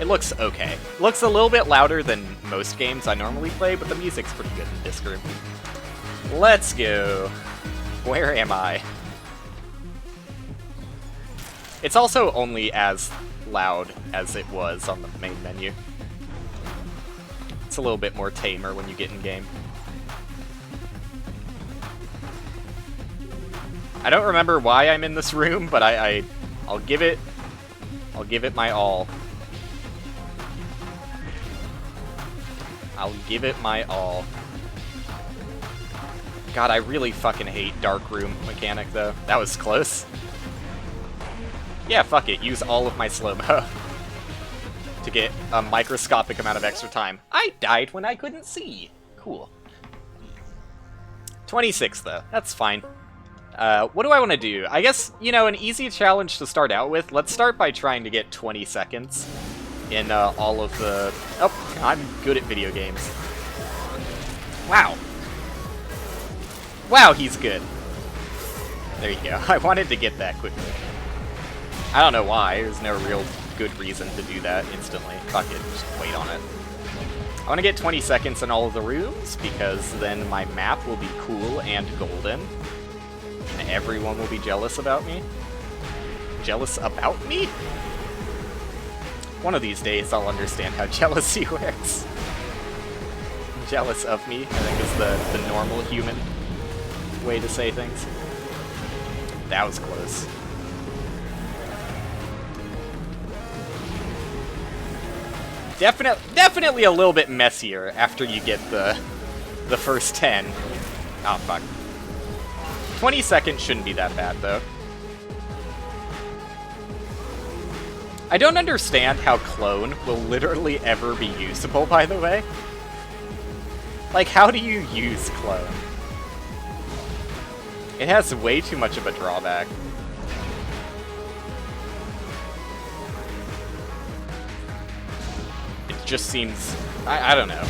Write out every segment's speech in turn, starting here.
It looks okay. Looks a little bit louder than most games I normally play, but the music's pretty good in this group. Let's go. Where am I? It's also only as loud as it was on the main menu. It's a little bit more tamer when you get in game. I don't remember why I'm in this room, but I'll give it my all. I'll give it my all. God, I really fucking hate dark room mechanic though. That was close. Yeah, fuck it. Use all of my slow-mo to get a microscopic amount of extra time. I died when I couldn't see. Cool. 26 though. That's fine. What do I want to do? I guess, you know, an easy challenge to start out with. Let's start by trying to get 20 seconds in all of the... Oh, I'm good at video games. Wow. Wow, he's good. There you go. I wanted to get that quickly. I don't know why. There's no real good reason to do that instantly. Fuck it. Just wait on it. I want to get 20 seconds in all of the rooms, because then my map will be cool and golden. And everyone will be jealous about me. Jealous about me? One of these days I'll understand how jealousy works. Jealous of me, I think, is the normal human way to say things. That was close. Definitely a little bit messier after you get the first 10. Oh, fuck. 20 seconds shouldn't be that bad, though. I don't understand how clone will literally ever be usable, by the way. Like, how do you use clone? It has way too much of a drawback. It just seems... I don't know.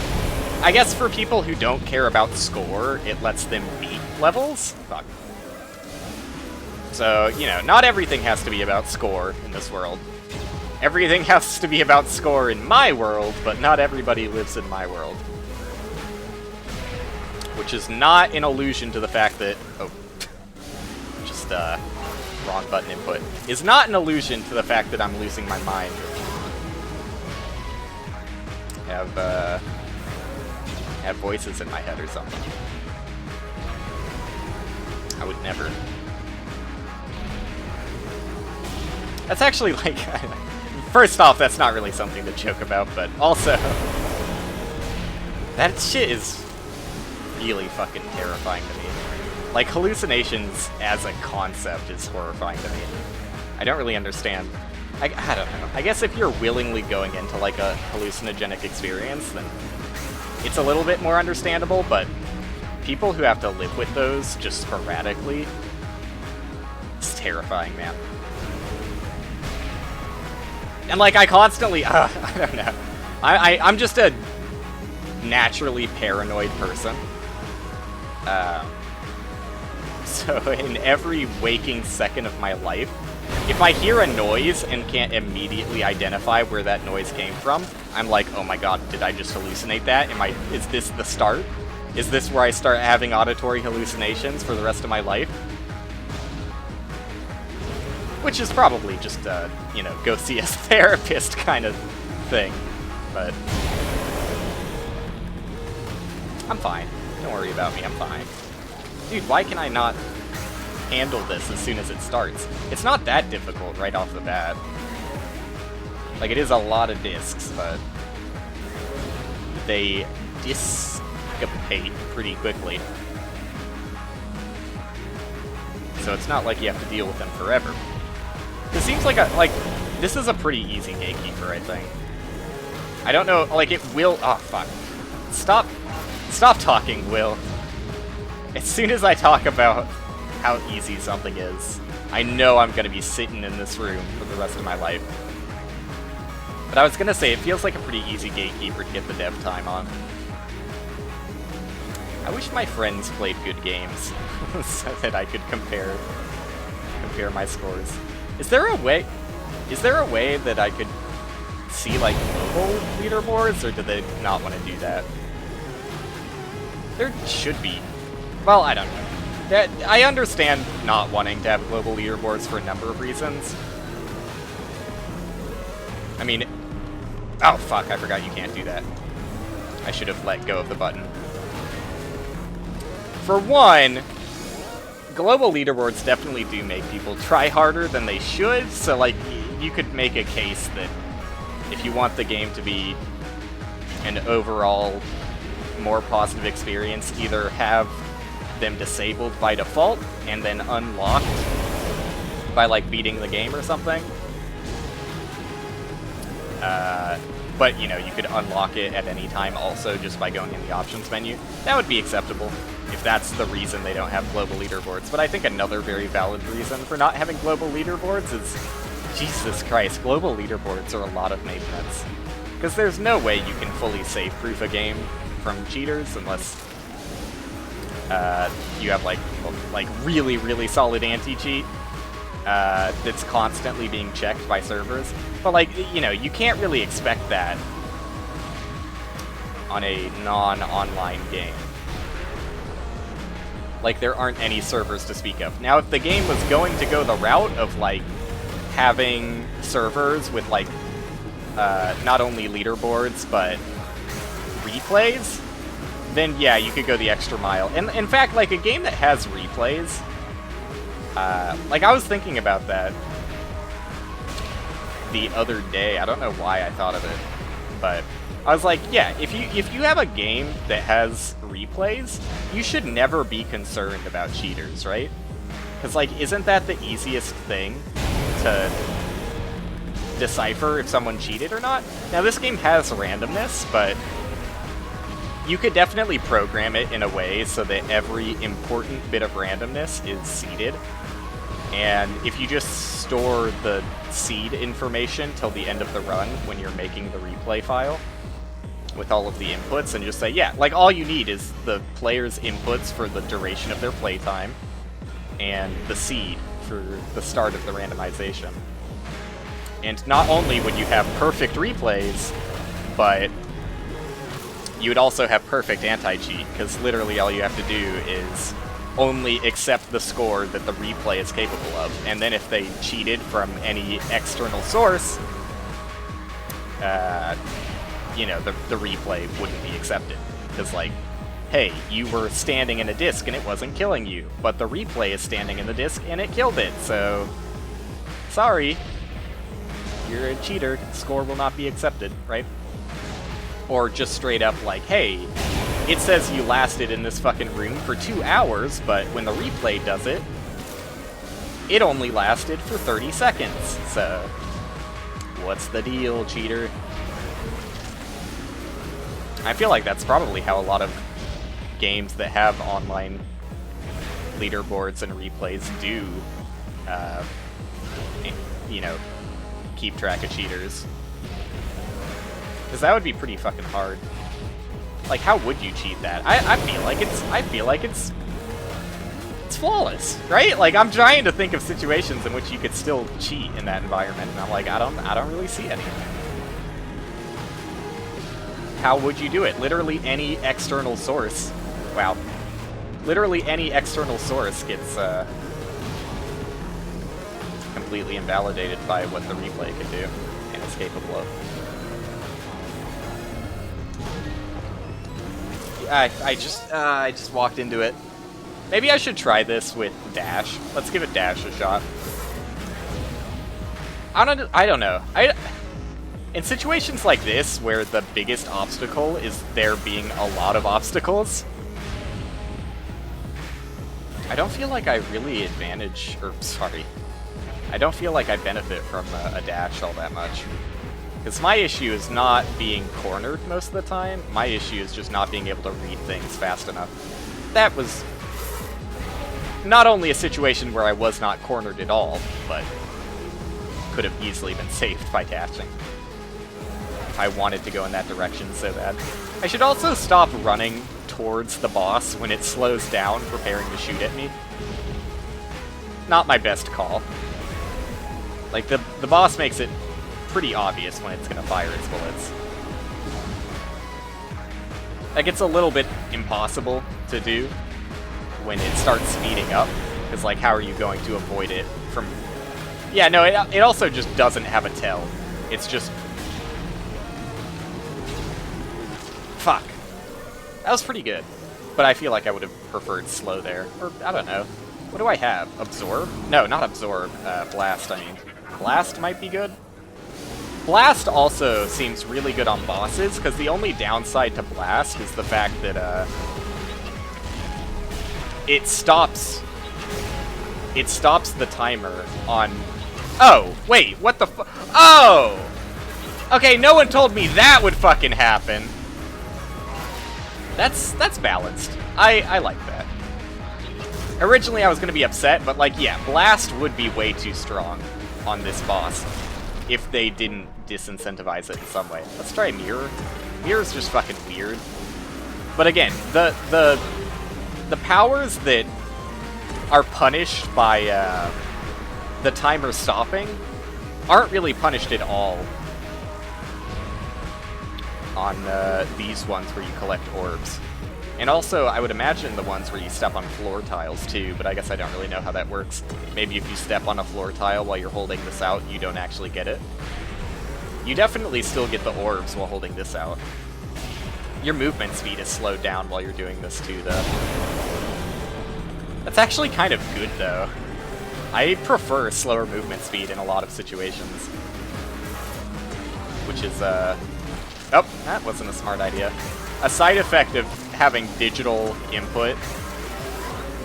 I guess for people who don't care about score, it lets them beat levels? Fuck. So, you know, not everything has to be about score in this world. Everything has to be about score in my world, but not everybody lives in my world. Which is not an allusion to the fact that... Oh. Just, wrong button input. Is not an allusion to the fact that I'm losing my mind. Have voices in my head or something. I would never. That's actually, like... First off, that's not really something to joke about, but also... That shit is really fucking terrifying to me. Like, hallucinations as a concept is horrifying to me. I don't really understand. I don't know. I guess if you're willingly going into, like, a hallucinogenic experience, then it's a little bit more understandable, but people who have to live with those just sporadically, it's terrifying, man. And, like, I constantly... I don't know. I'm just a naturally paranoid person. So in every waking second of my life, if I hear a noise and can't immediately identify where that noise came from, I'm like, oh my god, did I just hallucinate that? Is this the start? Is this where I start having auditory hallucinations for the rest of my life? Which is probably just a, you know, go see a therapist kind of thing. But I'm fine. Don't worry about me, I'm fine. Dude, why can I not handle this as soon as it starts? It's not that difficult right off the bat. Like, it is a lot of discs, but they dissipate pretty quickly. So it's not like you have to deal with them forever. This seems like this is a pretty easy gatekeeper, I think. I don't know, like, it will... Oh, fuck. Stop talking, Will. As soon as I talk about how easy something is, I know I'm gonna be sitting in this room for the rest of my life. But I was gonna say, it feels like a pretty easy gatekeeper to get the dev time on. I wish my friends played good games, so that I could compare my scores. Is there a way that I could see, like, global leaderboards, or do they not want to do that? There should be. Well, I don't know. I understand not wanting to have global leaderboards for a number of reasons. I mean... Oh, fuck, I forgot you can't do that. I should have let go of the button. For one, global leaderboards definitely do make people try harder than they should, so, like, you could make a case that if you want the game to be an overall more positive experience, either have them disabled by default and then unlocked by, like, beating the game or something. But, you know, you could unlock it at any time also just by going in the options menu. That would be acceptable if that's the reason they don't have global leaderboards. But I think another very valid reason for not having global leaderboards is, Jesus Christ, global leaderboards are a lot of maintenance. Because there's no way you can fully save-proof a game from cheaters unless you have, like really, really solid anti-cheat that's constantly being checked by servers. But, like, you know, you can't really expect that on a non-online game. Like, there aren't any servers to speak of. Now, if the game was going to go the route of, like, having servers with, like, not only leaderboards, but replays, then, yeah, you could go the extra mile. And, in fact, like, a game that has replays, like, I was thinking about that the other day. I don't know why I thought of it, but I was like, yeah, if you have a game that has replays, you should never be concerned about cheaters, right? Because, like, isn't that the easiest thing to decipher if someone cheated or not? Now, this game has randomness, but you could definitely program it in a way so that every important bit of randomness is seeded. And if you just store the seed information till the end of the run when you're making the replay file with all of the inputs, and just say, yeah, like, all you need is the player's inputs for the duration of their playtime and the seed for the start of the randomization. And not only would you have perfect replays, but you would also have perfect anti-cheat, because literally all you have to do is only accept the score that the replay is capable of. And then if they cheated from any external source, you know, the replay wouldn't be accepted. Because, like, hey, you were standing in a disc and it wasn't killing you, but the replay is standing in the disc and it killed it, so sorry, you're a cheater, the score will not be accepted, right? Or just straight up like, hey, it says you lasted in this fucking room for 2 hours, but when the replay does it, it only lasted for 30 seconds. So, what's the deal, cheater? I feel like that's probably how a lot of games that have online leaderboards and replays do, you know, keep track of cheaters. Because that would be pretty fucking hard. Like, how would you cheat that? I feel like it's flawless, right? Like, I'm trying to think of situations in which you could still cheat in that environment, and I'm like, I don't really see any. How would you do it? Literally any external source. Wow. Literally any external source gets completely invalidated by what the replay could do and is capable of. I just walked into it. Maybe I should try this with Dash. Let's give it Dash a shot. I don't know. In situations like this, where the biggest obstacle is there being a lot of obstacles, I don't feel like I really I don't feel like I benefit from a dash all that much. Because my issue is not being cornered most of the time, my issue is just not being able to read things fast enough. That was not only a situation where I was not cornered at all, but could have easily been saved by dashing. I wanted to go in that direction so bad. I should also stop running towards the boss when it slows down, preparing to shoot at me. Not my best call. Like, the boss makes it pretty obvious when it's gonna fire its bullets. Like, it's a little bit impossible to do when it starts speeding up, because, like, how are you going to avoid it from... Yeah, no, it also just doesn't have a tell. It's just... Fuck. That was pretty good. But I feel like I would have preferred slow there. Or, I don't know. What do I have? Absorb? No, not absorb. Blast, I mean. Blast might be good? Blast also seems really good on bosses, because the only downside to Blast is the fact that, it stops the timer on... Oh! Wait, what the fu- Oh! Okay, no one told me that would fucking happen! That's balanced. I like that. Originally I was gonna be upset, but like, yeah, Blast would be way too strong on this boss if they didn't disincentivize it in some way. Let's try Mirror. Mirror's just fucking weird. But again, the powers that are punished by the timer stopping aren't really punished at all on these ones where you collect orbs. And also, I would imagine the ones where you step on floor tiles too, but I guess I don't really know how that works. Maybe if you step on a floor tile while you're holding this out, you don't actually get it. You definitely still get the orbs while holding this out. Your movement speed is slowed down while you're doing this too, though. That's actually kind of good, though. I prefer slower movement speed in a lot of situations. Which is, Oh, that wasn't a smart idea. A side effect of having digital input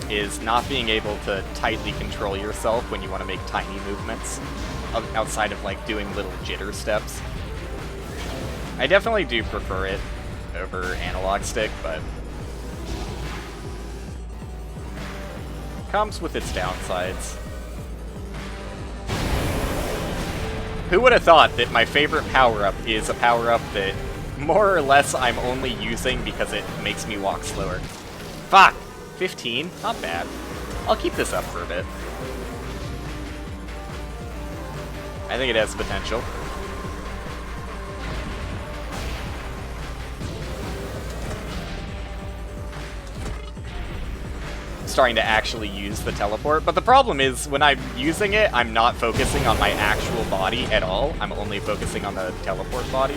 is not being able to tightly control yourself when you want to make tiny movements outside of, like, doing little jitter steps. I definitely do prefer it over analog stick, but comes with its downsides. Who would have thought that my favorite power-up is a power-up that more or less I'm only using because it makes me walk slower? Fuck! 15? Not bad. I'll keep this up for a bit. I think it has potential. Starting to actually use the teleport, but the problem is when I'm using it, I'm not focusing on my actual body at all. I'm only focusing on the teleport body,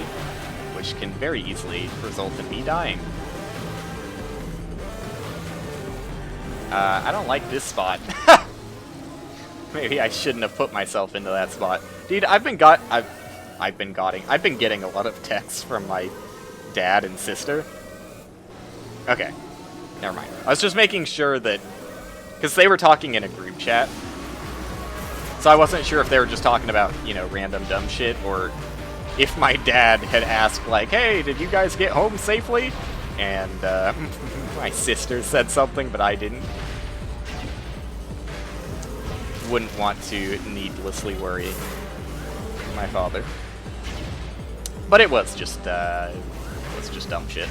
which can very easily result in me dying. I don't like this spot. Maybe I shouldn't have put myself into that spot. Dude, I've been getting a lot of texts from my dad and sister. Okay. Never mind. I was just making sure that... Because they were talking in a group chat. So I wasn't sure if they were just talking about, you know, random dumb shit, or if my dad had asked, like, hey, did you guys get home safely? And my sister said something, but I didn't. Wouldn't want to needlessly worry my father. But it was just dumb shit.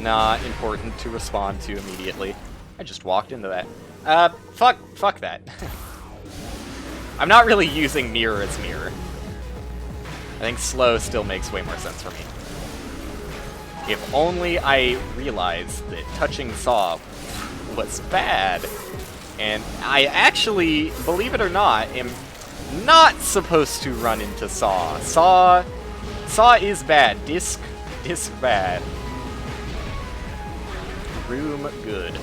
Not important to respond to immediately. I just walked into that. Fuck that. I'm not really using mirror as mirror. I think slow still makes way more sense for me. If only I realized that touching Saw was bad. And I actually, believe it or not, am not supposed to run into Saw. Saw is bad. Disc bad. Room good.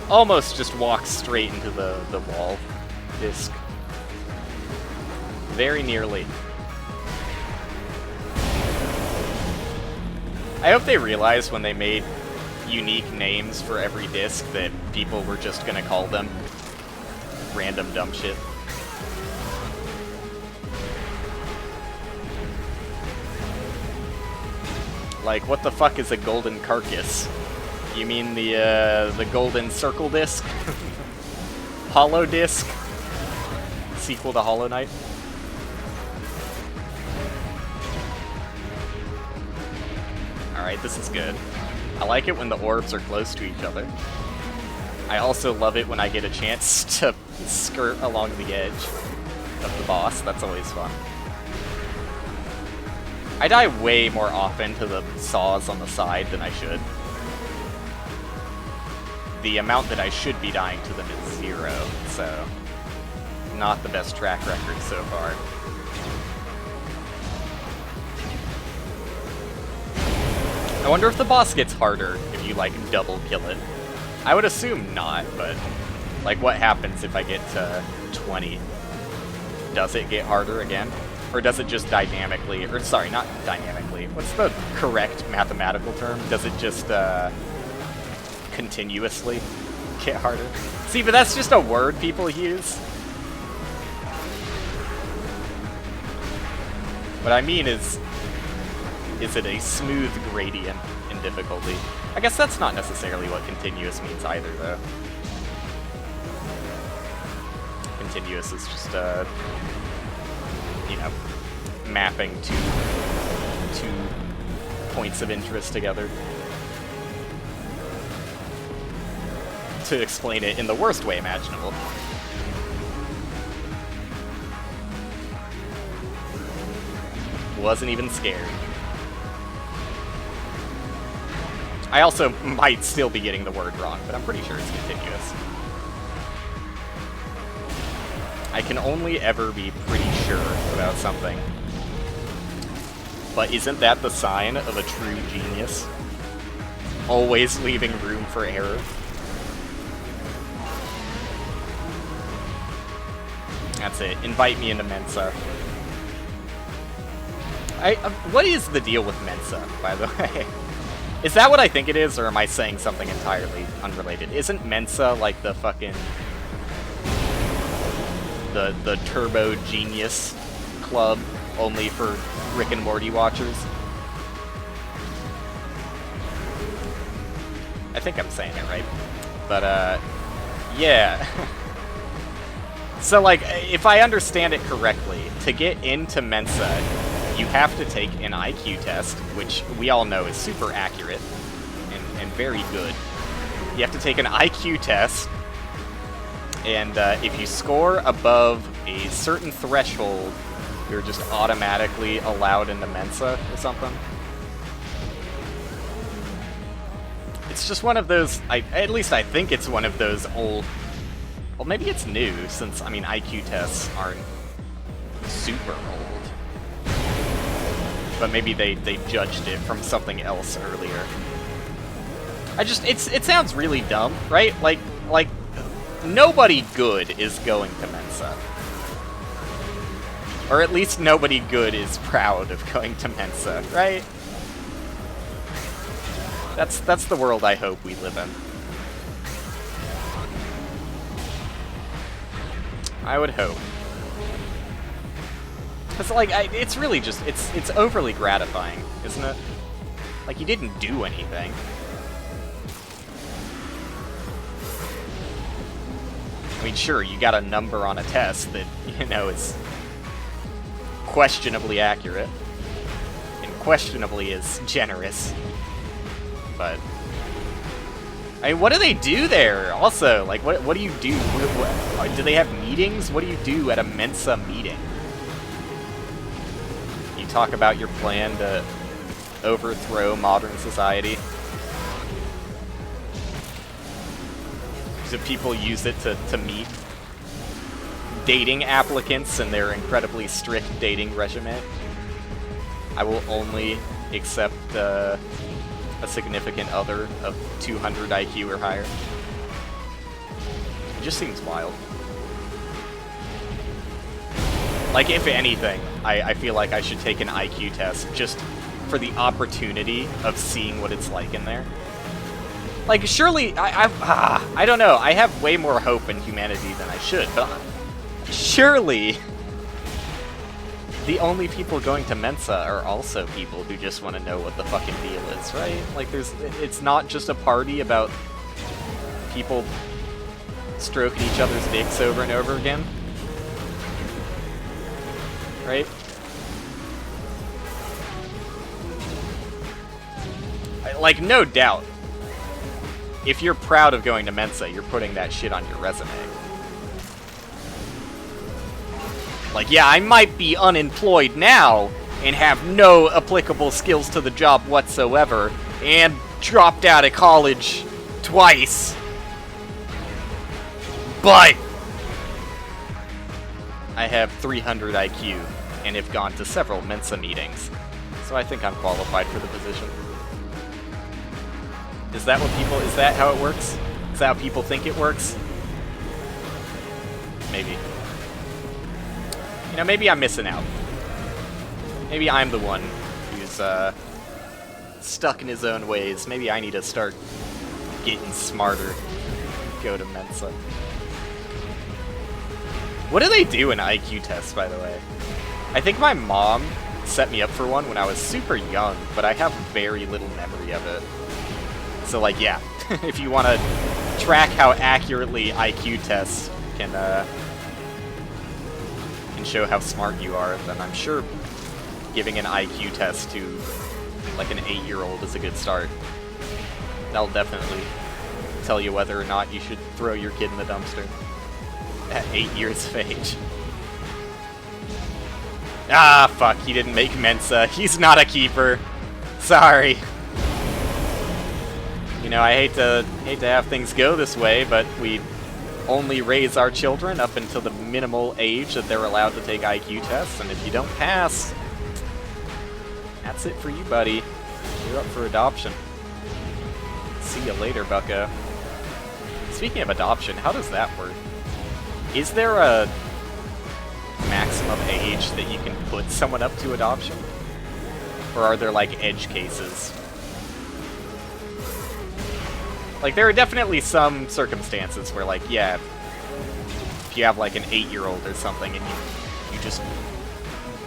Almost just walks straight into the wall. Disc. Very nearly. I hope they realized when they made unique names for every disc that people were just gonna call them random dumb shit. Like, what the fuck is a golden carcass? You mean the golden circle disc? Hollow disc? Sequel to Hollow Knight? Alright, this is good. I like it when the orbs are close to each other. I also love it when I get a chance to skirt along the edge of the boss. That's always fun. I die way more often to the saws on the side than I should. The amount that I should be dying to them is 0, so not the best track record so far. I wonder if the boss gets harder if you, like, double kill it. I would assume not, but, like, what happens if I get to 20? Does it get harder again? Or does it just dynamically, or sorry, not dynamically, what's the correct mathematical term? Does it just, continuously get harder? See, but that's just a word people use. What I mean is it a smooth gradient in difficulty? I guess that's not necessarily what continuous means either, though. Continuous is just, you know, mapping two points of interest together. To explain it in the worst way imaginable. Wasn't even scared. I also might still be getting the word wrong, but I'm pretty sure it's continuous. I can only ever be pretty sure about something. But isn't that the sign of a true genius? Always leaving room for error. That's it. Invite me into Mensa. What is the deal with Mensa, by the way? Is that what I think it is, or am I saying something entirely unrelated? Isn't Mensa like the fucking... the Turbo Genius Club, only for Rick and Morty watchers? I think I'm saying it right. But, yeah. So, like, if I understand it correctly, to get into Mensa, you have to take an IQ test, which we all know is super accurate and very good. You have to take an IQ test, and if you score above a certain threshold, you're just automatically allowed into Mensa or something. It's just one of those, at least I think it's one of those old... Well, maybe it's new, since, I mean, IQ tests aren't super old. But maybe they judged it from something else earlier. It sounds really dumb, right? Like, nobody good is going to Mensa. Or at least nobody good is proud of going to Mensa, right? That's the world I hope we live in. I would hope. It's like, it's really just, it's overly gratifying, isn't it? Like, you didn't do anything. I mean, sure, you got a number on a test that, you know, is questionably accurate. And questionably is generous. But... I mean, what do they do there? Also, like, what do you do? Do they have meetings? What do you do at a Mensa meeting? You talk about your plan to overthrow modern society. Do people use it to meet dating applicants and their incredibly strict dating regimen? I will only accept a significant other of 200 IQ or higher. It just seems wild. Like, if anything, I feel like I should take an IQ test just for the opportunity of seeing what it's like in there. Like, surely, I don't know, I have way more hope in humanity than I should, but surely the only people going to Mensa are also people who just want to know what the fucking deal is, right? Like, it's not just a party about people stroking each other's dicks over and over again. Right? Like, no doubt. if you're proud of going to Mensa, you're putting that shit on your resume. Like, yeah, I might be unemployed now and have no applicable skills to the job whatsoever, and dropped out of college twice, but I have 300 IQ and have gone to several Mensa meetings, so I think I'm qualified for the position. Is that how it works? Is that how people think it works? Maybe. You know, maybe I'm missing out. Maybe I'm the one who's, stuck in his own ways. Maybe I need to start getting smarter. Go to Mensa. What do they do in IQ tests, by the way? I think my mom set me up for one when I was super young, but I have very little memory of it. So, like, yeah, if you want to track how accurately IQ tests can show how smart you are, then I'm sure giving an IQ test to, like, an 8-year-old is a good start. That'll definitely tell you whether or not you should throw your kid in the dumpster at 8 years of age. Ah, fuck, he didn't make Mensa. He's not a keeper. Sorry. You know, I hate to have things go this way, but we only raise our children up until the minimal age that they're allowed to take IQ tests, and if you don't pass, that's it for you, buddy. You're up for adoption. See you later, bucko. Speaking of adoption, how does that work? Is there a maximum age that you can put someone up to adoption? Or are there, like, edge cases? Like, there are definitely some circumstances where, like, yeah, if you have, like, an 8-year-old or something and you just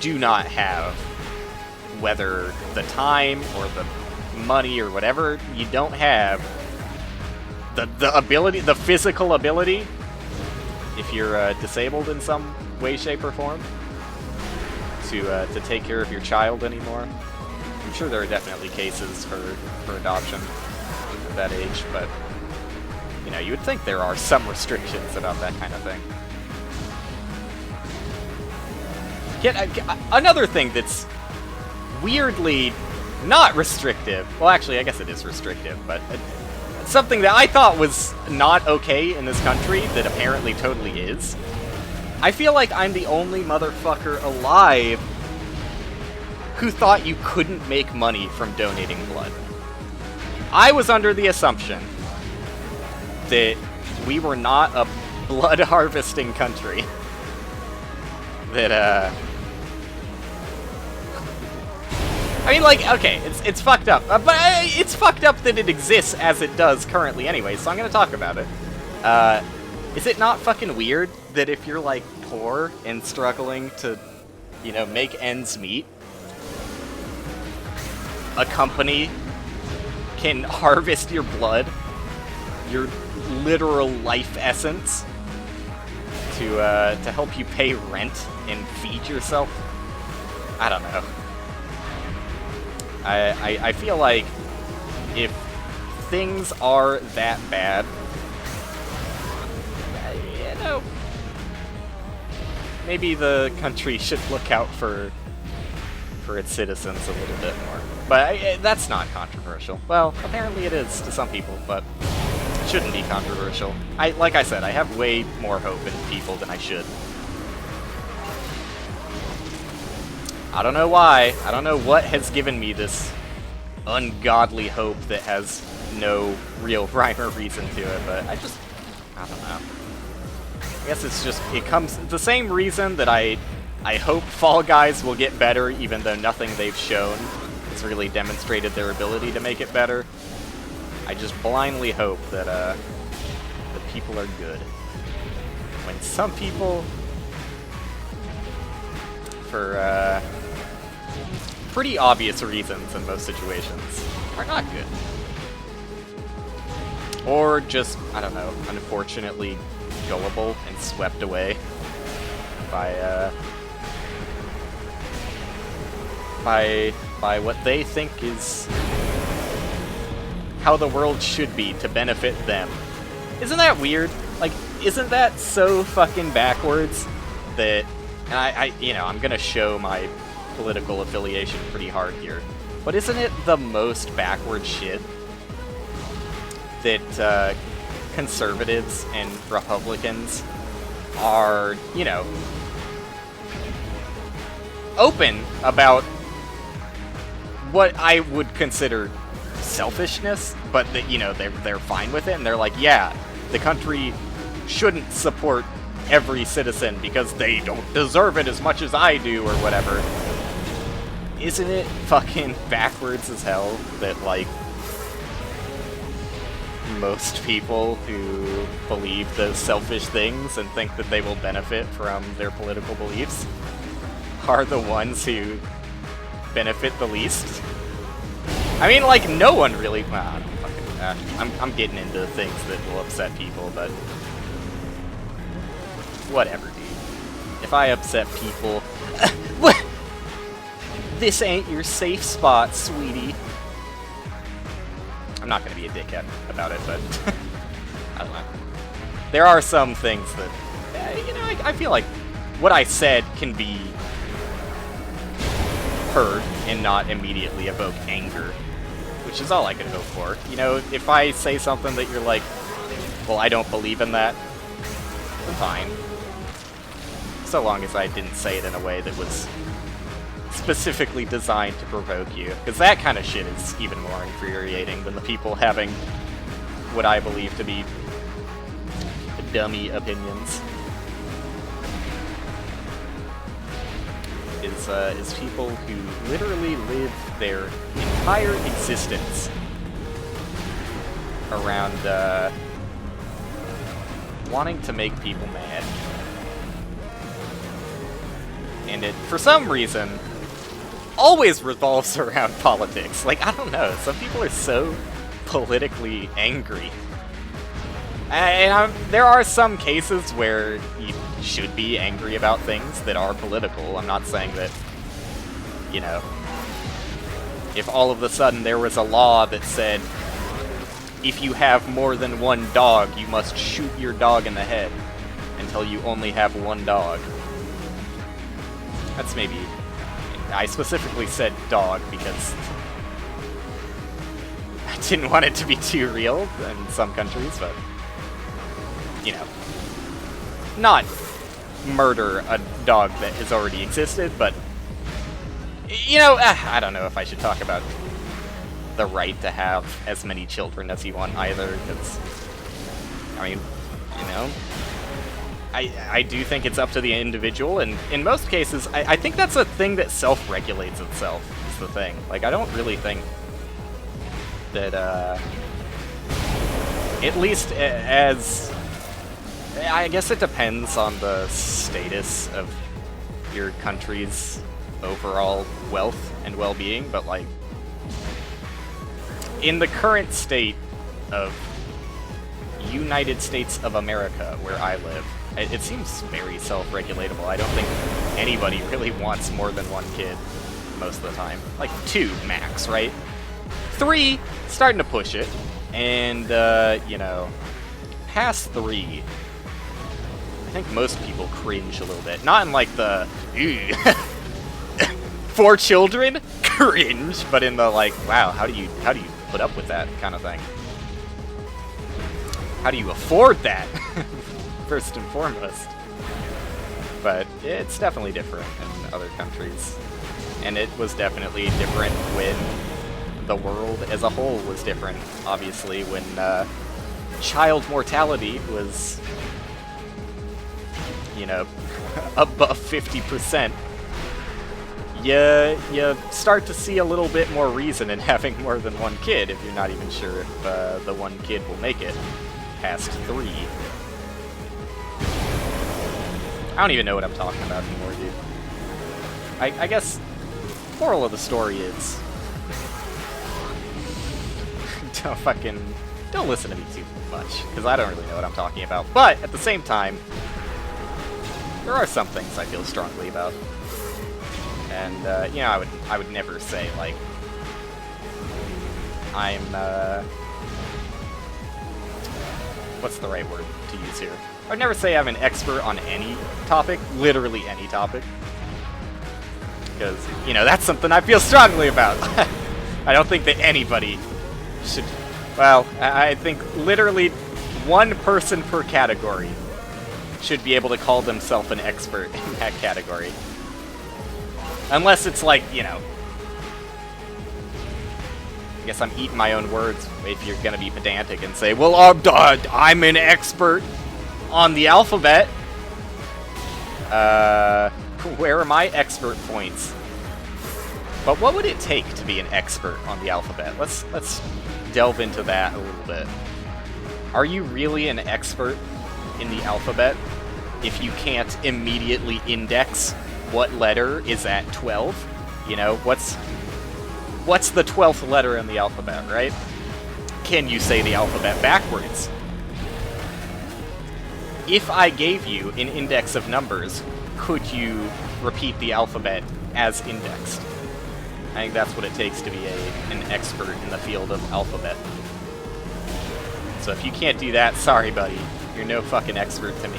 do not have, whether the time or the money or whatever, you don't have the ability, the physical ability, if you're disabled in some way, shape, or form, to take care of your child anymore. I'm sure there are definitely cases for adoption at that age, but, you know, you would think there are some restrictions about that kind of thing. Another thing that's weirdly not restrictive, well, actually, I guess it is restrictive, but something that I thought was not okay in this country that apparently totally is. I feel like I'm the only motherfucker alive who thought you couldn't make money from donating blood. I was under the assumption that we were not a blood harvesting country. That, I mean, like, okay, it's fucked up, but it's fucked up that it exists as it does currently anyway, so I'm gonna talk about it. Is it not fucking weird that if you're, like, poor and struggling to, you know, make ends meet, a company can harvest your blood, your literal life essence, to help you pay rent and feed yourself? I don't know. I feel like if things are that bad, you know, maybe the country should look out for its citizens a little bit more. But that's not controversial. Well, apparently it is to some people, but it shouldn't be controversial. Like I said, I have way more hope in people than I should. I don't know why. I don't know what has given me this ungodly hope that has no real rhyme or reason to it, but I don't know. I guess it's just, it comes, the same reason that I hope Fall Guys will get better, even though nothing they've shown has really demonstrated their ability to make it better. I just blindly hope that people are good. When some people, for pretty obvious reasons in most situations, are not good. Or just, I don't know, unfortunately gullible and swept away by what they think is how the world should be to benefit them. Isn't that weird? Like, isn't that so fucking backwards that... And you know, I'm gonna show my political affiliation pretty hard here. But isn't it the most backward shit that conservatives and Republicans are, you know, open about what I would consider selfishness, but that, you know, they're fine with it, and they're like, yeah, the country shouldn't support every citizen because they don't deserve it as much as I do, or whatever. Isn't it fucking backwards as hell that, like, most people who believe those selfish things and think that they will benefit from their political beliefs are the ones who benefit the least? I mean, like, no one really... Well, I don't fucking... I'm getting into things that will upset people, but... Whatever, dude. If I upset people... What? This ain't your safe spot, sweetie. I'm not gonna be a dickhead about it, but... I don't know. There are some things that... you know, I feel like what I said can be heard and not immediately evoke anger, which is all I can hope for. You know, if I say something that you're like, well, I don't believe in that, I'm fine. So long as I didn't say it in a way that was specifically designed to provoke you. Because that kind of shit is even more infuriating than the people having what I believe to be dummy opinions. Is people who literally live their entire existence around wanting to make people mad. And it, for some reason, always revolves around politics. Like, I don't know, some people are so politically angry. And there are some cases where you should be angry about things that are political. I'm not saying that, you know, if all of a sudden there was a law that said, if you have more than one dog, you must shoot your dog in the head until you only have one dog. That's maybe... I specifically said dog because I didn't want it to be too real in some countries, but, you know, not murder a dog that has already existed, but, you know, I don't know if I should talk about the right to have as many children as you want either, because, I mean, you know, I do think it's up to the individual, and in most cases, I think that's a thing that self-regulates itself, is the thing. Like, I don't really think that, at least as... I guess it depends on the status of your country's overall wealth and well-being, but, like, in the current state of United States of America, where I live, it seems very self-regulatable. I don't think anybody really wants more than one kid most of the time. Like, 2 max, right? 3, starting to push it, and, you know, past 3, I think most people cringe a little bit. Not in, like, the, 4 children? Cringe! But in the, like, wow, how do you put up with that kind of thing? How do you afford that? First and foremost. But it's definitely different in other countries. And it was definitely different when the world as a whole was different. Obviously, when child mortality was, you know, above 50%, you start to see a little bit more reason in having more than one kid if you're not even sure if the one kid will make it past 3. I don't even know what I'm talking about anymore, dude. I guess moral of the story is don't listen to me too much, because I don't really know what I'm talking about. But at the same time, there are some things I feel strongly about. And you know, I would never say, like, I'm what's the right word to use here? I'd never say I'm an expert on any topic, literally any topic. Because, you know, that's something I feel strongly about. I don't think that anybody should... Well, I think literally one person per category should be able to call themselves an expert in that category. Unless it's like, you know... I guess I'm eating my own words if you're going to be pedantic and say, well, I'm an expert on the alphabet. Where are my expert points? But what would it take to be an expert on the alphabet? Let's delve into that a little bit. Are you really an expert in the alphabet if you can't immediately index what letter is at 12? You know, what's the 12th letter in the alphabet, right? Can you say the alphabet backwards? If I gave you an index of numbers, could you repeat the alphabet as indexed? I think that's what it takes to be an expert in the field of alphabet. So if you can't do that, sorry buddy, you're no fucking expert to me.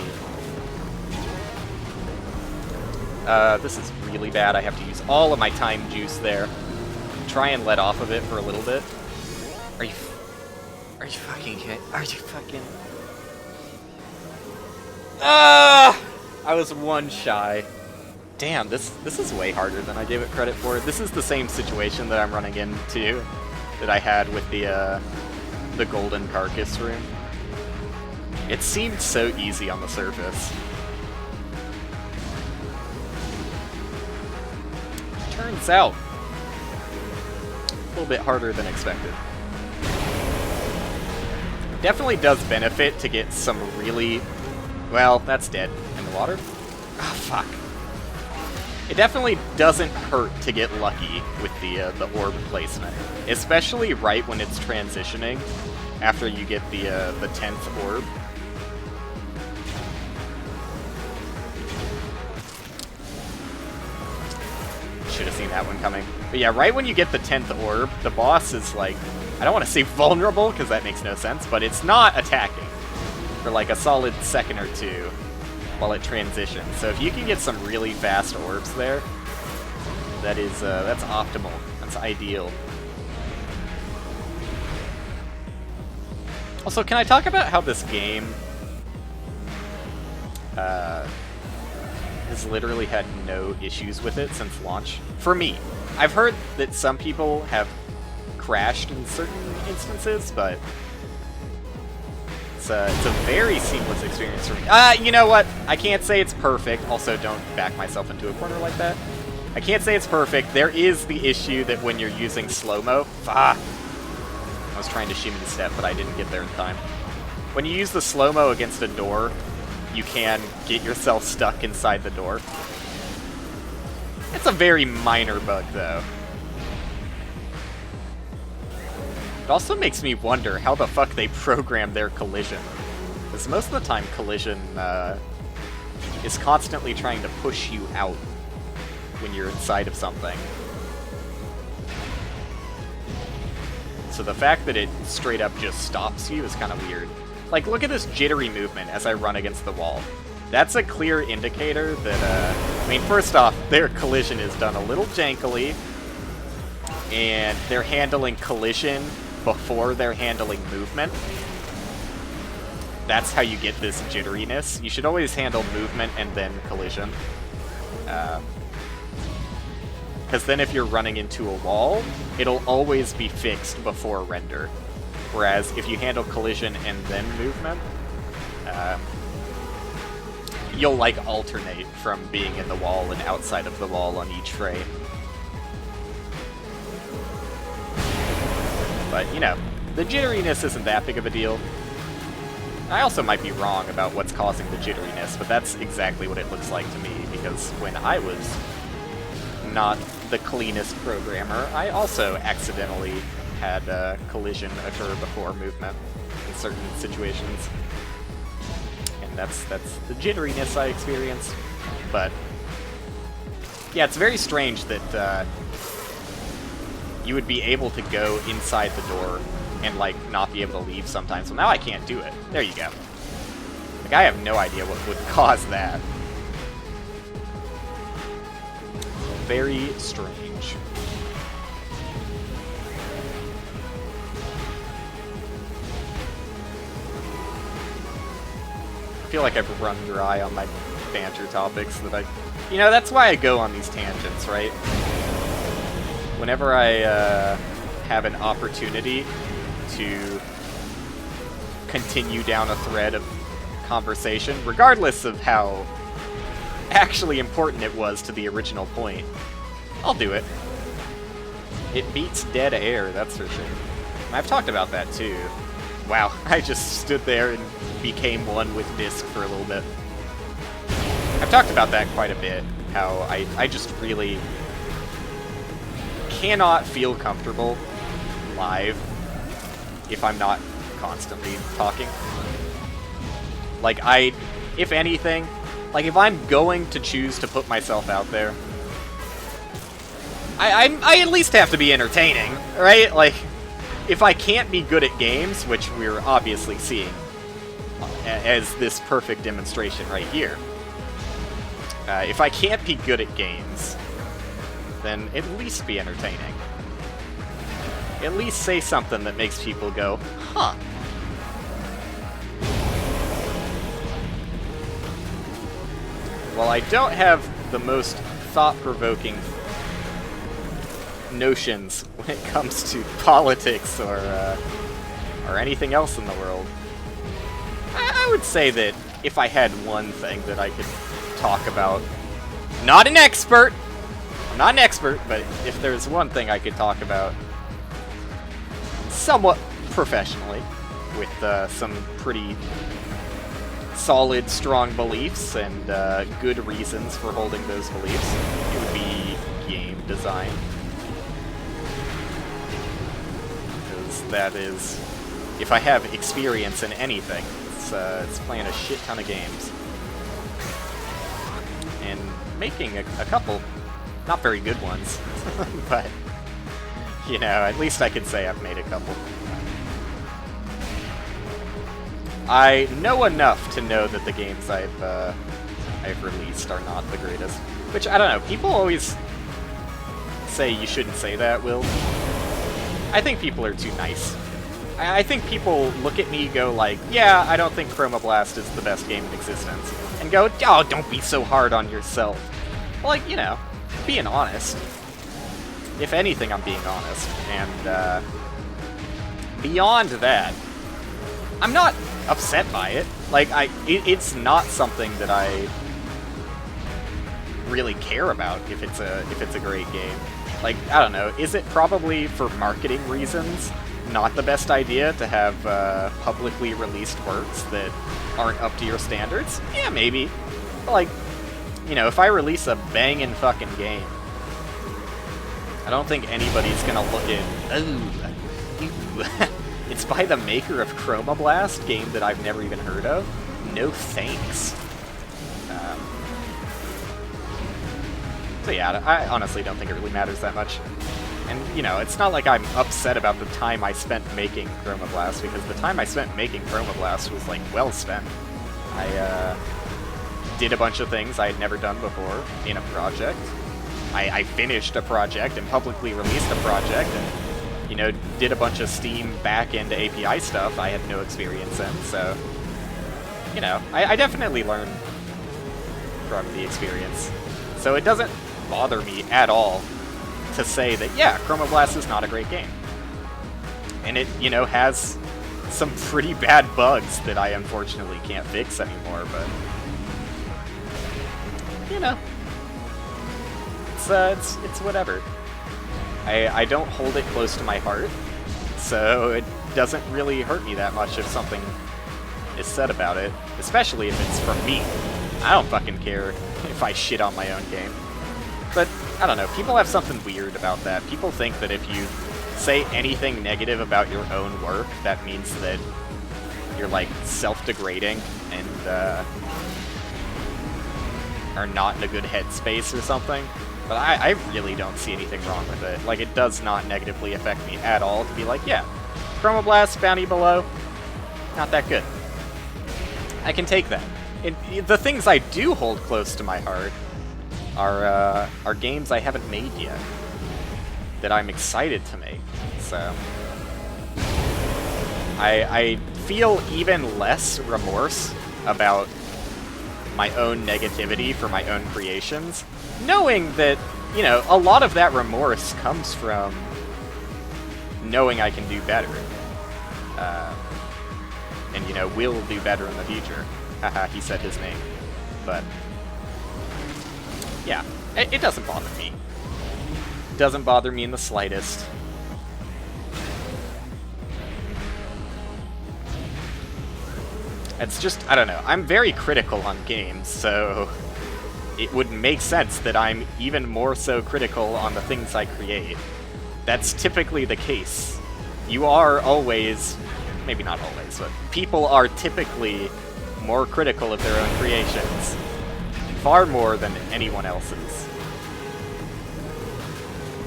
This is really bad. I have to use all of my time juice there. Try and let off of it for a little bit. Are you fucking kidding? Are you fucking... I was one shy. Damn, this is way harder than I gave it credit for. This is the same situation that I'm running into that I had with the golden carcass room. It seemed so easy on the surface. Turns out, a little bit harder than expected. Definitely does benefit to get some really... Well, that's dead. In the water? Ah, fuck. It definitely doesn't hurt to get lucky with the orb placement. Especially right when it's transitioning, after you get the 10th orb. Should have seen that one coming. But yeah, right when you get the 10th orb, the boss is like, I don't want to say vulnerable, because that makes no sense, but it's not attacking for like a solid second or two while it transitions. So if you can get some really fast orbs there, that is, that's optimal. That's ideal. Also, can I talk about how this game has literally had no issues with it since launch? For me. I've heard that some people have crashed in certain instances, but it's a very seamless experience for me. You know what? I can't say it's perfect. Also, don't back myself into a corner like that. I can't say it's perfect. There is the issue that when you're using slow-mo... I was trying to shimmy the step, but I didn't get there in time. When you use the slow-mo against a door, you can get yourself stuck inside the door. It's a very minor bug, though. It also makes me wonder how the fuck they program their collision. Because most of the time, collision is constantly trying to push you out when you're inside of something. So the fact that it straight up just stops you is kind of weird. Like, look at this jittery movement as I run against the wall. That's a clear indicator that, I mean, first off, their collision is done a little jankily, and they're handling collision before they're handling movement. That's how you get this jitteriness. You should always handle movement and then collision. Because then if you're running into a wall, it'll always be fixed before render. Whereas if you handle collision and then movement, you'll like alternate from being in the wall and outside of the wall on each frame. But, you know, the jitteriness isn't that big of a deal. I also might be wrong about what's causing the jitteriness, but that's exactly what it looks like to me, because when I was not the cleanest programmer, I also accidentally had collision occur before movement in certain situations. And that's the jitteriness I experienced. But yeah, it's very strange that you would be able to go inside the door and, like, not be able to leave sometimes. Well, now I can't do it. There you go. Like, I have no idea what would cause that. Very strange. I feel like I've run dry on my banter topics that I... You know, that's why I go on these tangents, right? Whenever I have an opportunity to continue down a thread of conversation, regardless of how actually important it was to the original point, I'll do it. It beats dead air, that's for sure. And I've talked about that too. Wow, I just stood there and became one with Disc for a little bit. I've talked about that quite a bit, how I just really cannot feel comfortable live if I'm not constantly talking. Like, if anything, like, if I'm going to choose to put myself out there, I at least have to be entertaining, right? Like, if I can't be good at games, which we're obviously seeing as this perfect demonstration right here, if I can't be good at games, then at least be entertaining. At least say something that makes people go, huh. While I don't have the most thought-provoking notions when it comes to politics or anything else in the world, I would say that if I had one thing that I could talk about, not an expert, I'm not an expert, but if there's one thing I could talk about somewhat professionally, with some pretty solid, strong beliefs and good reasons for holding those beliefs, it would be game design. Because that is, if I have experience in anything, it's playing a shit ton of games. And making a couple, not very good ones, but, you know, at least I could say I've made a couple. I know enough to know that the games I've released are not the greatest. Which, I don't know, people always say you shouldn't say that, Will. I think people are too nice. I think people look at me, go like, yeah, I don't think Chroma Blast is the best game in existence. And go, oh, don't be so hard on yourself. Like, you know, being honest. If anything, I'm being honest. And, beyond that, I'm not upset by it. Like, it's not something that I really care about if it's a great game. Like, I don't know, is it probably for marketing reasons not the best idea to have publicly released works that aren't up to your standards? Yeah, maybe. But, like, you know, if I release a bangin' fucking game, I don't think anybody's gonna look at, oh, it's by the maker of Chroma Blast, game that I've never even heard of. No thanks. So yeah, I honestly don't think it really matters that much. And, you know, it's not like I'm upset about the time I spent making Chroma Blast, because the time I spent making Chroma Blast was, like, well spent. I did a bunch of things I had never done before in a project. I finished a project and publicly released a project and, you know, did a bunch of Steam back-end API stuff I had no experience in, so, you know, I definitely learned from the experience. So it doesn't bother me at all to say that, yeah, Chroma Blast is not a great game. And it, you know, has some pretty bad bugs that I unfortunately can't fix anymore, but, you know, it's whatever. I don't hold it close to my heart, so it doesn't really hurt me that much if something is said about it, especially if it's from me. I don't fucking care if I shit on my own game. But, I don't know, people have something weird about that. People think that if you say anything negative about your own work, that means that you're, like, self-degrading and, are not in a good headspace or something. But I really don't see anything wrong with it. Like, it does not negatively affect me at all to be like, yeah, Chromoblast, bounty below, not that good. I can take that. The things I do hold close to my heart are games I haven't made yet that I'm excited to make. So I feel even less remorse about my own negativity for my own creations, knowing that, you know, a lot of that remorse comes from knowing I can do better. And, you know, will do better in the future. Haha, he said his name. But, yeah, it doesn't bother me. It doesn't bother me in the slightest. It's just, I don't know, I'm very critical on games, so it would make sense that I'm even more so critical on the things I create. That's typically the case. You are always, maybe not always, but people are typically more critical of their own creations. Far more than anyone else's.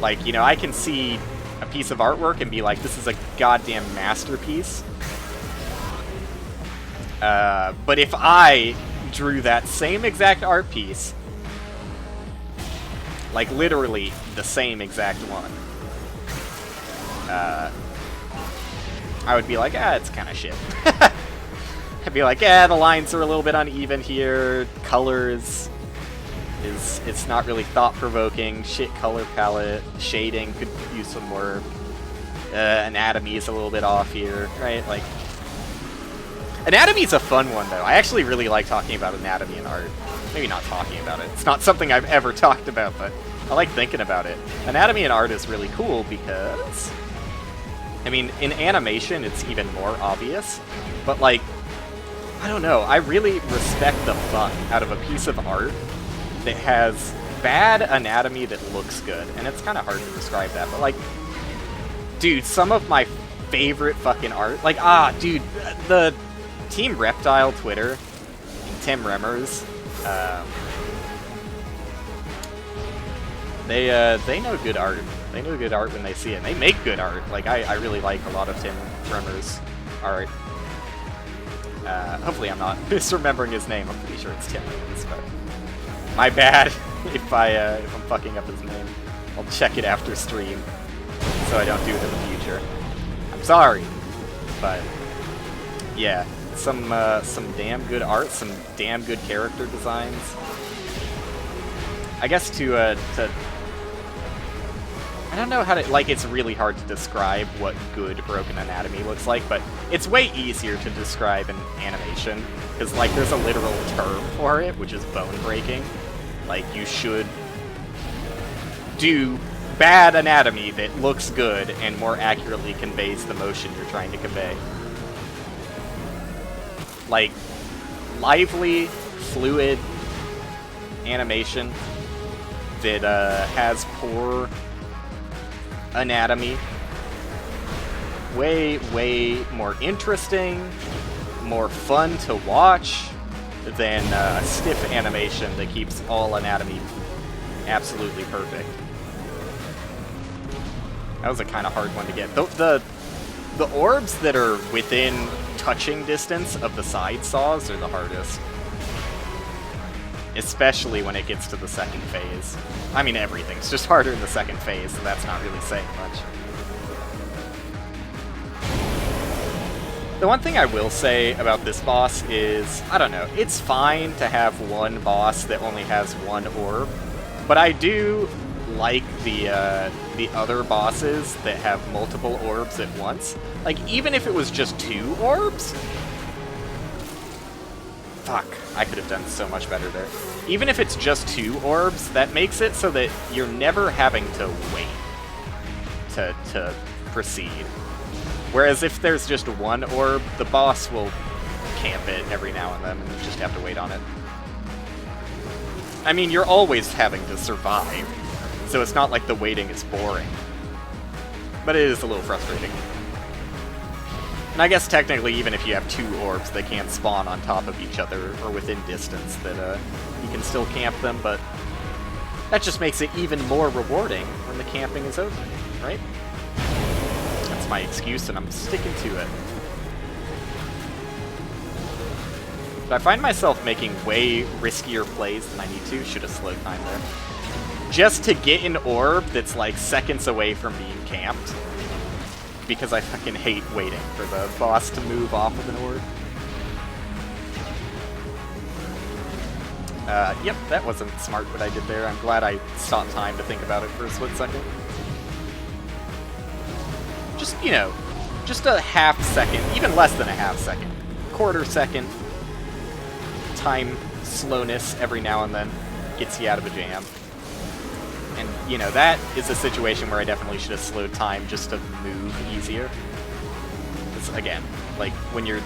Like, you know, I can see a piece of artwork and be like, this is a goddamn masterpiece. But if I drew that same exact art piece, like literally the same exact one, I would be like, ah, it's kind of shit. I'd be like, yeah, the lines are a little bit uneven here, colors it's not really thought-provoking, shit color palette, shading could use some more, anatomy is a little bit off here, right? Like, anatomy's a fun one, though. I actually really like talking about anatomy in art. Maybe not talking about it. It's not something I've ever talked about, but I like thinking about it. Anatomy in art is really cool because, I mean, in animation, it's even more obvious, but, like, I don't know. I really respect the fuck out of a piece of art that has bad anatomy that looks good, and it's kind of hard to describe that, but, like, dude, some of my favorite fucking art, like, dude, the Team Reptile Twitter, and Tim Remmers, they know good art. They know good art when they see it. And they make good art. Like, I really like a lot of Tim Remmers' art. Hopefully I'm not misremembering his name. I'm pretty sure it's Tim Remmers, but my bad if I'm fucking up his name. I'll check it after stream so I don't do it in the future. I'm sorry, but yeah, some damn good art, some damn good character designs. I guess to I don't know how to, like, it's really hard to describe what good broken anatomy looks like, but it's way easier to describe in animation, because, like, there's a literal term for it, which is bone breaking. Like, you should do bad anatomy that looks good and more accurately conveys the motion you're trying to convey. Like, lively, fluid animation that has poor anatomy, way more interesting, more fun to watch than stiff animation that keeps all anatomy absolutely perfect. That was a kind of hard one to get. The orbs that are within touching distance of the side saws are the hardest. Especially when it gets to the second phase. I mean, everything's just harder in the second phase, so that's not really saying much. The one thing I will say about this boss is, I don't know, it's fine to have one boss that only has one orb, but I do like the other bosses that have multiple orbs at once. Like, even if it was just 2 orbs? Fuck, I could have done so much better there. Even if it's just 2 orbs, that makes it so that you're never having to wait to proceed. Whereas if there's just 1 orb, the boss will camp it every now and then, and you just have to wait on it. I mean, you're always having to survive, so it's not like the waiting is boring. But it is a little frustrating. And I guess technically, even if you have 2 orbs, they can't spawn on top of each other or within distance, that you can still camp them, but that just makes it even more rewarding when the camping is over, right? That's That's my excuse, and I'm sticking to it. But I find myself making way riskier plays than I need to. Should have slowed time there. Just to get an orb that's like seconds away from being camped. Because I fucking hate waiting for the boss to move off of an orb. Yep, that wasn't smart what I did there. I'm glad I stopped time to think about it for a split second. Just, you know, just a half second, even less than a half second. Quarter second. Time slowness every now and then gets you out of a jam. And, you know, that is a situation where I definitely should have slowed time just to move easier. Because, again, like, when you're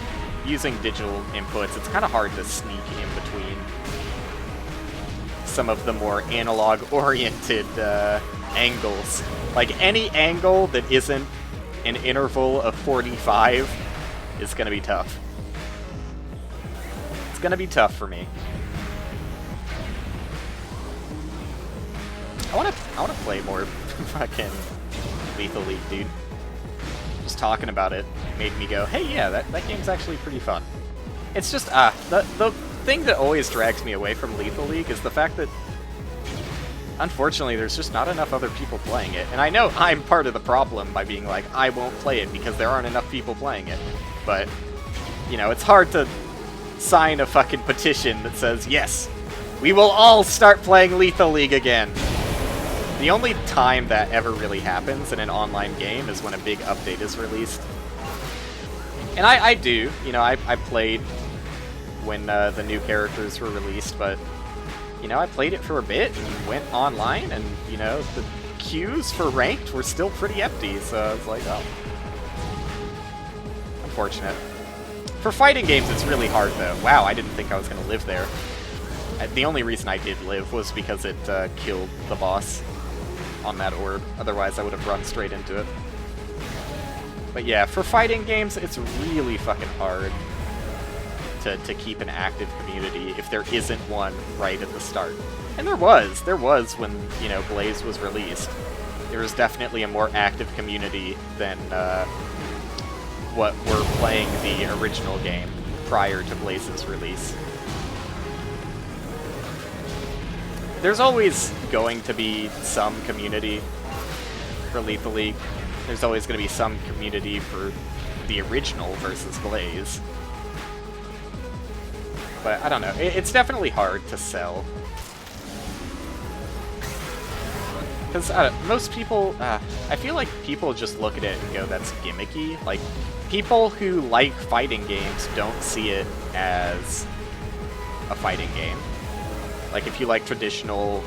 using digital inputs, it's kind of hard to sneak in between some of the more analog-oriented angles. Like, any angle that isn't an interval of 45 is going to be tough. It's going to be tough for me. I want to play more fucking Lethal League, dude. Just talking about it made me go, hey, yeah, that game's actually pretty fun. It's just, the thing that always drags me away from Lethal League is the fact that, unfortunately, there's just not enough other people playing it. And I know I'm part of the problem by being like, I won't play it because there aren't enough people playing it. But, you know, it's hard to sign a fucking petition that says, yes, we will all start playing Lethal League again. The only time that ever really happens in an online game is when a big update is released. And I do, you know, I played when the new characters were released, but, you know, I played it for a bit and went online, and, you know, the queues for ranked were still pretty empty, so I was like, oh. Unfortunate. For fighting games, it's really hard, though. Wow, I didn't think I was going to live there. The only reason I did live was because it killed the boss on that orb. Otherwise, I would have run straight into it. But yeah, for fighting games, it's really fucking hard to keep an active community if there isn't one right at the start. And there was when, you know, Blaze was released. There was definitely a more active community than what were playing the original game prior to Blaze's release. There's always going to be some community for Lethal League. There's always going to be some community for the original versus Blaze. But I don't know, it's definitely hard to sell. Because most people, I feel like people just look at it and go, that's gimmicky. Like, people who like fighting games don't see it as a fighting game. Like, if you like traditional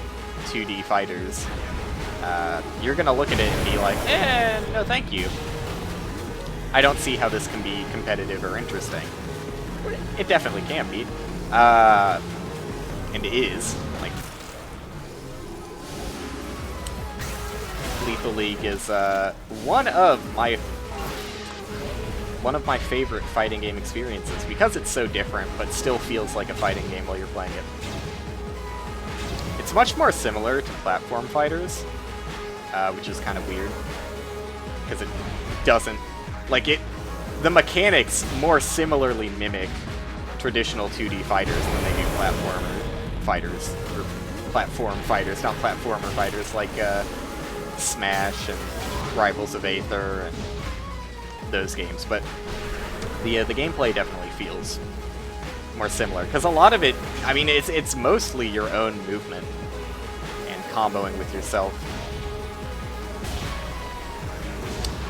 2D fighters, you're gonna look at it and be like, no thank you. I don't see how this can be competitive or interesting. It definitely can be. And it is. Like, Lethal League is one of my favorite fighting game experiences because it's so different, but still feels like a fighting game while you're playing it. It's much more similar to platform fighters, which is kind of weird because it doesn't the mechanics more similarly mimic traditional 2D fighters than they do platform fighters, not platformer fighters like Smash and Rivals of Aether and those games. But the gameplay definitely feels more similar because a lot of it, I mean, it's mostly your own movement and comboing with yourself.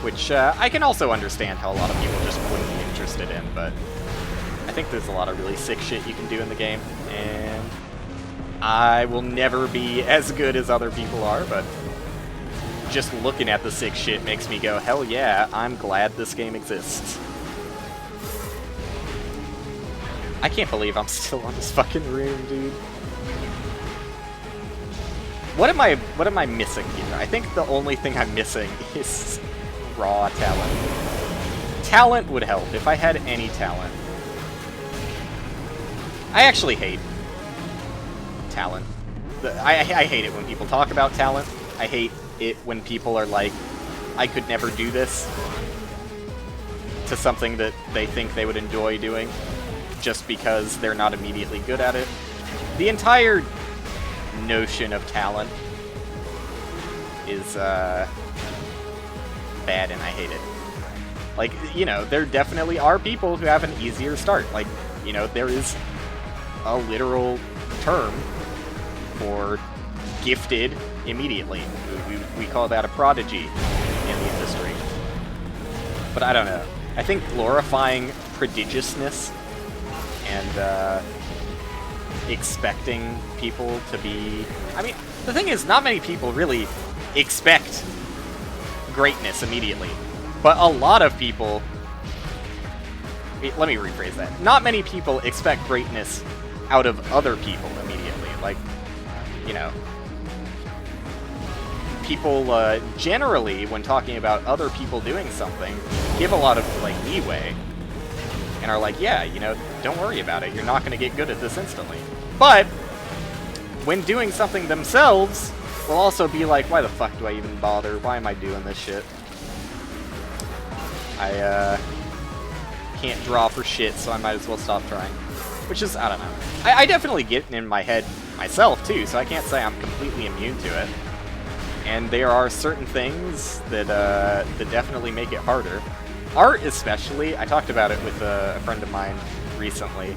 Which I can also understand how a lot of people just wouldn't be interested in, but I think there's a lot of really sick shit you can do in the game, and I will never be as good as other people are, but just looking at the sick shit makes me go, hell yeah, I'm glad this game exists. I can't believe I'm still on this fucking room, dude. What am I missing here? I think the only thing I'm missing is raw talent. Talent would help if I had any talent. I actually hate talent. I hate it when people talk about talent. I hate it when people are like, I could never do this to something that they think they would enjoy doing just because they're not immediately good at it. The entire notion of talent is bad, and I hate it. Like, you know, there definitely are people who have an easier start. Like, you know, there is a literal term for gifted immediately. We call that a prodigy in the industry. But I don't know. I think glorifying prodigiousness and expecting people to be... I mean, the thing is, not many people really expect greatness immediately. But a lot of people... Let me rephrase that. Not many people expect greatness out of other people immediately. Like, you know... People generally, when talking about other people doing something, give a lot of, like, leeway. And are like, yeah, you know, don't worry about it. You're not going to get good at this instantly. But, when doing something themselves, will also be like, why the fuck do I even bother? Why am I doing this shit? I can't draw for shit, so I might as well stop trying. Which is, I don't know. I definitely get in my head myself, too, so I can't say I'm completely immune to it. And there are certain things that, that definitely make it harder. Art especially, I talked about it with a friend of mine recently,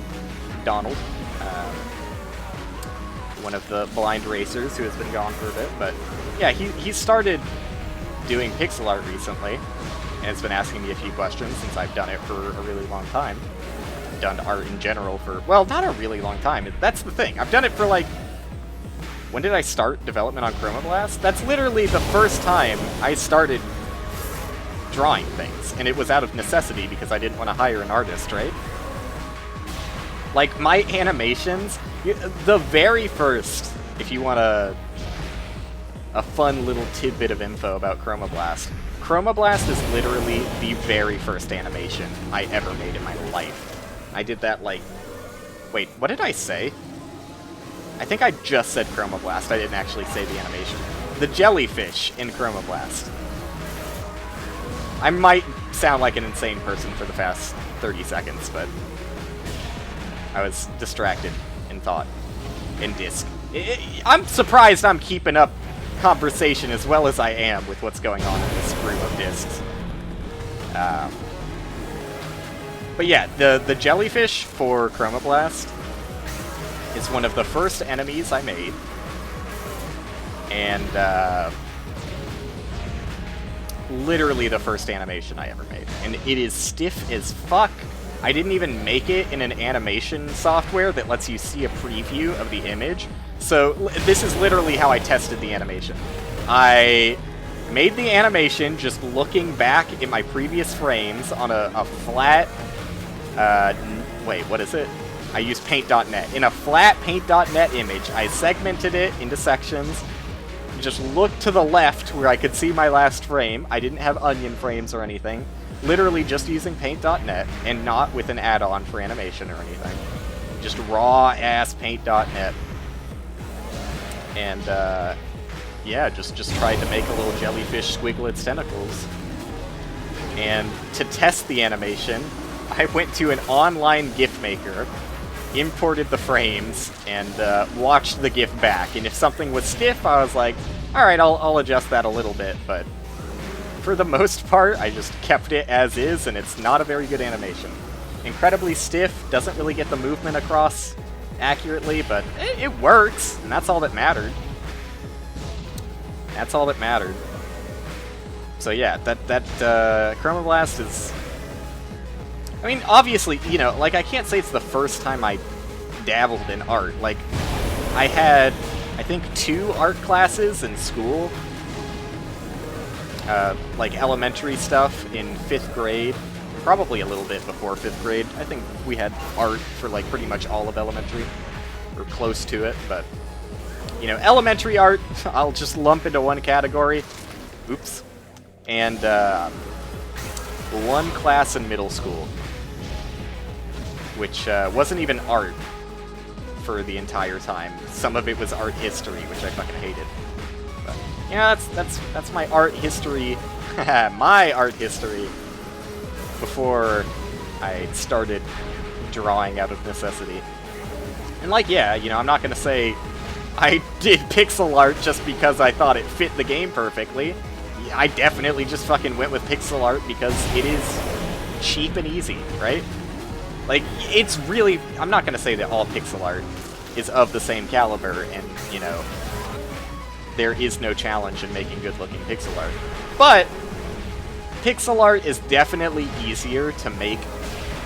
Donald. One of the blind racers who has been gone for a bit, but yeah, he started doing pixel art recently, and has been asking me a few questions since I've done it for a really long time. I've done art in general for, well, not a really long time. That's the thing. I've done it for, like, when did I start development on Chroma Blast? That's literally the first time I started drawing things, and it was out of necessity because I didn't want to hire an artist, right? Like, my animations, the very first, if you want a fun little tidbit of info about Chroma Blast is literally the very first animation I ever made in my life. I did that, like... Wait, what did I say? I think I just said Chroma Blast. I didn't actually say the animation. The jellyfish in Chroma Blast. I might sound like an insane person for the past 30 seconds, but I was distracted in thought. In disc. I'm surprised I'm keeping up conversation as well as I am with what's going on in this room of discs. But yeah, the jellyfish for Chroma Blast is one of the first enemies I made, and literally the first animation I ever made. And it is stiff as fuck. I didn't even make it in an animation software that lets you see a preview of the image. So this is literally how I tested the animation. I made the animation just looking back at my previous frames on a flat... wait, what is it? I used paint.net. In a flat paint.net image, I segmented it into sections, just looked to the left where I could see my last frame. I didn't have onion frames or anything. Literally just using paint.net, and not with an add-on for animation or anything. Just raw-ass paint.net. And, yeah, just tried to make a little jellyfish squiggle its tentacles. And to test the animation, I went to an online GIF maker, imported the frames, and watched the GIF back. And if something was stiff, I was like, alright, I'll adjust that a little bit. But for the most part, I just kept it as is, and it's not a very good animation. Incredibly stiff, doesn't really get the movement across accurately, but it works, and that's all that mattered. That's all that mattered. So yeah, that Chroma Blast is... I mean, obviously, you know, like, I can't say it's the first time I dabbled in art. Like, I had, I think, 2 art classes in school. Like, elementary stuff in 5th grade. Probably a little bit before 5th grade. I think we had art for, like, pretty much all of elementary. Or close to it, but... You know, elementary art, I'll just lump into one category. Oops. And, 1 class in middle school. Which wasn't even art for the entire time. Some of it was art history, which I fucking hated. But, yeah, that's my art history. My art history before I started drawing out of necessity. And like, yeah, you know, I'm not gonna say I did pixel art just because I thought it fit the game perfectly. I definitely just fucking went with pixel art because it is cheap and easy, right? Like, it's really... I'm not gonna say that all pixel art is of the same caliber, and, you know, there is no challenge in making good-looking pixel art. But pixel art is definitely easier to make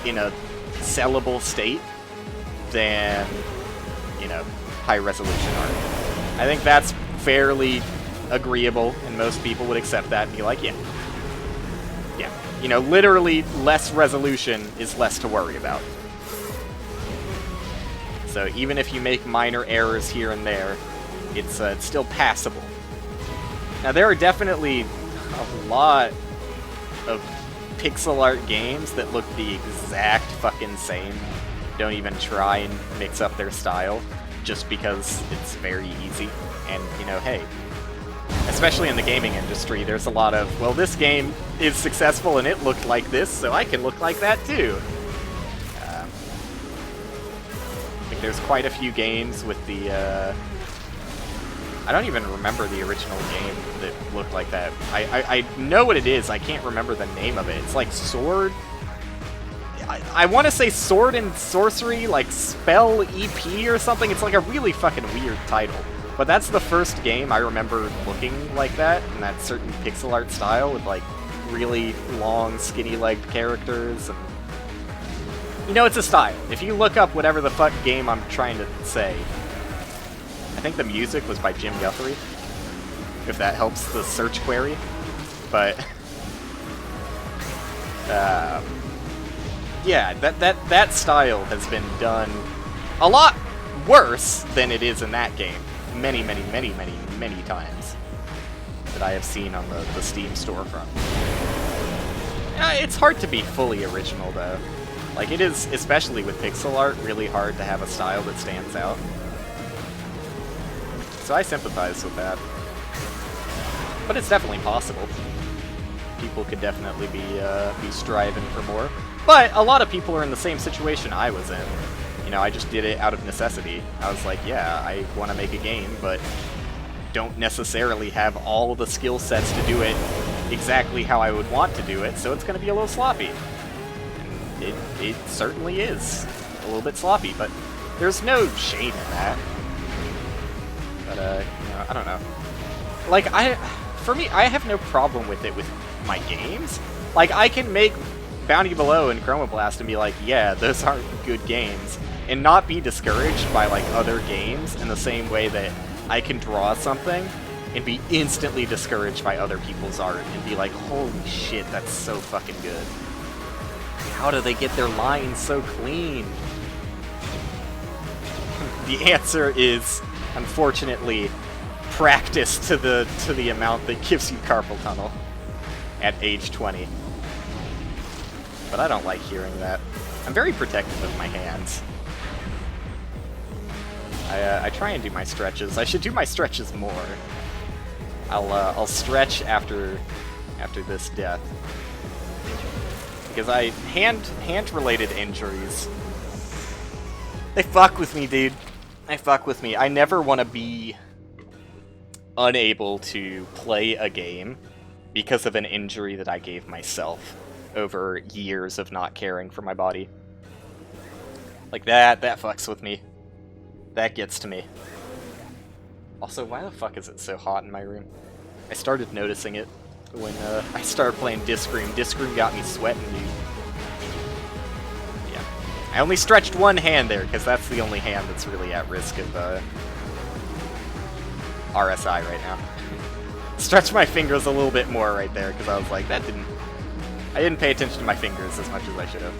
in a sellable state than, you know, high-resolution art. I think that's fairly agreeable, and most people would accept that and be like, yeah. Yeah. You know, literally less resolution is less to worry about. So even if you make minor errors here and there, it's still passable. Now, there are definitely a lot of pixel art games that look the exact fucking same. Don't even try and mix up their style, just because it's very easy. And, you know, hey, especially in the gaming industry, there's a lot of, well, this game is successful and it looked like this, so I can look like that too. I think there's quite a few games with the, I don't even remember the original game that looked like that. I know what it is, I can't remember the name of it. It's like Sword... I want to say Sword and Sorcery, like Spell EP or something. It's like a really fucking weird title. But that's the first game I remember looking like that, in that certain pixel art style, with like really long, skinny-legged characters. And you know, it's a style. If you look up whatever the fuck game I'm trying to say, I think the music was by Jim Guthrie, if that helps the search query. But yeah, that style has been done a lot worse than it is in that game. Many times that I have seen on the Steam storefront. It's hard to be fully original, though. Like, it is, especially with pixel art, really hard to have a style that stands out. So I sympathize with that. But it's definitely possible. People could definitely be striving for more. But a lot of people are in the same situation I was in. You know, I just did it out of necessity. I was like, yeah, I want to make a game, but don't necessarily have all the skill sets to do it exactly how I would want to do it, so it's going to be a little sloppy. And it certainly is a little bit sloppy, but there's no shame in that. But, you know, I don't know. Like, for me, I have no problem with it with my games. Like, I can make Bounty Below and Chroma Blast and be like, yeah, those aren't good games, and not be discouraged by, like, other games in the same way that I can draw something and be instantly discouraged by other people's art and be like, holy shit, that's so fucking good. How do they get their lines so clean? The answer is, unfortunately, practice to the amount that gives you carpal tunnel at age 20. But I don't like hearing that. I'm very protective of my hands. I try and do my stretches. I should do my stretches more. I'll stretch after this death, because hand-related injuries, they fuck with me, dude. They fuck with me. I never want to be unable to play a game because of an injury that I gave myself over years of not caring for my body. Like that fucks with me. That gets to me. Also, why the fuck is it so hot in my room? I started noticing it when I started playing Disc Room. Disc Room got me sweating, dude. Yeah. I only stretched one hand there, because that's the only hand that's really at risk of RSI right now. Stretched my fingers a little bit more right there, because I was like, I didn't pay attention to my fingers as much as I should have.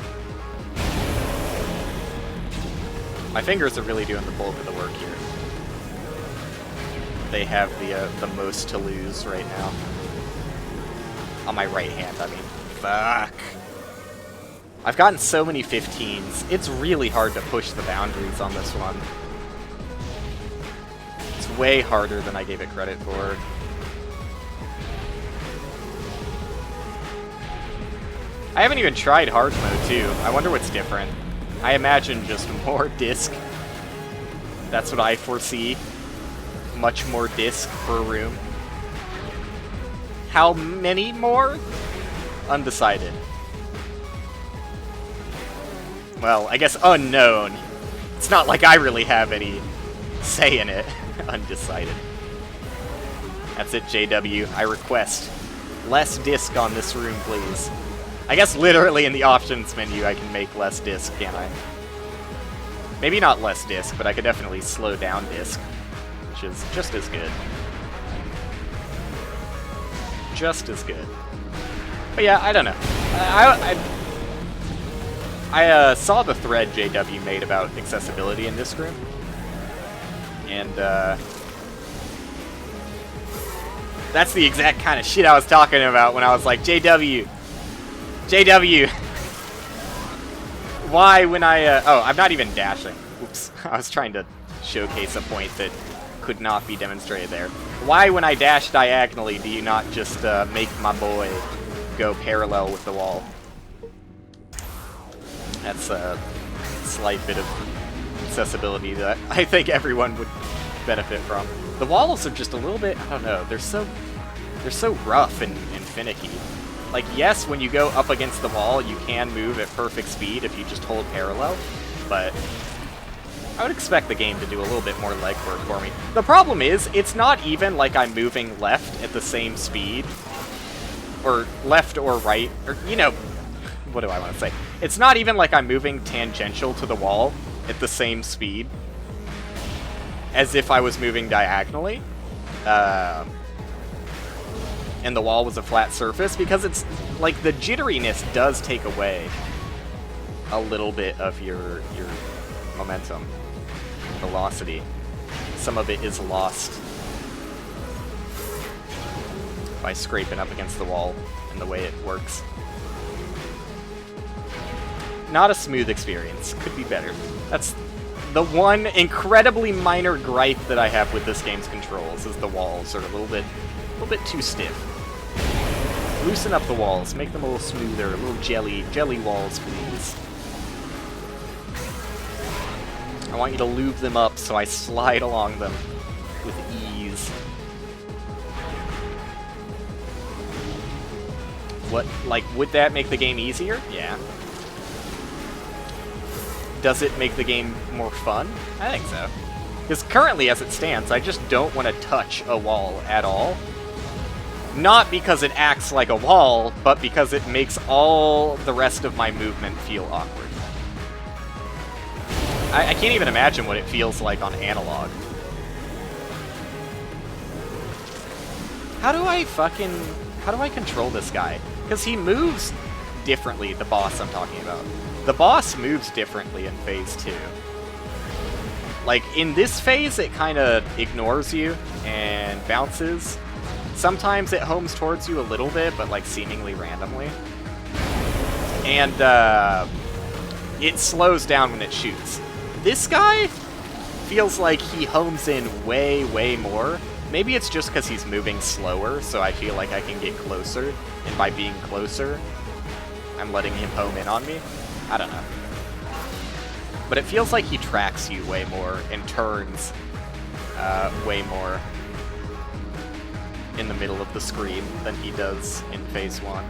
My fingers are really doing the bulk of the work here. They have the most to lose right now. On my right hand, I mean. Fuck. I've gotten so many 15s. It's really hard to push the boundaries on this one. It's way harder than I gave it credit for. I haven't even tried hard mode, too. I wonder what's different. I imagine just more disc. That's what I foresee. Much more disc per room. How many more? Undecided. Well, I guess unknown. It's not like I really have any say in it. Undecided. That's it, JW. I request less disc on this room, please. I guess literally in the options menu I can make less disc, can't I? Maybe not less disc, but I could definitely slow down disc, which is just as good. Just as good. But yeah, I don't know. I saw the thread JW made about accessibility in this room, and that's the exact kind of shit I was talking about when I was like, JW, why when I, oh, I'm not even dashing. Oops, I was trying to showcase a point that could not be demonstrated there. Why when I dash diagonally do you not just make my boy go parallel with the wall? That's a slight bit of accessibility that I think everyone would benefit from. The walls are just a little bit, I don't know, they're so rough and finicky. Like, yes, when you go up against the wall, you can move at perfect speed if you just hold parallel, but I would expect the game to do a little bit more legwork for me. The problem is, it's not even like I'm moving left at the same speed, or left or right, or, you know, what do I want to say? It's not even like I'm moving tangential to the wall at the same speed as if I was moving diagonally. And the wall was a flat surface, because it's like the jitteriness does take away a little bit of your momentum, velocity. Some of it is lost by scraping up against the wall and the way it works. Not a smooth experience. Could be better. That's the one incredibly minor gripe that I have with this game's controls, is the walls are a little bit too stiff. Loosen up the walls, make them a little smoother, a little jelly walls, please. I want you to lube them up so I slide along them with ease. What, like, would that make the game easier? Yeah. Does it make the game more fun? I think so. Because currently, as it stands, I just don't want to touch a wall at all. Not because it acts like a wall, but because it makes all the rest of my movement feel awkward. I can't even imagine what it feels like on analog. How do I control this guy? Because he moves differently, the boss I'm talking about. The boss moves differently in Phase 2. Like, in this phase, it kind of ignores you and bounces. Sometimes it homes towards you a little bit, but like seemingly randomly. And it slows down when it shoots. This guy feels like he homes in way, way more. Maybe it's just because he's moving slower, so I feel like I can get closer. And by being closer, I'm letting him home in on me. I don't know. But it feels like he tracks you way more and turns way more in the middle of the screen than he does in Phase 1.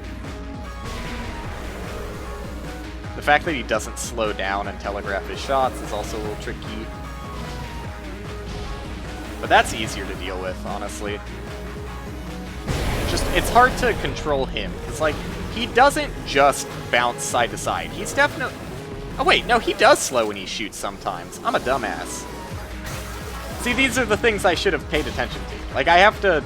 The fact that he doesn't slow down and telegraph his shots is also a little tricky. But that's easier to deal with, honestly. Just, it's hard to control him, because, like, he doesn't just bounce side to side. He's definitely... Oh wait, no, he does slow when he shoots sometimes. I'm a dumbass. See, these are the things I should have paid attention to. Like, I have to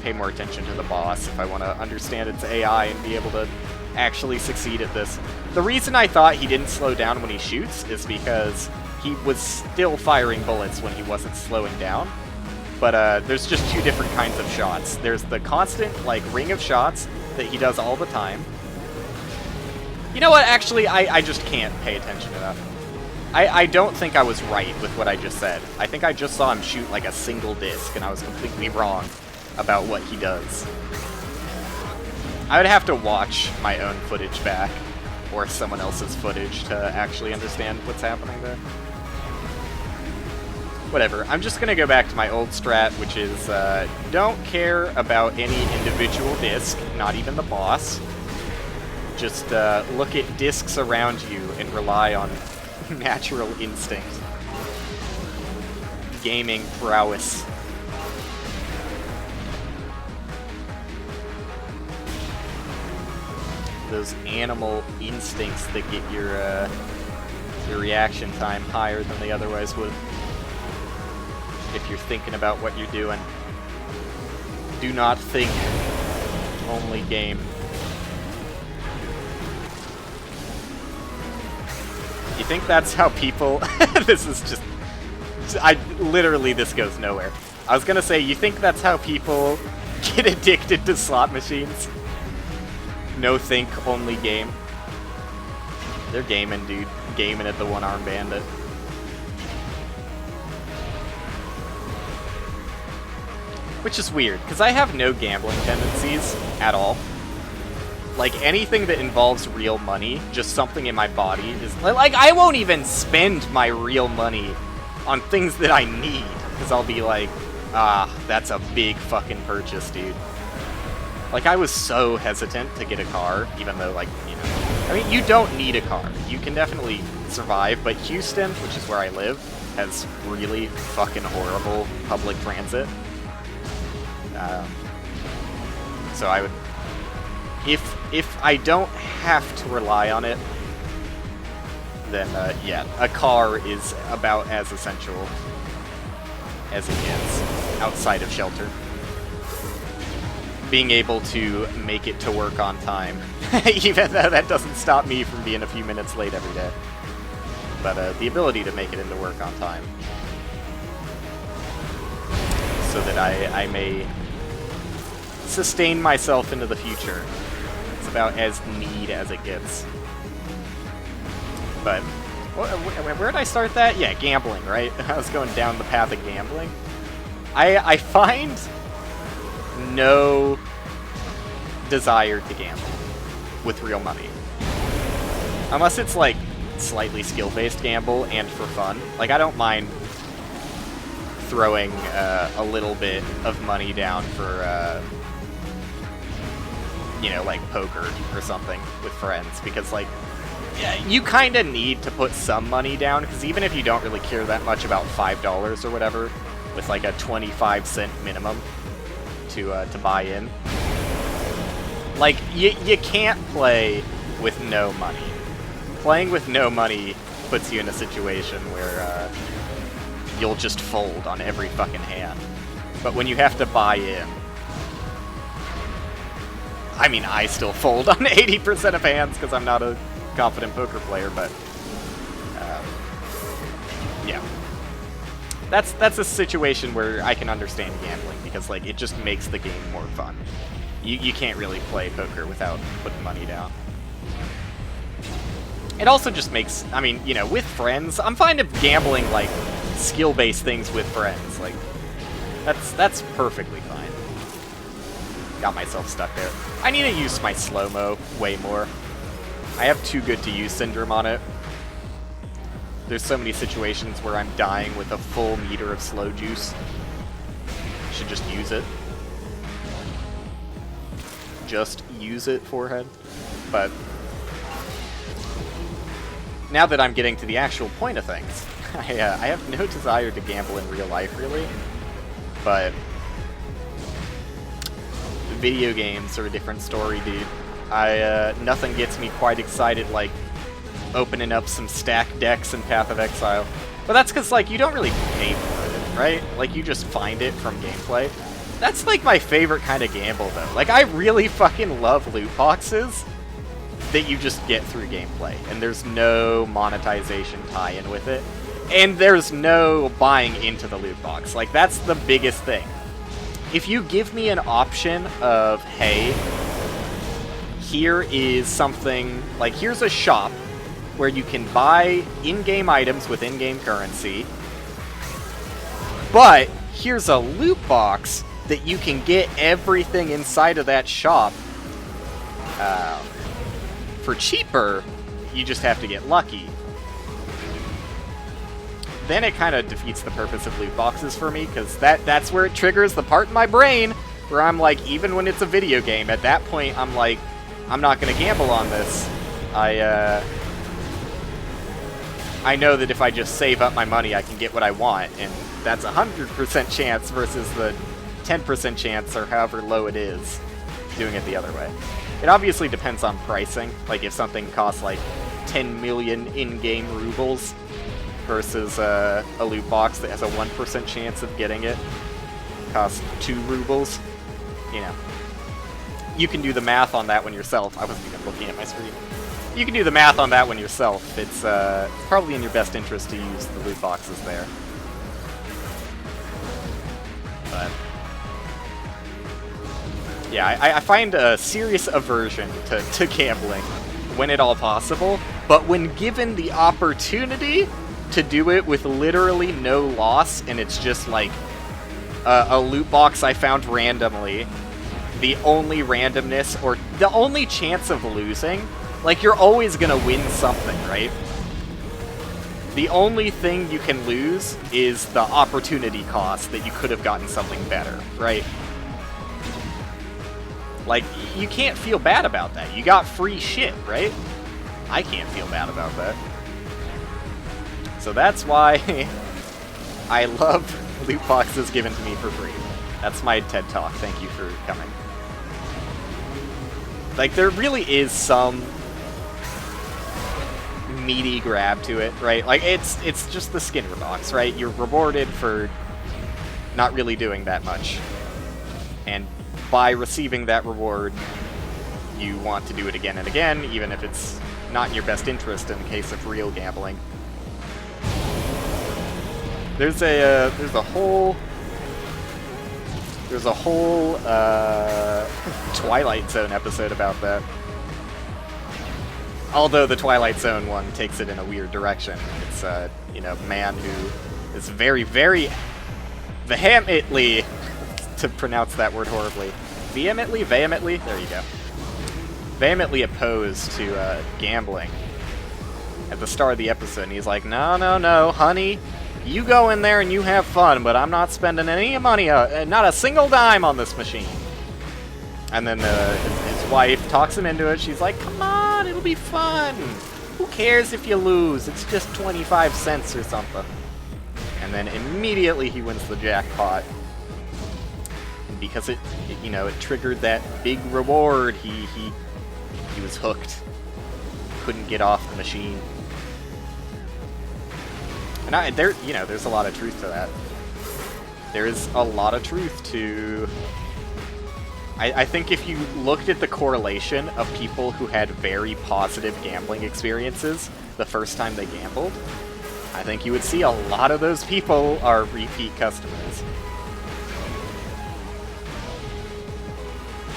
pay more attention to the boss if I want to understand its AI and be able to actually succeed at this. The reason I thought he didn't slow down when he shoots is because he was still firing bullets when he wasn't slowing down. But there's just two different kinds of shots. There's the constant, like, ring of shots that he does all the time. You know what, actually, I just can't pay attention enough. I don't think I was right with what I just said. I think I just saw him shoot like a single disc, and I was completely wrong about what he does. I would have to watch my own footage back, or someone else's footage, to actually understand what's happening there. Whatever, I'm just gonna go back to my old strat, which is, don't care about any individual disc, not even the boss. Just, look at discs around you and rely on natural instinct. Gaming prowess. Those animal instincts that get your reaction time higher than they otherwise would. If you're thinking about what you're doing. Do not think, only game. You think that's how people... This is just... literally, this goes nowhere. I was gonna say, you think that's how people get addicted to slot machines? No think, only game. They're gaming, dude. Gaming at the one-arm bandit. Which is weird, because I have no gambling tendencies at all. Like, anything that involves real money, just something in my body is... Like, I won't even spend my real money on things that I need, because I'll be like, ah, that's a big fucking purchase, dude. Like, I was so hesitant to get a car, even though, like, you know... I mean, you don't need a car. You can definitely survive, but Houston, which is where I live, has really fucking horrible public transit. So I would... If I don't have to rely on it, then, yeah, a car is about as essential as it gets, outside of shelter. Being able to make it to work on time, even though that doesn't stop me from being a few minutes late every day. But, the ability to make it into work on time, so that I may sustain myself into the future. It's about as need as it gets. But, where did I start that? Yeah, gambling, right? I was going down the path of gambling. I find no desire to gamble with real money. Unless it's, like, slightly skill-based gamble and for fun. Like, I don't mind throwing a little bit of money down for, you know, like poker or something with friends, because, like, yeah, you kind of need to put some money down, because even if you don't really care that much about $5 or whatever, with like a 25-cent minimum to buy in, like, you can't play with no money. Playing with no money puts you in a situation where you'll just fold on every fucking hand. But when you have to buy in, I mean, I still fold on 80% of hands because I'm not a confident poker player, but yeah. That's a situation where I can understand gambling, because, like, it just makes the game more fun. You can't really play poker without putting money down. It also just makes, I mean, you know, with friends, I'm fine of gambling, like, skill-based things with friends. Like, that's perfectly fine. Got myself stuck there. I need to use my slow-mo way more. I have too good to use syndrome on it. There's so many situations where I'm dying with a full meter of slow juice. Should just use it. Just use it, forehead. But now that I'm getting to the actual point of things, I have no desire to gamble in real life, really. But video games are a different story, dude. Nothing gets me quite excited like opening up some stacked decks in Path of Exile. But that's because, like, you don't really pay for it, right? Like, you just find it from gameplay. That's, like, my favorite kind of gamble, though. Like, I really fucking love loot boxes that you just get through gameplay, and there's no monetization tie-in with it. And there's no buying into the loot box. Like, that's the biggest thing. If you give me an option of, hey, here is something, like, here's a shop where you can buy in-game items with in-game currency, but here's a loot box that you can get everything inside of that shop for cheaper. You just have to get lucky. Then it kind of defeats the purpose of loot boxes for me, because that's where it triggers the part in my brain where I'm like, even when it's a video game, at that point I'm like, I'm not going to gamble on this. I know that if I just save up my money, I can get what I want, and that's 100% chance versus the 10% chance, or however low it is, doing it the other way. It obviously depends on pricing. Like, if something costs like 10 million in-game rubles versus a loot box that has a 1% chance of getting it, costs 2 rubles, you know. You can do the math on that one yourself. I wasn't even looking at my screen. You can do the math on that one yourself. It's probably in your best interest to use the loot boxes there. But yeah, I find a serious aversion to gambling when at all possible, but when given the opportunity to do it with literally no loss, and it's just like a loot box I found randomly, the only randomness, or the only chance of losing, like, you're always gonna win something, right? The only thing you can lose is the opportunity cost that you could have gotten something better, right? Like, you can't feel bad about that. You got free shit, right? I can't feel bad about that. So that's why I love loot boxes given to me for free. That's my TED Talk. Thank you for coming. Like, there really is some meaty grab to it, right? Like, it's just the Skinner box, right? You're rewarded for not really doing that much. And by receiving that reward, you want to do it again and again, even if it's not in your best interest in the case of real gambling. There's a whole Twilight Zone episode about that. Although the Twilight Zone one takes it in a weird direction. It's you know, man who is very, very vehemently, to pronounce that word horribly, vehemently, there you go, vehemently opposed to gambling at the start of the episode. And he's like, no, honey, you go in there and you have fun, but I'm not spending any money, not a single dime on this machine. And then his wife talks him into it. She's like, come on, it'll be fun. Who cares if you lose? It's just 25 cents or something. And then immediately he wins the jackpot. And because it you know, it triggered that big reward, he was hooked. Couldn't get off the machine. And you know, there's a lot of truth to that. There is a lot of truth to... I think if you looked at the correlation of people who had very positive gambling experiences the first time they gambled, I think you would see a lot of those people are repeat customers.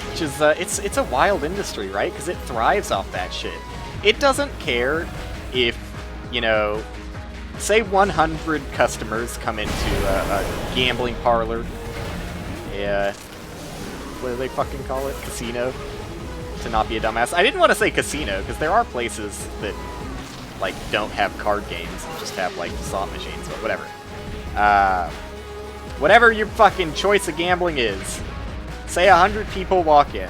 Which is, it's a wild industry, right? Because it thrives off that shit. It doesn't care if, you know, say 100 customers come into a gambling parlor. Yeah. What do they fucking call it? Casino? To not be a dumbass. I didn't want to say casino, because there are places that, like, don't have card games and just have, like, slot machines, but whatever. Whatever your fucking choice of gambling is, say 100 people walk in.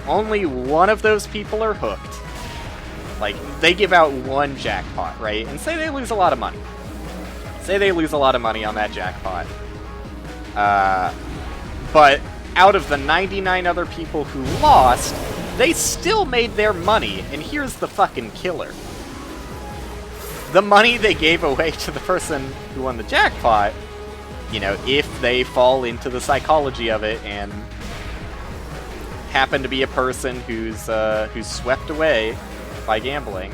Only one of those people are hooked. Like, they give out one jackpot, right? And say they lose a lot of money. Say they lose a lot of money on that jackpot. But out of the 99 other people who lost, they still made their money, and here's the fucking killer. The money they gave away to the person who won the jackpot, you know, if they fall into the psychology of it and happen to be a person who's swept away by gambling,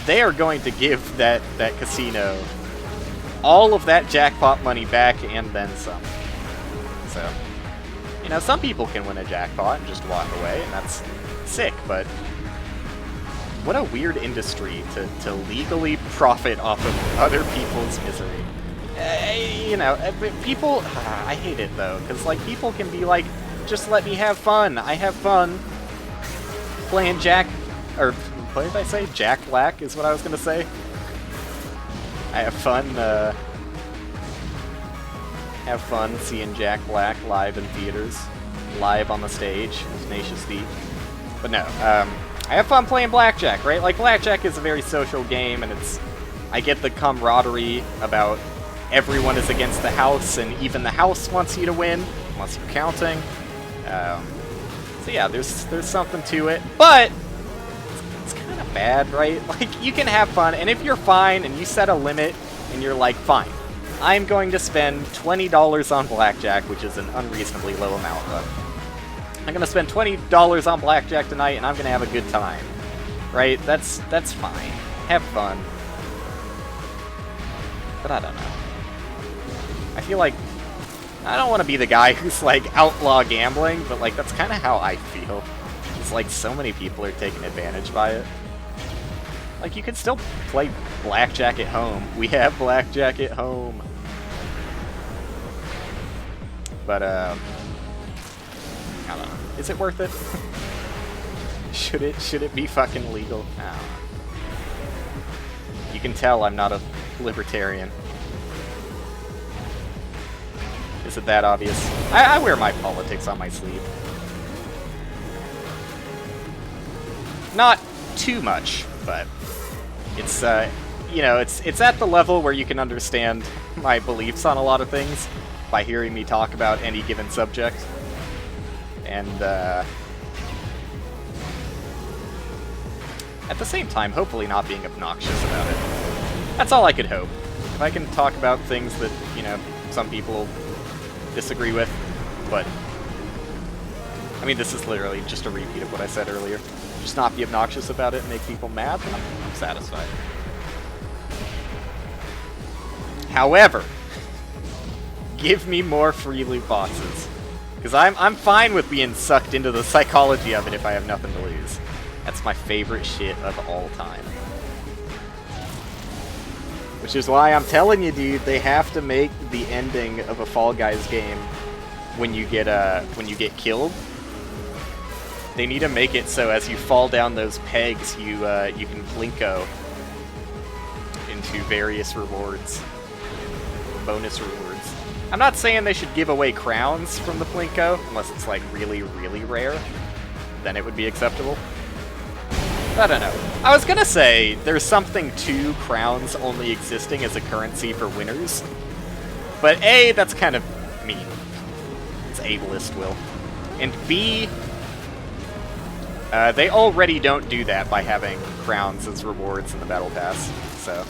they are going to give that casino all of that jackpot money back and then some. So, you know, some people can win a jackpot and just walk away, and that's sick. but what a weird industry to legally profit off of other people's misery. You know, people... I hate it, though, because, like, people can be like, just let me have fun. I have fun playing Jack... Or, what did I say? Jack Black is what I was going to say. I have fun seeing Jack Black live in theaters. Live on the stage. Tenacious D. But no, I have fun playing blackjack, right? Like, blackjack is a very social game, and I get the camaraderie about everyone is against the house, and even the house wants you to win, unless you're counting. So yeah, there's something to it, but it's kind of bad, right? Like, you can have fun, and if you're fine, and you set a limit, and you're like, fine, I'm going to spend $20 on blackjack, which is an unreasonably low amount, but I'm going to spend $20 on blackjack tonight, and I'm going to have a good time. Right? That's fine. Have fun. But I don't know. I feel like... I don't want to be the guy who's, like, outlaw gambling, but, like, that's kind of how I feel. It's like so many people are taking advantage by it. Like, you could still play blackjack at home. We have blackjack at home. But, I don't know. Is it worth it? Should it be fucking legal? I don't know. You can tell I'm not a libertarian. Is it that obvious? I wear my politics on my sleeve. Not too much, but it's you know, it's at the level where you can understand my beliefs on a lot of things by hearing me talk about any given subject. And, at the same time, hopefully not being obnoxious about it. That's all I could hope. If I can talk about things that, you know, some people disagree with, but... I mean, this is literally just a repeat of what I said earlier. Just not be obnoxious about it and make people mad, then I'm satisfied. However, give me more free loot boxes. Because I'm fine with being sucked into the psychology of it if I have nothing to lose. That's my favorite shit of all time. Which is why I'm telling you, dude, they have to make the ending of a Fall Guys game when you get killed. They need to make it so as you fall down those pegs, you can Plinko into various rewards, bonus rewards. I'm not saying they should give away crowns from the Plinko, unless it's, like, really, really rare. Then it would be acceptable. I don't know. I was gonna say, there's something to crowns only existing as a currency for winners. But A, that's kind of mean. It's ableist, Will. And B, they already don't do that by having crowns as rewards in the Battle Pass. So,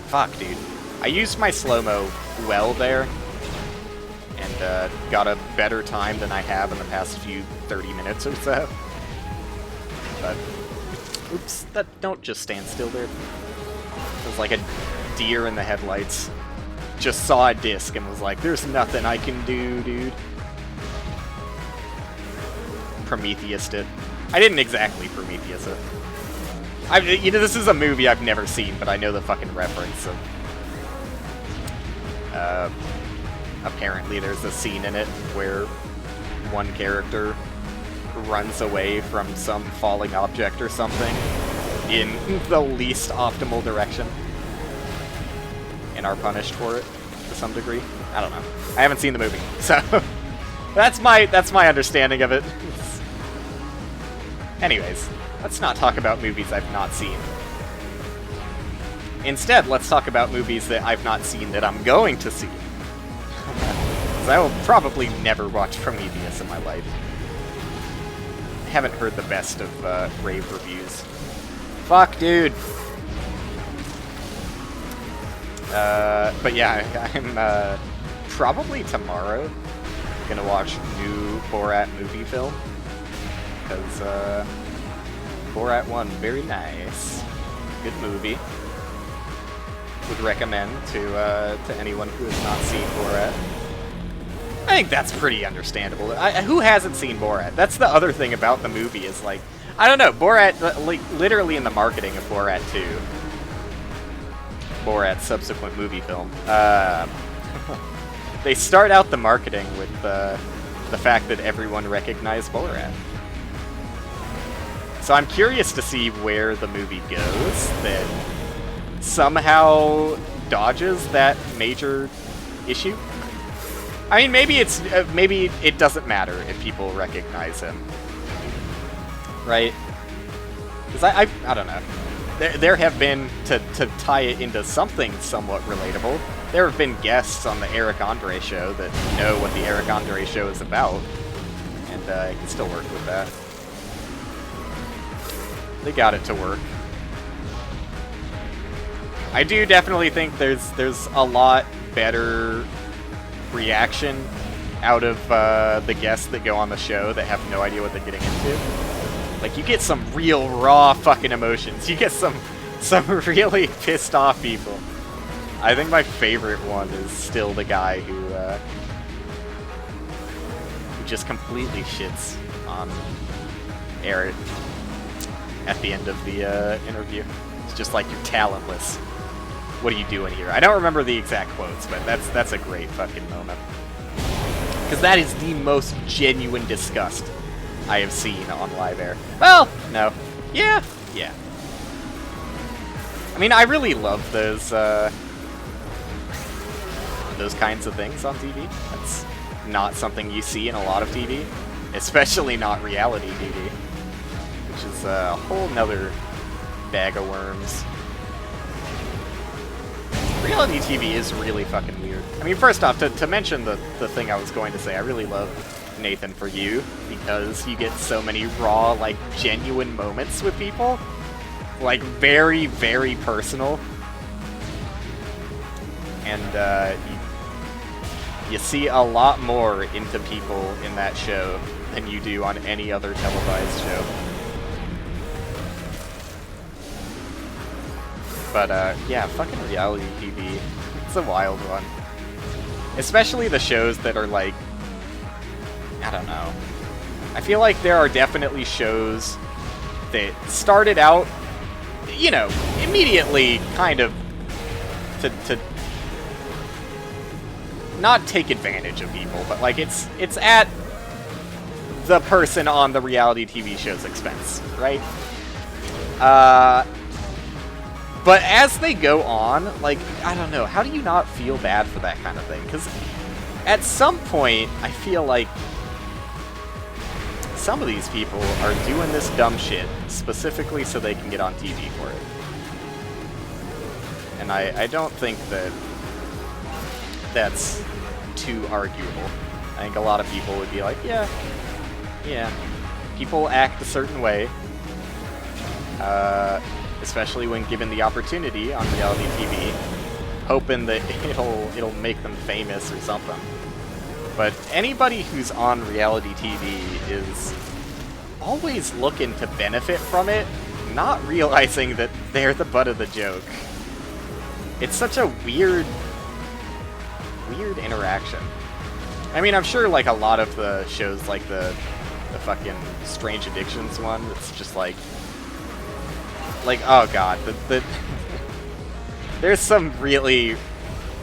fuck, dude. I used my slow-mo well there. And got a better time than I have in the past few 30 minutes or so. But, oops, don't just stand still there. It was like a deer in the headlights. Just saw a disc and was like, there's nothing I can do, dude. Prometheus did. I didn't exactly Prometheus it. You know, this is a movie I've never seen, but I know the fucking reference of... apparently there's a scene in it where one character runs away from some falling object or something in the least optimal direction and are punished for it to some degree. I don't know. I haven't seen the movie, so that's my understanding of it. Anyways, let's not talk about movies I've not seen. Instead, let's talk about movies that I've not seen that I'm going to see. I will probably never watch Prometheus in my life. I haven't heard the best of rave reviews. Fuck, dude. But yeah, I'm probably tomorrow gonna watch new Borat movie film. Because Borat 1, very nice. Good movie. Would recommend to anyone who has not seen Borat. I think that's pretty understandable. Who hasn't seen Borat? That's the other thing about the movie is, like, I don't know, Borat, like, literally in the marketing of Borat 2, Borat's subsequent movie film, they start out the marketing with the fact that everyone recognized Borat. So I'm curious to see where the movie goes that somehow dodges that major issue. I mean, maybe it's maybe it doesn't matter if people recognize him, right? Because I don't know. There have been, to tie it into something somewhat relatable, there have been guests on the Eric Andre show that know what the Eric Andre show is about, and I can still work with that. They got it to work. I do definitely think there's a lot better reaction out of the guests that go on the show that have no idea what they're getting into. Like, you get some real raw fucking emotions. You get some really pissed off people. I think my favorite one is still the guy who just completely shits on Eric at the end of the interview. It's just like, you're talentless. What are you doing here? I don't remember the exact quotes, but that's a great fucking moment. Because that is the most genuine disgust I have seen on live air. Well, no. Yeah. I mean, I really love those kinds of things on TV. That's not something you see in a lot of TV, especially not reality TV, which is a whole nother bag of worms. Reality TV is really fucking weird. I mean, first off, to mention the thing I was going to say, I really love Nathan For You, because you get so many raw, like, genuine moments with people. Like, very, very personal. And, you see a lot more into people in that show than you do on any other televised show. But, yeah, fucking reality TV. It's a wild one. Especially the shows that are, like, I don't know. I feel like there are definitely shows that started out, you know, immediately kind of to not take advantage of people, but, like, it's at the person on the reality TV show's expense, right? But as they go on, like, I don't know, how do you not feel bad for that kind of thing? Because at some point, I feel like some of these people are doing this dumb shit specifically so they can get on TV for it. And I don't think that that's too arguable. I think a lot of people would be like, yeah, people act a certain way, especially when given the opportunity on reality TV, hoping that it'll make them famous or something. But anybody who's on reality TV is always looking to benefit from it, not realizing that they're the butt of the joke. It's such a weird interaction. I mean, I'm sure, like, a lot of the shows, like the fucking Strange Addictions one, it's just like, oh god, there's some really,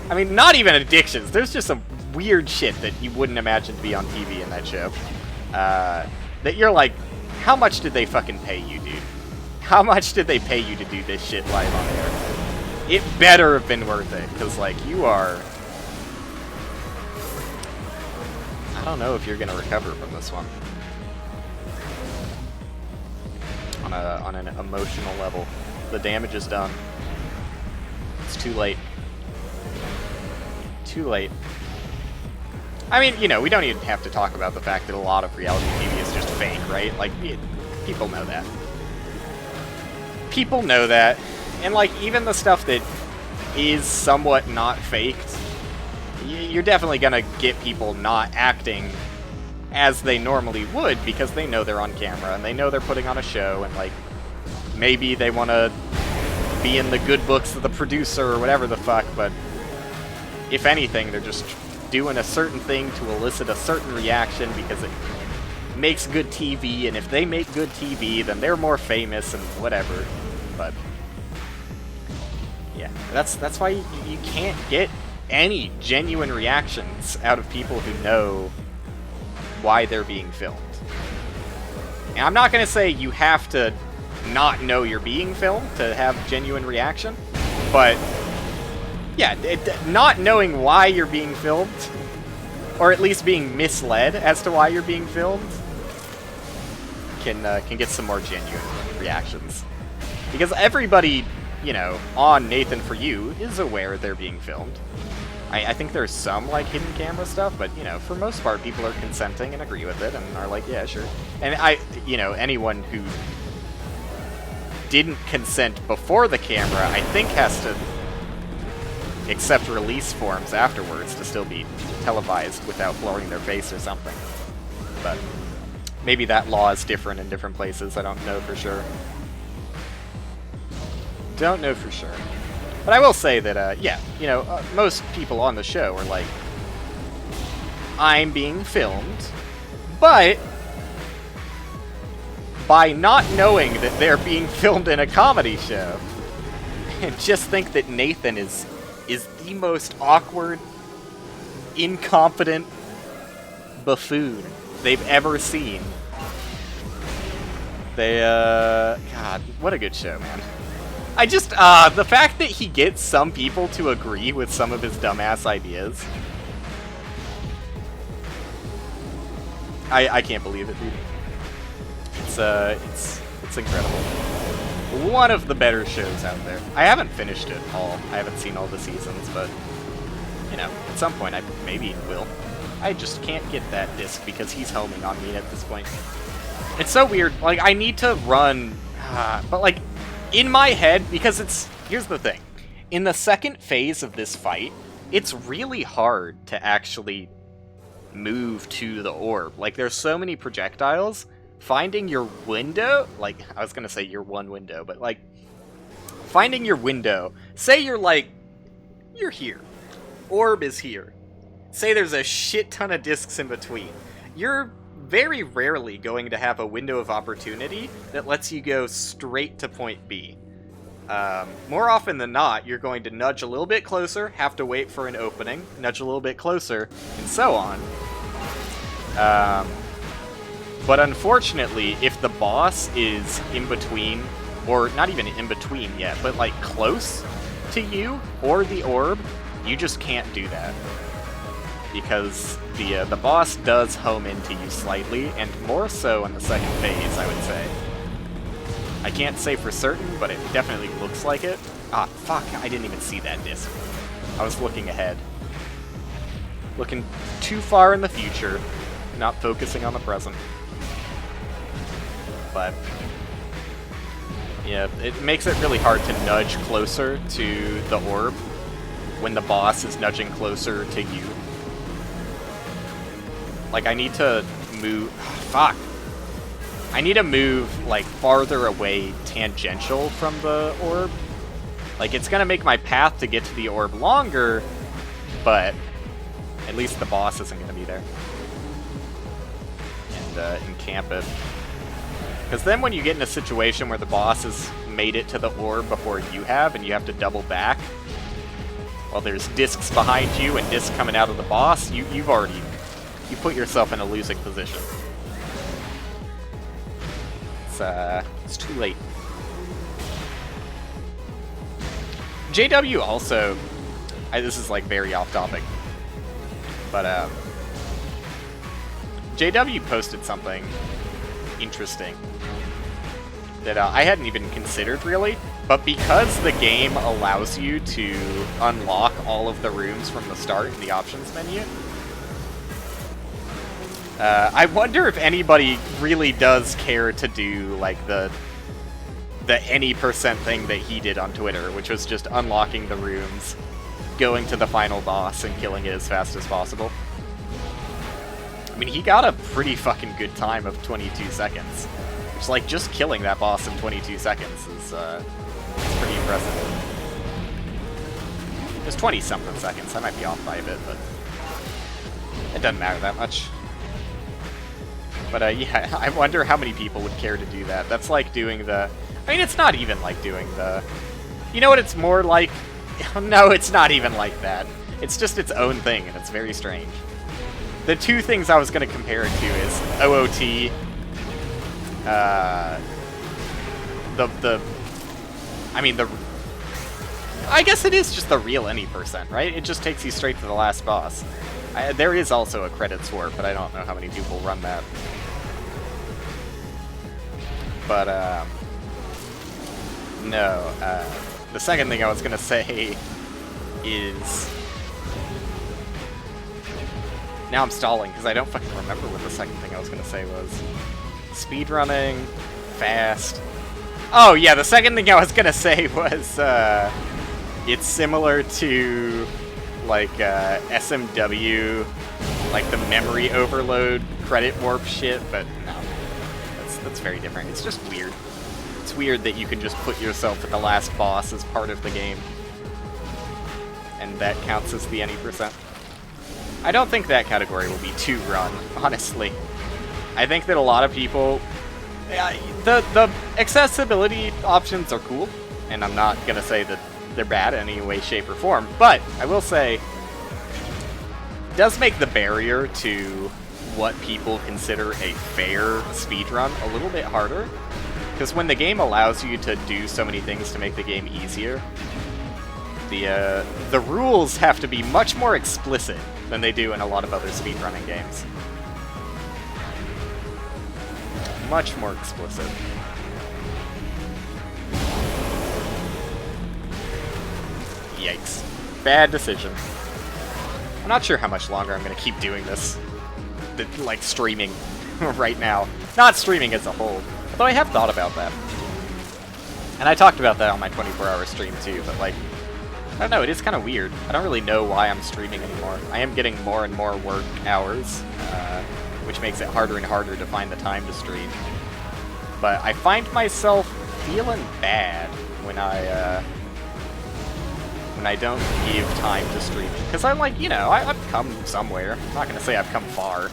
I mean, not even addictions, there's just some weird shit that you wouldn't imagine to be on TV in that show. That you're like, how much did they fucking pay you, dude? How much did they pay you to do this shit live on air? It better have been worth it, because, like, you are... I don't know if you're gonna recover from this one. On an emotional level. The damage is done. It's too late. Too late. I mean, you know, we don't even have to talk about the fact that a lot of reality TV is just fake, right? Like, people know that. People know that. And, like, even the stuff that is somewhat not faked, you're definitely gonna get people not acting as they normally would because they know they're on camera and they know they're putting on a show and, like, maybe they want to be in the good books of the producer or whatever the fuck, but if anything, they're just doing a certain thing to elicit a certain reaction because makes good TV, and if they make good TV, then they're more famous and whatever. But yeah, that's why you can't get any genuine reactions out of people who know why they're being filmed. And I'm not going to say you have to not know you're being filmed to have genuine reaction, but yeah, not knowing why you're being filmed, or at least being misled as to why you're being filmed, can get some more genuine reactions. Because everybody, you know, on Nathan For You is aware they're being filmed. I think there's some, like, hidden camera stuff, but, you know, for most part, people are consenting and agree with it, and are like, yeah, sure. And you know, anyone who didn't consent before the camera, I think has to accept release forms afterwards to still be televised without blurring their face or something. But maybe that law is different in different places, I don't know for sure. Don't know for sure. But I will say that, yeah, you know, most people on the show are like, I'm being filmed, but by not knowing that they're being filmed in a comedy show, and just think that Nathan is the most awkward, incompetent buffoon they've ever seen. God, what a good show, man. I just, the fact that he gets some people to agree with some of his dumbass ideas. I can't believe it, dude. It's incredible. One of the better shows out there. I haven't finished it all. I haven't seen all the seasons, but, you know, at some point I maybe will. I just can't get that disc because he's homing on me at this point. It's so weird. Like, I need to run, but, like, in my head, because here's the thing. In the second phase of this fight, it's really hard to actually move to the orb. Like, there's so many projectiles. Finding your window, like, I was gonna say your one window, but, like, finding your window. Say you're here. Orb is here. Say there's a shit ton of discs in between. You're very rarely going to have a window of opportunity that lets you go straight to point B. More often than not, you're going to nudge a little bit closer, have to wait for an opening, nudge a little bit closer, and so on. But unfortunately, if the boss is in between, or not even in between yet, but like close to you or the orb, you just can't do that. Because the boss does home into you slightly, and more so in the second phase, I would say. I can't say for certain, but it definitely looks like it. Ah, fuck, I didn't even see that disc. I was looking ahead. Looking too far in the future, not focusing on the present. But yeah, it makes it really hard to nudge closer to the orb when the boss is nudging closer to you. Like, I need to move... Fuck! I need to move, like, farther away tangential from the orb. Like, it's gonna make my path to get to the orb longer, but at least the boss isn't gonna be there. And camp it. Because then when you get in a situation where the boss has made it to the orb before you have, and you have to double back, while there's discs behind you and discs coming out of the boss, you put yourself in a losing position. It's too late. JW also, this is like very off topic, but JW posted something interesting that I hadn't even considered really, but because the game allows you to unlock all of the rooms from the start in the options menu, I wonder if anybody really does care to do, like, the any percent thing that he did on Twitter, which was just unlocking the rooms, going to the final boss, and killing it as fast as possible. I mean, he got a pretty fucking good time of 22 seconds. Which, like, just killing that boss in 22 seconds is pretty impressive. It was 20-something seconds. I might be off by a bit, but it doesn't matter that much. But yeah, I wonder how many people would care to do that. That's like doing the... I mean, it's not even like doing the... You know what it's more like? No, it's not even like that. It's just its own thing, and it's very strange. The two things I was going to compare it to is OOT, I guess it is just the real any %, right? It just takes you straight to the last boss. There is also a credits for it, but I don't know how many people run that. But, no, the second thing I was gonna say is... Now I'm stalling, because I don't fucking remember what the second thing I was gonna say was. Speedrunning, fast... Oh, yeah, the second thing I was gonna say was, it's similar to, like, SMW, like the memory overload credit warp shit, but no. That's very different. It's just weird. It's weird that you can just put yourself at the last boss as part of the game. And that counts as the any %. I don't think that category will be too run, honestly. I think that a lot of people... the accessibility options are cool, and I'm not gonna say that they're bad in any way, shape, or form, but I will say it does make the barrier to what people consider a fair speedrun a little bit harder, because when the game allows you to do so many things to make the game easier, the rules have to be much more explicit than they do in a lot of other speedrunning games. Much more explicit. Yikes. Bad decision. I'm not sure how much longer I'm going to keep doing this. Like, streaming right now. Not streaming as a whole. Although I have thought about that. And I talked about that on my 24-hour stream too, but like, I don't know, it is kind of weird. I don't really know why I'm streaming anymore. I am getting more and more work hours, which makes it harder and harder to find the time to stream. But I find myself feeling bad when I don't give time to stream. Because I'm like, you know, I've come somewhere. I'm not going to say I've come far.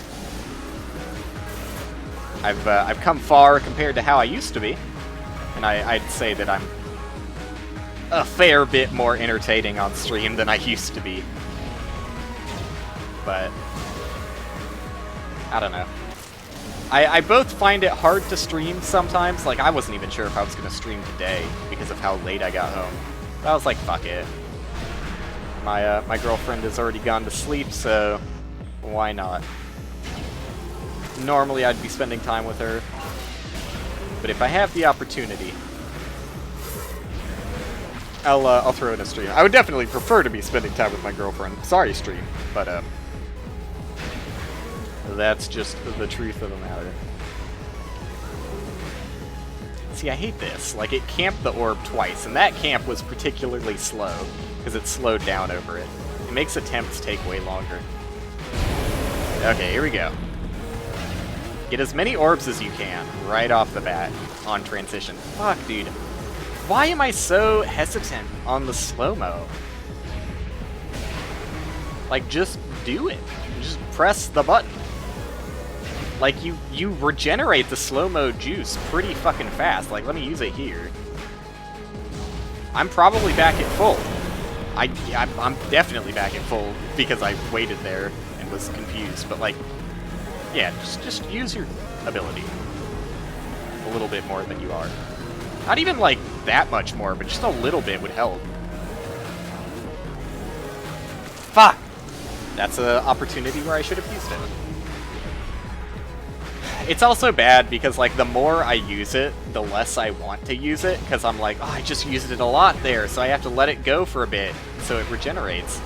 I've come far compared to how I used to be. And I'd say that I'm a fair bit more entertaining on stream than I used to be. But I don't know. I both find it hard to stream sometimes. Like, I wasn't even sure if I was going to stream today because of how late I got home. But I was like, fuck it. My girlfriend has already gone to sleep, so why not? Normally I'd be spending time with her, but if I have the opportunity, I'll throw in a stream. I would definitely prefer to be spending time with my girlfriend. Sorry, stream, but that's just the truth of the matter. See, I hate this. Like, it camped the orb twice, and that camp was particularly slow, because it slowed down over it. It makes attempts take way longer. Okay, here we go. Get as many orbs as you can, right off the bat, on transition. Fuck, dude. Why am I so hesitant on the slow-mo? Like, just do it. Just press the button. Like, you regenerate the slow-mo juice pretty fucking fast. Like, let me use it here. I'm probably back at full. I'm definitely back at full because I waited there and was confused. But, like, yeah, just use your ability a little bit more than you are. Not even, like, that much more, but just a little bit would help. Fuck! That's an opportunity where I should have used it. It's also bad because, like, the more I use it, the less I want to use it, because I'm like, oh, I just used it a lot there, so I have to let it go for a bit, so it regenerates.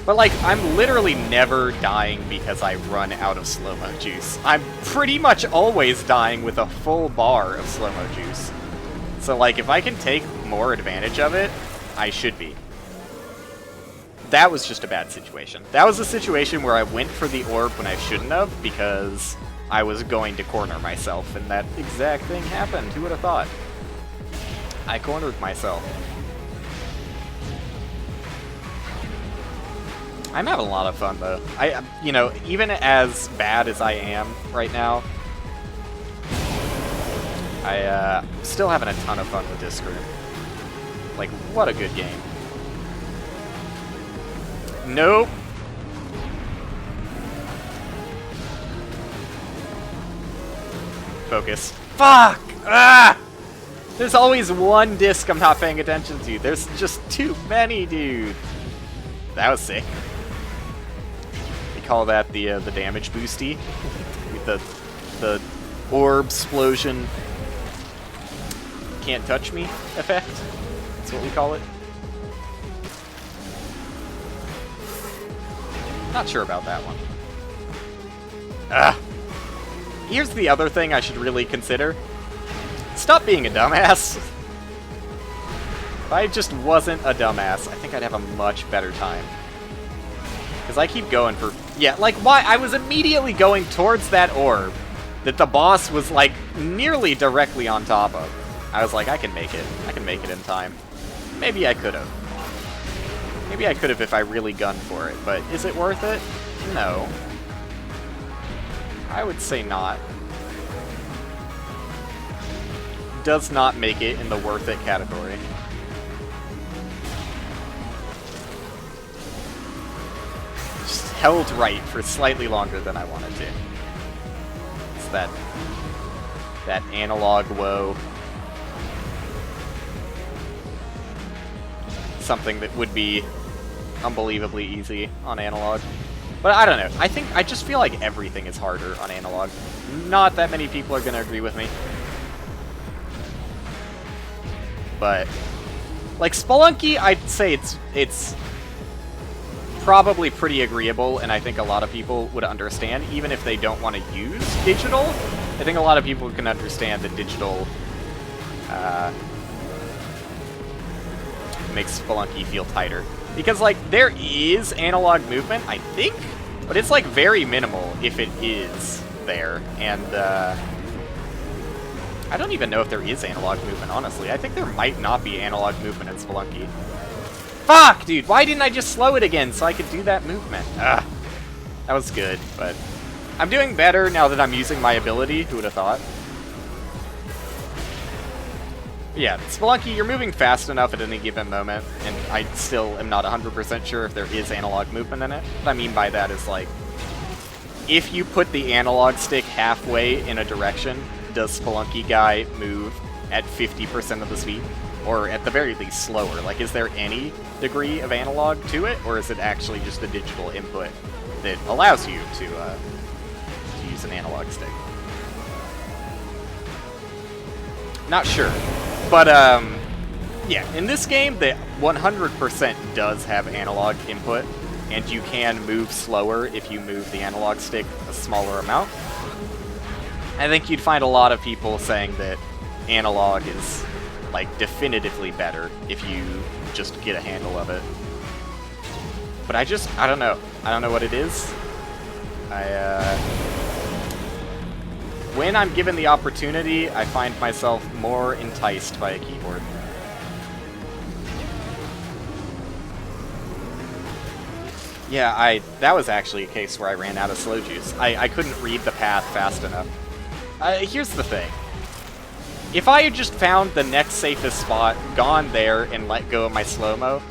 But, like, I'm literally never dying because I run out of slow-mo juice. I'm pretty much always dying with a full bar of slow-mo juice. So, like, if I can take more advantage of it, I should be. That was just a bad situation. That was a situation where I went for the orb when I shouldn't have, because I was going to corner myself, and that exact thing happened. Who would have thought? I cornered myself. I'm having a lot of fun, though. You know, even as bad as I am right now, still having a ton of fun with this group. Like, what a good game. Nope. Focus. Fuck! Ah! There's always one disc I'm not paying attention to. There's just too many, dude. That was sick. We call that the damage boosty. With the orb explosion can't touch me effect. That's what we call it. Not sure about that one. Here's the other thing I should really consider. Stop being a dumbass. If I just wasn't a dumbass, I think I'd have a much better time. Because I keep going for... Yeah, like, why? I was immediately going towards that orb that the boss was, like, nearly directly on top of. I was like, I can make it. I can make it in time. Maybe I could have. Maybe I could have if I really gunned for it, but is it worth it? No. I would say not. Does not make it in the worth it category. Just held right for slightly longer than I wanted to. It's that analog woe. Something that would be unbelievably easy on analog. But I don't know. I just feel like everything is harder on analog. Not that many people are going to agree with me. But like Spelunky, I'd say it's probably pretty agreeable, and I think a lot of people would understand, even if they don't want to use digital. I think a lot of people can understand that digital makes Spelunky feel tighter. Because, like, there is analog movement, I think, but it's, like, very minimal if it is there. And, I don't even know if there is analog movement, honestly. I think there might not be analog movement in Spelunky. Fuck, dude! Why didn't I just slow it again so I could do that movement? Ugh. That was good, but I'm doing better now that I'm using my ability. Who would have thought? Yeah, Spelunky, you're moving fast enough at any given moment, and I still am not 100% sure if there is analog movement in it. What I mean by that is, like, if you put the analog stick halfway in a direction, does Spelunky guy move at 50% of the speed? Or at the very least slower? Like, is there any degree of analog to it, or is it actually just a digital input that allows you to use an analog stick? Not sure. But, yeah, in this game, the 100% does have analog input, and you can move slower if you move the analog stick a smaller amount. I think you'd find a lot of people saying that analog is, like, definitively better if you just get a handle of it. But I don't know. I don't know what it is. When I'm given the opportunity, I find myself more enticed by a keyboard. Yeah, that was actually a case where I ran out of slow juice. I couldn't read the path fast enough. Here's the thing. If I had just found the next safest spot, gone there, and let go of my slow-mo,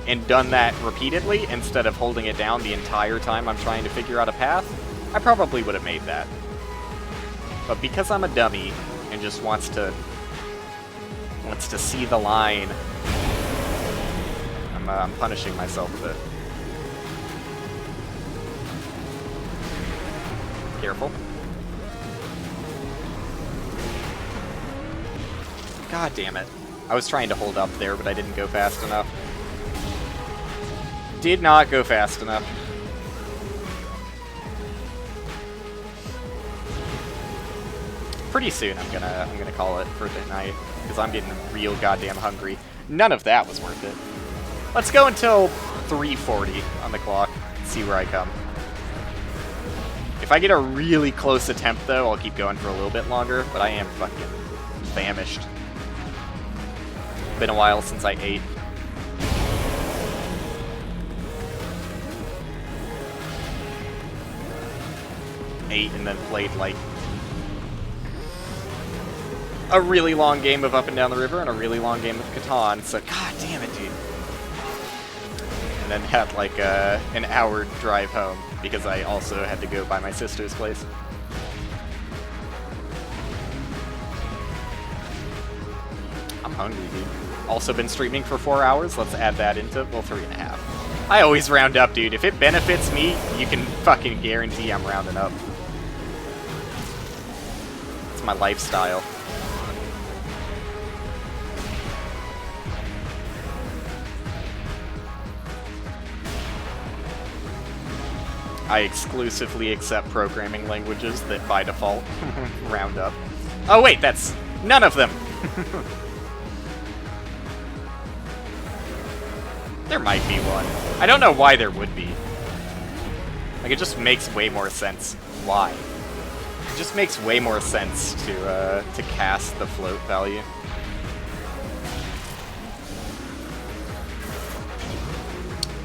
and done that repeatedly, instead of holding it down the entire time I'm trying to figure out a path, I probably would have made that. But because I'm a dummy, and just wants to see the line, I'm punishing myself a bit. Careful. God damn it. I was trying to hold up there, but I didn't go fast enough. Did not go fast enough. Pretty soon I'm gonna call it for the night, because I'm getting real goddamn hungry. None of that was worth it. Let's go until 3:40 on the clock, see where I come. If I get a really close attempt, though, I'll keep going for a little bit longer, but I am fucking famished. Been a while since I ate. 8 and then played, like, a really long game of Up and Down the River and a really long game of Catan, so god damn it, dude. And then had, like, an hour drive home, because I also had to go by my sister's place. I'm hungry, dude. Also been streaming for 4 hours. Let's add that into, well, 3.5. I always round up, dude. If it benefits me, you can fucking guarantee I'm rounding up. It's my lifestyle. I exclusively accept programming languages that, by default, round up. Oh wait, that's none of them! There might be one. I don't know why there would be. Like, it just makes way more sense. Why? It just makes way more sense to cast the float value.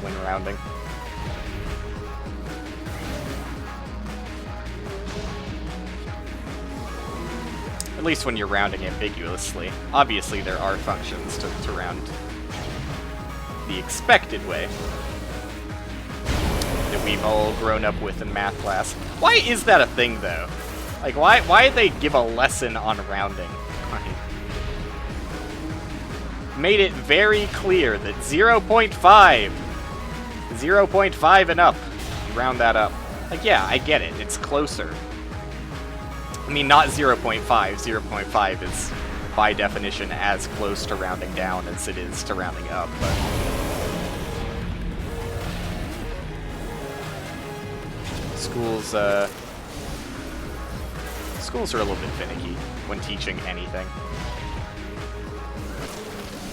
When rounding. At least when you're rounding ambiguously. Obviously, there are functions to round the expected way that we've all grown up with in math class. Why is that a thing, though? Like, why did they give a lesson on rounding? Made it very clear that 0.5, 0.5 and up, you round that up. Like, yeah, I get it, it's closer. I mean, not 0.5. 0.5 is, by definition, as close to rounding down as it is to rounding up, but... Schools are a little bit finicky when teaching anything.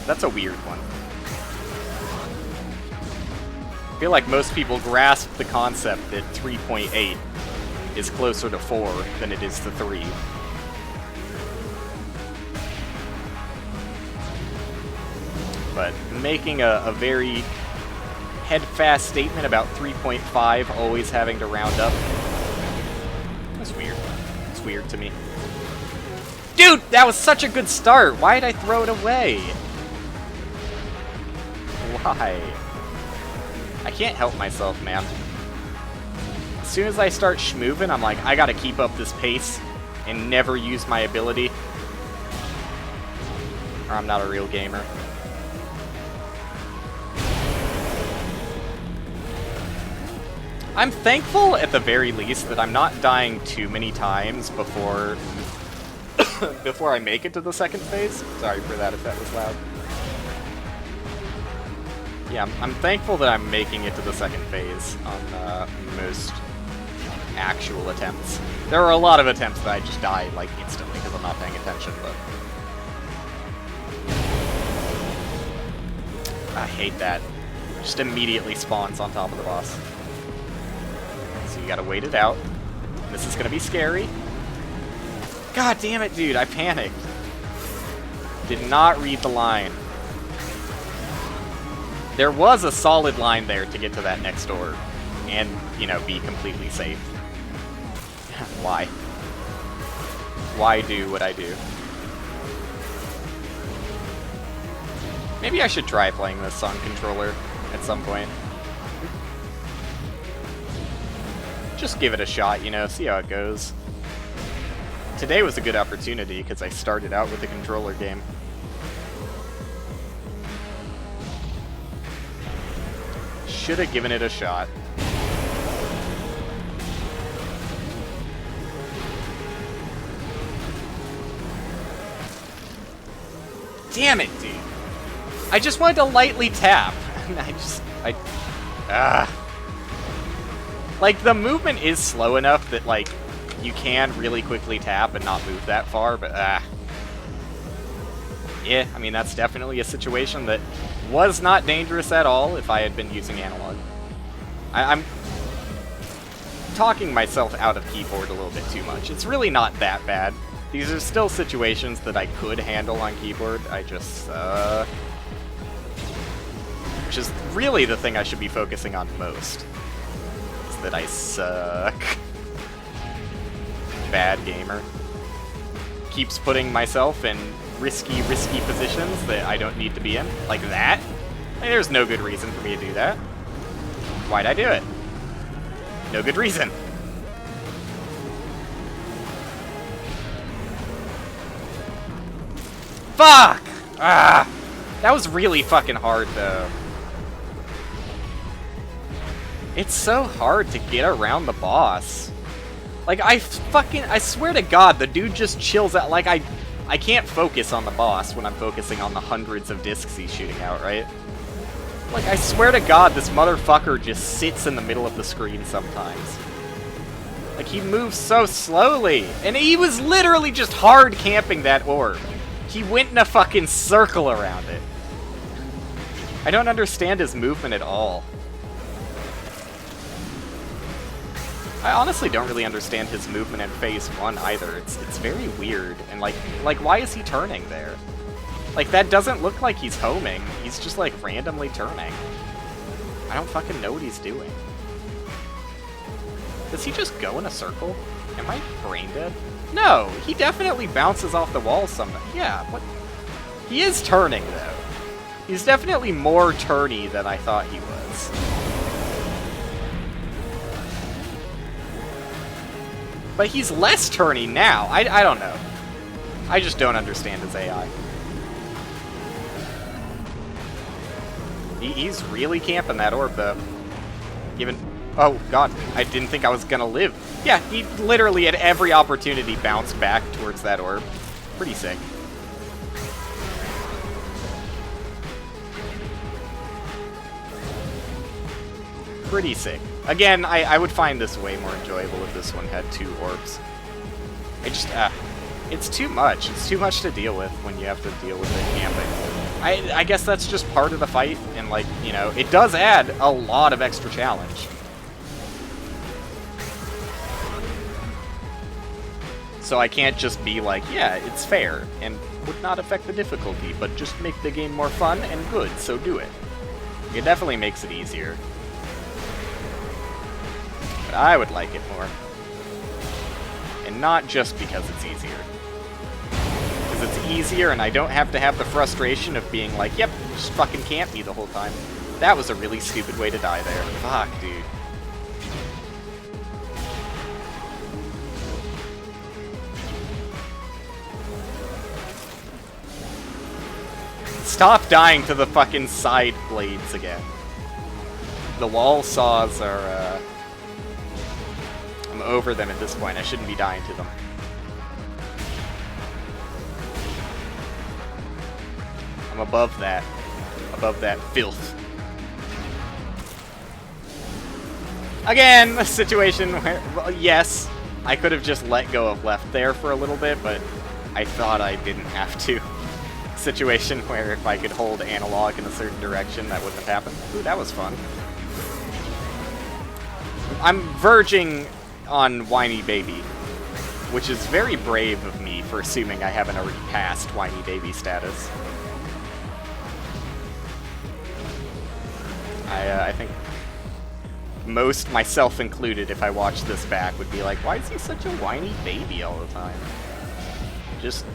That's a weird one. I feel like most people grasp the concept that 3.8 is closer to 4 than it is to 3. But making a very head-fast statement about 3.5 always having to round up, that's weird. It's weird to me. Dude, that was such a good start! Why did I throw it away? Why? I can't help myself, man. As soon as I start schmoovin', I'm like, I gotta keep up this pace and never use my ability, or I'm not a real gamer. I'm thankful, at the very least, that I'm not dying too many times before before I make it to the second phase. Sorry for that if that was loud. Yeah, I'm thankful that I'm making it to the second phase on most actual attempts. There are a lot of attempts that I just die, like, instantly because I'm not paying attention, but... I hate that. Just immediately spawns on top of the boss. So you gotta wait it out. This is gonna be scary. God damn it, dude, I panicked. Did not read the line. There was a solid line there to get to that next door. And, you know, be completely safe. Why? Why do what I do? Maybe I should try playing this on controller at some point. Just give it a shot, you know, see how it goes. Today was a good opportunity because I started out with the controller game. Should have given it a shot. Damn it, dude. I just wanted to lightly tap. Like, the movement is slow enough that, like, you can really quickly tap and not move that far, but, yeah, I mean, that's definitely a situation that was not dangerous at all if I had been using analog. I'm talking myself out of keyboard a little bit too much. It's really not that bad. These are still situations that I could handle on keyboard. I just, which is really the thing I should be focusing on most. Is that I suck. bad gamer. Keeps putting myself in risky positions that I don't need to be in. Like that. Like, there's no good reason for me to do that. Why'd I do it? No good reason. Fuck! Ah! That was really fucking hard, though. It's so hard to get around the boss. Like, I swear to God, the dude just chills out. Like, I can't focus on the boss when I'm focusing on the hundreds of discs he's shooting out, right? Like, I swear to God, this motherfucker just sits in the middle of the screen sometimes. Like, he moves so slowly. And he was literally just hard camping that orb. He went in a fucking circle around it. I don't understand his movement at all. I honestly don't really understand his movement in Phase 1 either. It's very weird. And like why is he turning there? Like, that doesn't look like he's homing. He's just like randomly turning. I don't fucking know what he's doing. Does he just go in a circle? Am I brain dead? No, he definitely bounces off the wall somewhere. Yeah, what? He is turning, though. He's definitely more turny than I thought he was. But he's less turny now. I don't know. I just don't understand his AI. He's really camping that orb, though. Even... Oh, God. I didn't think I was gonna live. Yeah, he literally at every opportunity bounced back towards that orb. Pretty sick. Pretty sick. Again, I would find this way more enjoyable if this one had 2 orbs. I just, it's too much. It's too much to deal with when you have to deal with it camping. I guess that's just part of the fight, and like, you know, it does add a lot of extra challenge. So I can't just be like, yeah, it's fair, and would not affect the difficulty, but just make the game more fun and good, so do it. It definitely makes it easier. But I would like it more. And not just because it's easier. Because it's easier and I don't have to have the frustration of being like, yep, just fucking camp me the whole time. That was a really stupid way to die there. Fuck, dude. Stop dying to the fucking side blades again. The wall saws are, I'm over them at this point. I shouldn't be dying to them. I'm above that. Above that filth. Again, a situation where, well, yes, I could have just let go of left there for a little bit, but I thought I didn't have to. Situation where if I could hold analog in a certain direction, that wouldn't have happened. Ooh, that was fun. I'm verging on Whiny Baby, which is very brave of me for assuming I haven't already passed Whiny Baby status. I think most, myself included, if I watched this back, would be like, why is he such a whiny baby all the time? Just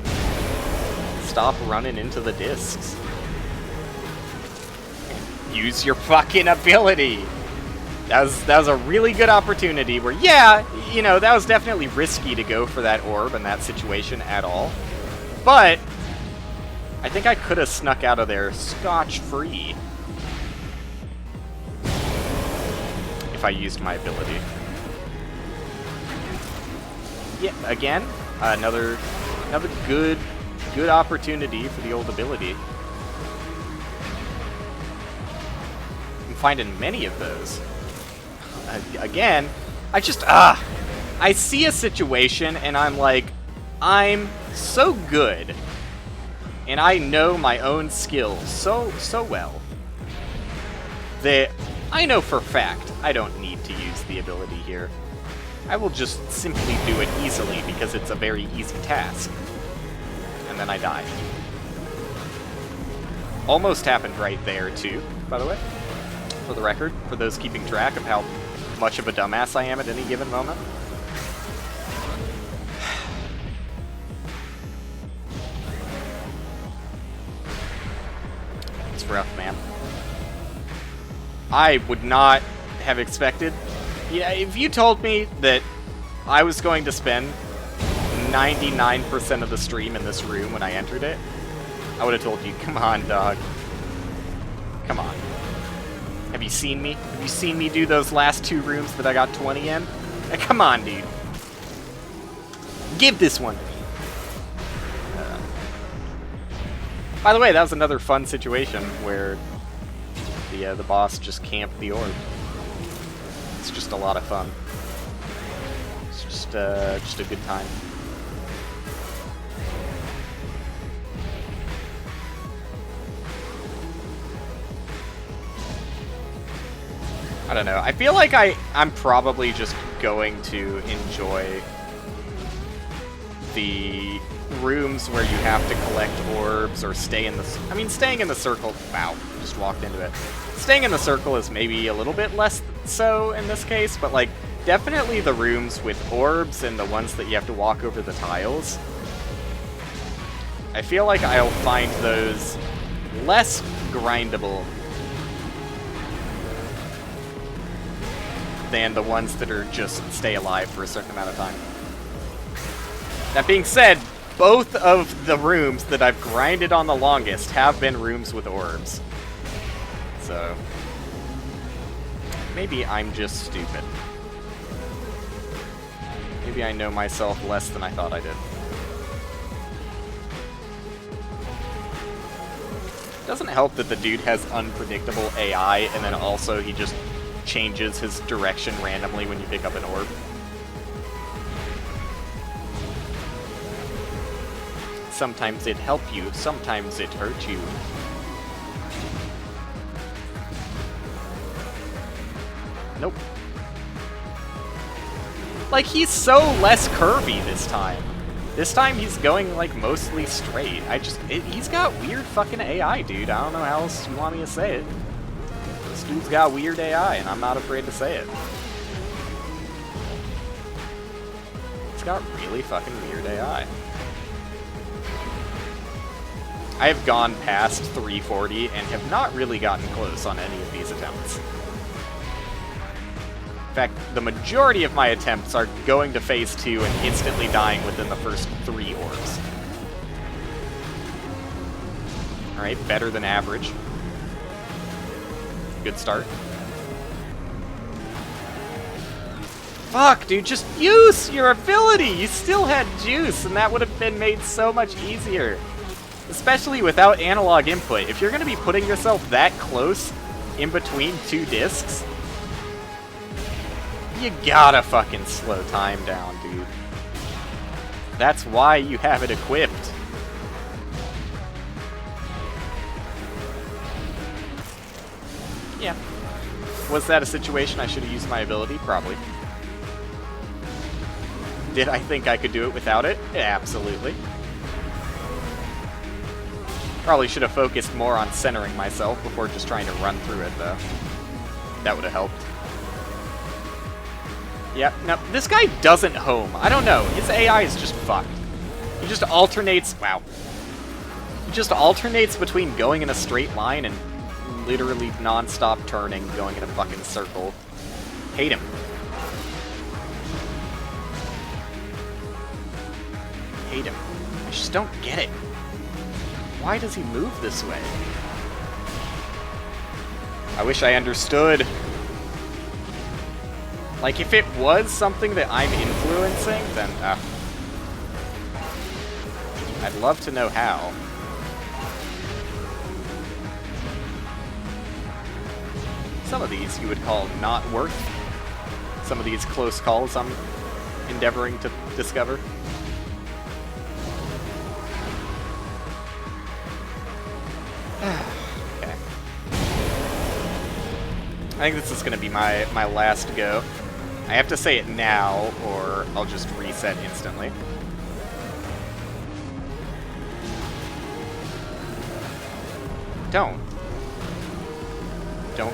stop running into the discs. Use your fucking ability! That was a really good opportunity where, yeah, you know, that was definitely risky to go for that orb in that situation at all. But I think I could have snuck out of there scotch-free if I used my ability. Yeah, again, another good opportunity for the old ability. I'm finding many of those. Again, I just, I see a situation and I'm like, I'm so good, and I know my own skills so well, that I know for a fact I don't need to use the ability here. I will just simply do it easily because it's a very easy task. And then I die. Almost happened right there, too, by the way. For the record, for those keeping track of how much of a dumbass I am at any given moment. rough, man. I would not have expected... Yeah, if you told me that I was going to spend 99% of the stream in this room when I entered it, I would have told you, come on, dog. Come on. Have you seen me? Have you seen me do those last 2 rooms that I got 20 in? Come on, dude. Give this one to me. By the way, that was another fun situation where the boss just camped the orb. It's just a lot of fun. It's just a good time. I don't know. I feel like I'm probably just going to enjoy the rooms where you have to collect orbs or stay in the... I mean, staying in the circle... Wow, just walked into it. Staying in the circle is maybe a little bit less so in this case, but, like, definitely the rooms with orbs and the ones that you have to walk over the tiles. I feel like I'll find those less grindable than the ones that are just stay alive for a certain amount of time. That being said, both of the rooms that I've grinded on the longest have been rooms with orbs. So, maybe I'm just stupid. Maybe I know myself less than I thought I did. Doesn't help that the dude has unpredictable AI, and then also he just changes his direction randomly when you pick up an orb. Sometimes it help you, sometimes it hurt you. Nope. Like, he's so less curvy this time. This time he's going, like, mostly straight. He's got weird fucking AI, dude. I don't know how else you want me to say it. This dude's got weird AI, and I'm not afraid to say it. It's got really fucking weird AI. I have gone past 340 and have not really gotten close on any of these attempts. In fact, the majority of my attempts are going to phase 2 and instantly dying within the first 3 orbs. Alright, better than average. Good start. Fuck, dude, just use your ability! You still had juice, and that would have been made so much easier. Especially without analog input. If you're going to be putting yourself that close in between 2 discs, you gotta fucking slow time down, dude. That's why you have it equipped. Yeah. Was that a situation I should have used my ability? Probably. Did I think I could do it without it? Absolutely. Probably should have focused more on centering myself before just trying to run through it, though. That would have helped. Yeah, now, this guy doesn't home. I don't know. His AI is just fucked. He just alternates... Wow. He just alternates between going in a straight line and literally non-stop turning, going in a fucking circle. Hate him. Hate him. I just don't get it. Why does he move this way? I wish I understood. Like, if it was something that I'm influencing, then, I'd love to know how. Some of these you would call not worth. Some of these close calls I'm endeavoring to discover. Okay. I think this is going to be my last go. I have to say it now, or I'll just reset instantly. Don't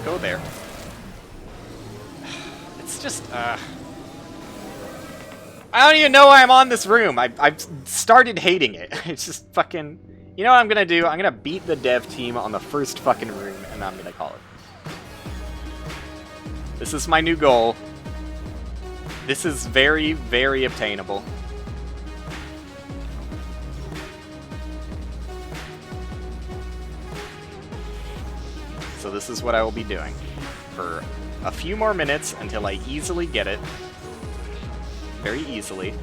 go there. It's just, I don't even know why I'm on this room. I've started hating it. It's just fucking... You know what I'm gonna do? I'm gonna beat the dev team on the first fucking room, and I'm gonna call it. This is my new goal. This is very, very obtainable. So this is what I will be doing for a few more minutes until I easily get it. Very easily.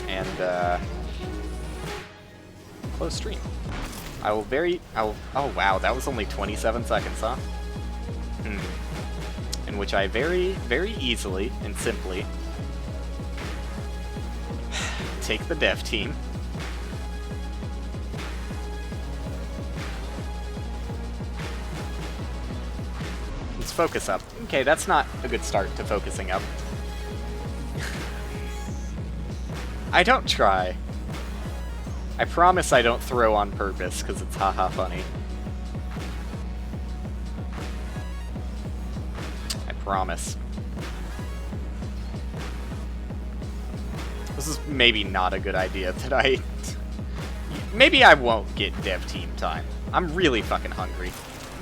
And, close stream. Oh wow, that was only 27 seconds, huh? In which I very, very easily and simply take the dev team. Let's focus up. Okay, that's not a good start to focusing up. I don't try. I promise I don't throw on purpose, because it's haha funny. I promise. This is maybe not a good idea that I... Maybe I won't get dev team time. I'm really fucking hungry.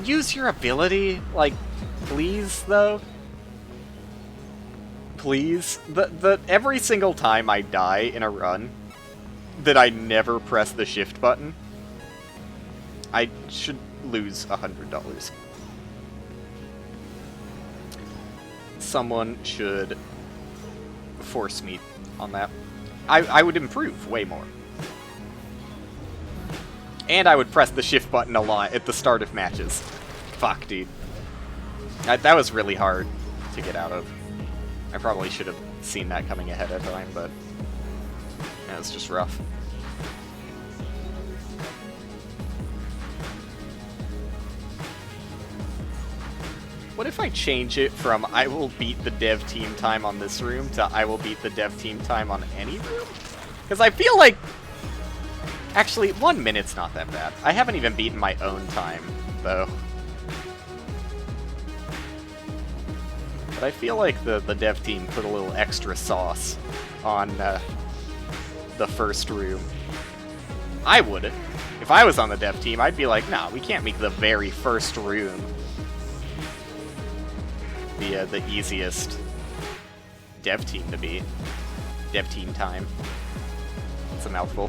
Use your ability, like, please, though? Please? Every single time I die in a run, that I never press the shift button, I should lose $100. Someone should force me on that. I would improve way more. And I would press the shift button a lot at the start of matches. Fuck, dude. That was really hard to get out of. I probably should have seen that coming ahead of time, but yeah, it's just rough. What if I change it from I will beat the dev team time on this room to I will beat the dev team time on any room? Because I feel like... Actually, 1 minute's not that bad. I haven't even beaten my own time, though. But I feel like the dev team put a little extra sauce on the first room. I would. If I was on the dev team, I'd be like, nah, we can't make the very first room the easiest dev team to beat. Dev team time. It's a mouthful.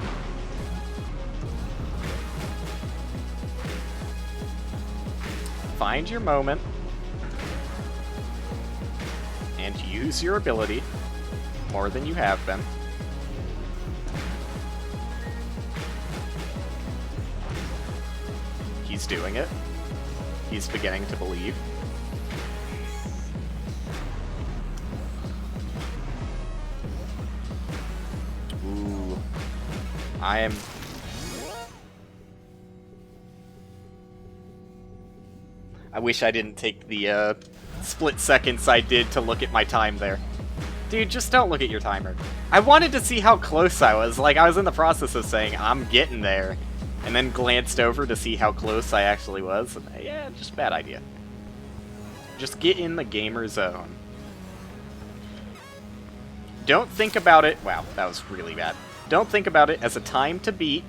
Find your moment. And use your ability more than you have been. He's doing it. He's beginning to believe. Ooh. I wish I didn't take the split seconds I did to look at my time there. Dude, just don't look at your timer. I wanted to see how close I was. Like, I was in the process of saying, I'm getting there. And then glanced over to see how close I actually was. And, yeah, just bad idea. Just get in the gamer zone. Don't think about it... Wow, that was really bad. Don't think about it as a time to beat.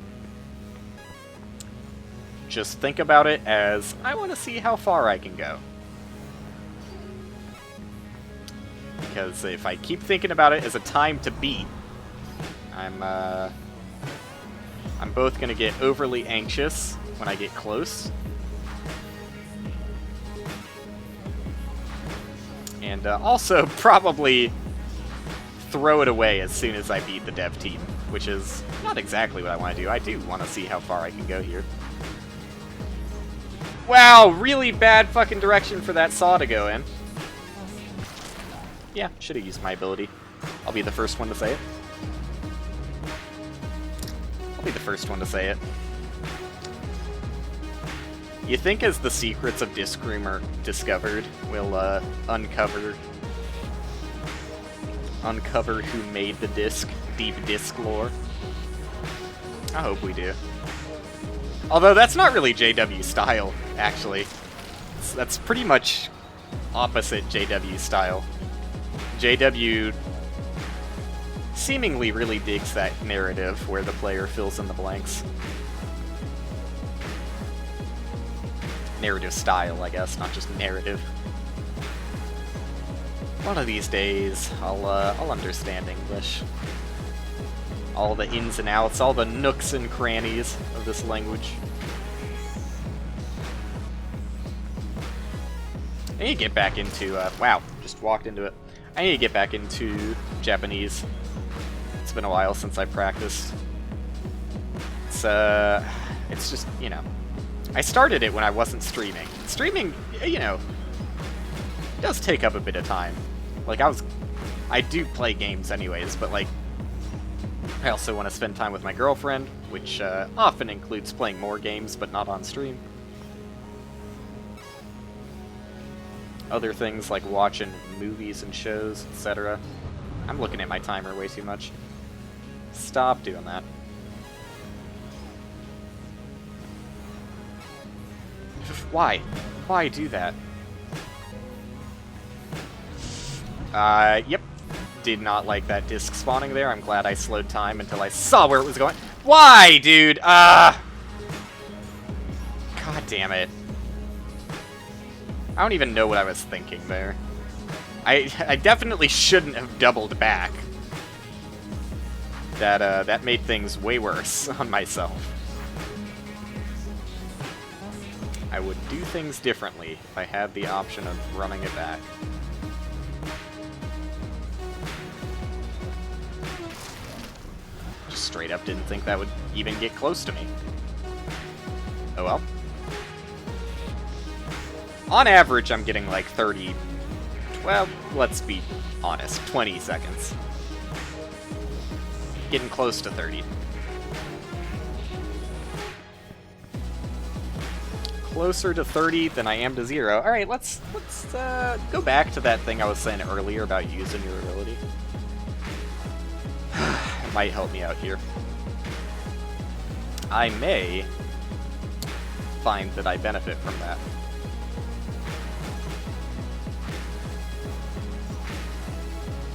Just think about it as, I want to see how far I can go. Because if I keep thinking about it as a time to beat, I'm both going to get overly anxious when I get close. And also probably throw it away as soon as I beat the dev team, which is not exactly what I want to do. I do want to see how far I can go here. Wow, really bad fucking direction for that saw to go in. Yeah, should have used my ability. I'll be the first one to say it. I'll be the first one to say it. You think as the secrets of Disc Room are discovered, we'll uncover who made the disc, deep disc lore? I hope we do. Although that's not really JW style, actually. That's pretty much opposite JW style. JW seemingly really digs that narrative where the player fills in the blanks. Narrative style, I guess, not just narrative. One of these days, I'll understand English. All the ins and outs, all the nooks and crannies of this language. I need to get back into, wow, just walked into it. I need to get back into Japanese. It's been a while since I practiced. It's just, you know, I started it when I wasn't streaming. Streaming, you know, does take up a bit of time. Like, I do play games anyways, but, like, I also want to spend time with my girlfriend, which often includes playing more games, but not on stream. Other things like watching movies and shows, etc. I'm looking at my timer way too much. Stop doing that. Why? Why do that? Yep. Did not like that disc spawning there. I'm glad I slowed time until I saw where it was going. Why, dude? God damn it. I don't even know what I was thinking there. I definitely shouldn't have doubled back. That made things way worse on myself. I would do things differently if I had the option of running it back. Just straight up didn't think that would even get close to me. Oh well. On average, I'm getting like 30... Well, let's be honest, 20 seconds. Getting close to 30. Closer to 30 than I am to 0. Alright, let's go back to that thing I was saying earlier about using your ability. It might help me out here. I may find that I benefit from that.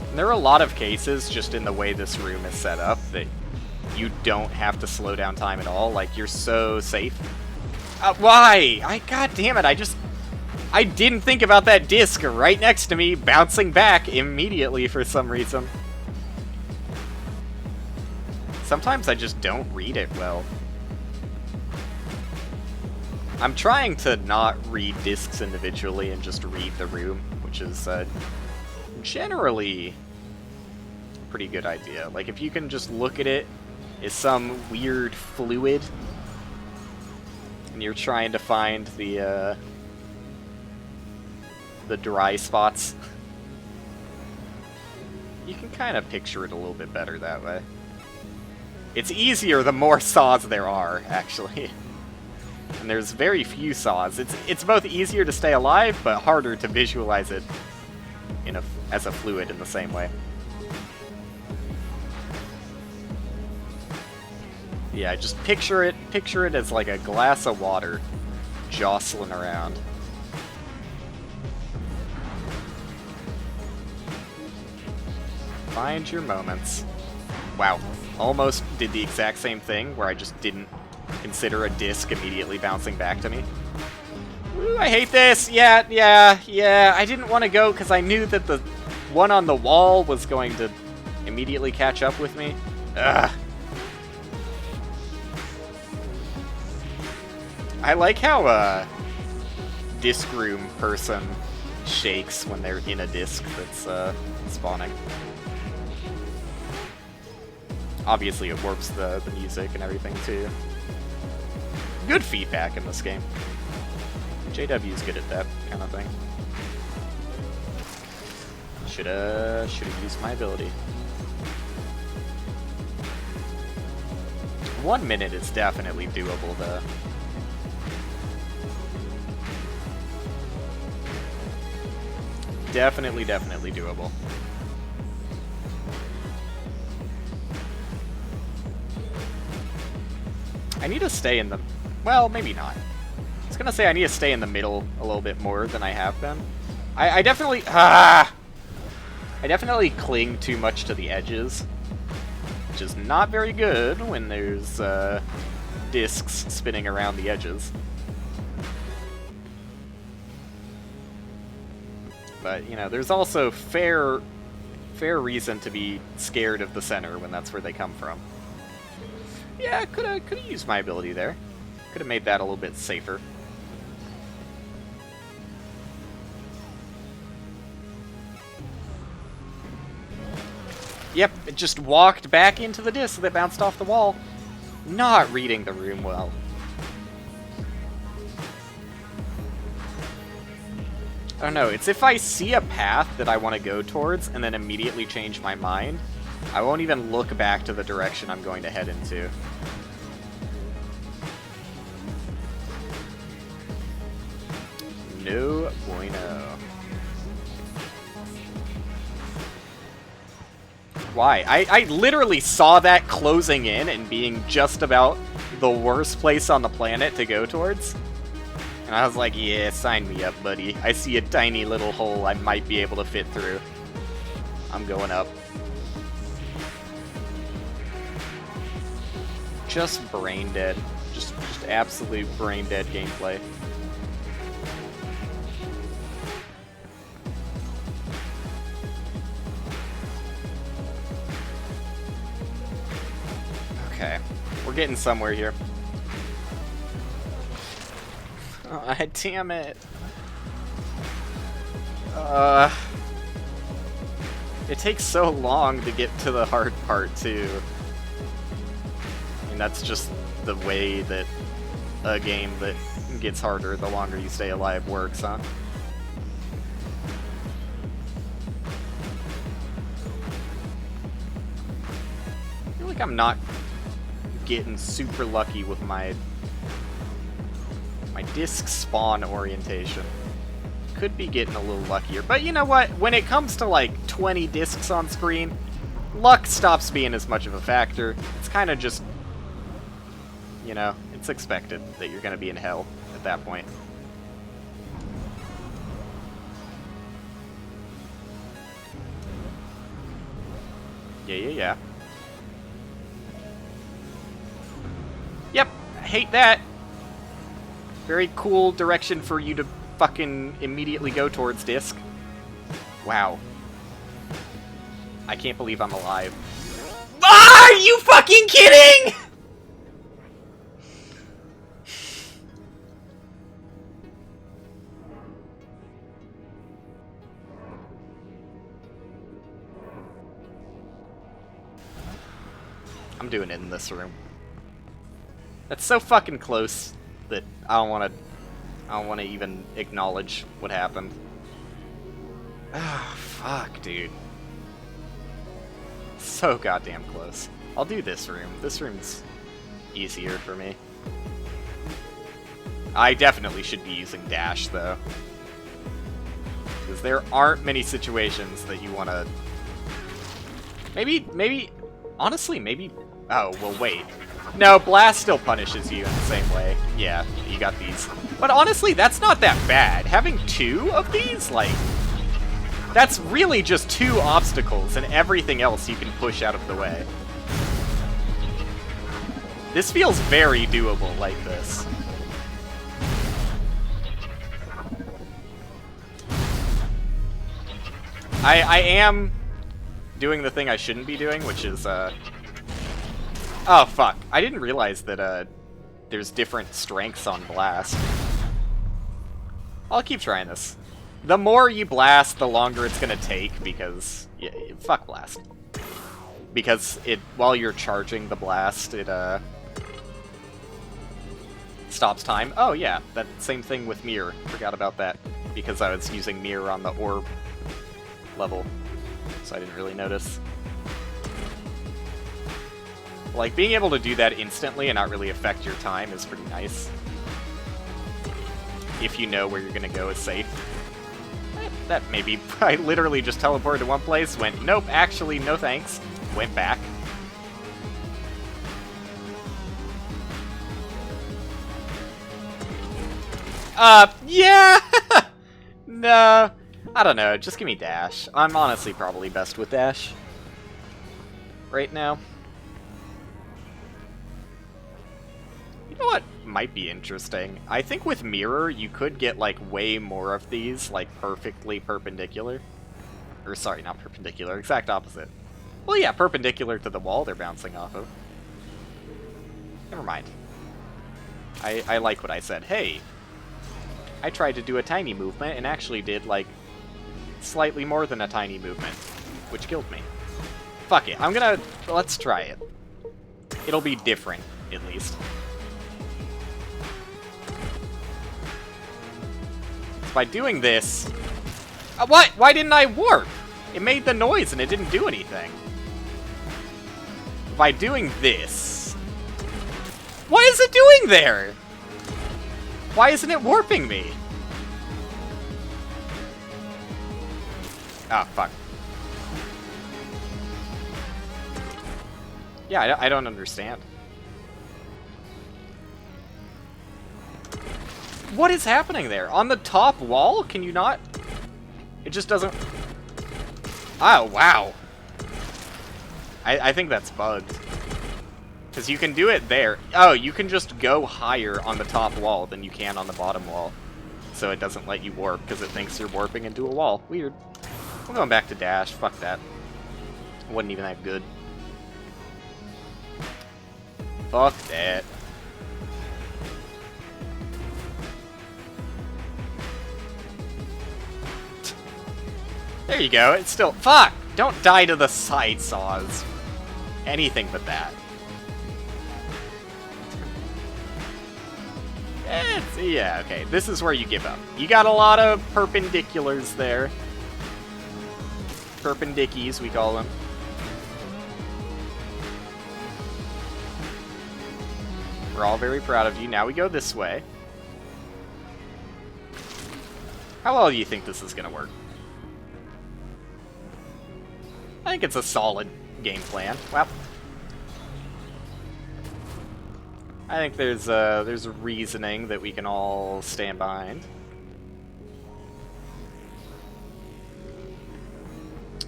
And there are a lot of cases, just in the way this room is set up, that you don't have to slow down time at all. Like, you're so safe. Why? God damn it, I didn't think about that disc right next to me, bouncing back immediately for some reason. Sometimes I just don't read it well. I'm trying to not read discs individually and just read the room, which is generally a pretty good idea. Like, if you can just look at it as some weird fluid, and you're trying to find the dry spots, you can kind of picture it a little bit better that way. It's easier the more saws there are, actually. And there's very few saws. It's both easier to stay alive, but harder to visualize it as a fluid in the same way. Yeah, just picture it as like a glass of water jostling around. Find your moments. Wow, almost did the exact same thing where I just didn't consider a disc immediately bouncing back to me. Ooh, I hate this! Yeah, I didn't want to go because I knew that the one on the wall was going to immediately catch up with me. Ugh. I like how disc room person shakes when they're in a disc that's spawning. Obviously it warps the music and everything too. Good feedback in this game. JW's good at that kind of thing. Shoulda used my ability. 1 minute is definitely doable though. Definitely doable. I need to stay in the... Well, maybe not. I was gonna say I need to stay in the middle a little bit more than I have been. I definitely... I definitely cling too much to the edges which is not very good when there's discs spinning around the edges. But, you know, there's also fair reason to be scared of the center when that's where they come from. Yeah, could have used my ability there. Could have made that a little bit safer. Yep, it just walked back into the disc that bounced off the wall. Not reading the room well. I don't know, it's if I see a path that I want to go towards and then immediately change my mind, I won't even look back to the direction I'm going to head into. No bueno. Why? I literally saw that closing in and being just about the worst place on the planet to go towards. And I was like, yeah, sign me up, buddy. I see a tiny little hole I might be able to fit through. I'm going up. Just brain dead. Just absolute brain dead gameplay. Okay, we're getting somewhere here. Oh, damn it. It takes so long to get to the hard part, too. I mean, that's just the way that a game that gets harder the longer you stay alive works, huh? I feel like I'm not getting super lucky with my disc spawn orientation. Could be getting a little luckier, but you know what? When it comes to like 20 discs on screen, luck stops being as much of a factor. It's kind of just, you know, it's expected that you're going to be in hell at that point. Yeah. Yep, I hate that. Very cool direction for you to fucking immediately go towards, disc. Wow. I can't believe I'm alive. Ah, are you fucking kidding?! I'm doing it in this room. That's so fucking close that I don't want to even acknowledge what happened. Ah, fuck, dude. So goddamn close. I'll do this room. This room's easier for me. I definitely should be using dash, though. Because there aren't many situations that you want to... Maybe... Honestly, maybe... Oh, well, wait. No, blast still punishes you in the same way. Yeah, you got these. But honestly, that's not that bad. Having 2 of these, like... That's really just 2 obstacles, and everything else you can push out of the way. This feels very doable like this. I am doing the thing I shouldn't be doing, which is, Oh, fuck. I didn't realize that, there's different strengths on blast. I'll keep trying this. The more you blast, the longer it's gonna take, because... Yeah, fuck blast. Because while you're charging the blast, it, stops time. Oh, yeah, that same thing with mirror. Forgot about that, because I was using mirror on the orb level, so I didn't really notice. Like, being able to do that instantly and not really affect your time is pretty nice. If you know where you're gonna go is safe. That maybe I literally just teleported to one place, went, nope, actually, no thanks, went back. Yeah! No, I don't know, just give me dash. I'm honestly probably best with dash right now. You know what might be interesting? I think with mirror, you could get, like, way more of these, like, perfectly perpendicular. Or, sorry, not perpendicular, exact opposite. Well, yeah, perpendicular to the wall they're bouncing off of. Never mind. I like what I said. Hey, I tried to do a tiny movement and actually did, like, slightly more than a tiny movement, which killed me. Fuck it, let's try it. It'll be different, at least. By doing this... what? Why didn't I warp? It made the noise and it didn't do anything. By doing this... What is it doing there? Why isn't it warping me? Ah, fuck. Yeah, I don't understand. What is happening there? On the top wall? Can you not? It just doesn't... Oh, wow. I think that's bugged. Because you can do it there. Oh, you can just go higher on the top wall than you can on the bottom wall. So it doesn't let you warp because it thinks you're warping into a wall. Weird. I'm going back to dash. Fuck that. It wasn't even that good. Fuck that. There you go. It's still... Fuck! Don't die to the side saws. Anything but that. Yeah, okay. This is where you give up. You got a lot of perpendiculars there. Perpendickies, we call them. We're all very proud of you. Now we go this way. How well do you think this is going to work? I think it's a solid game plan. Well, I think there's a reasoning that we can all stand behind.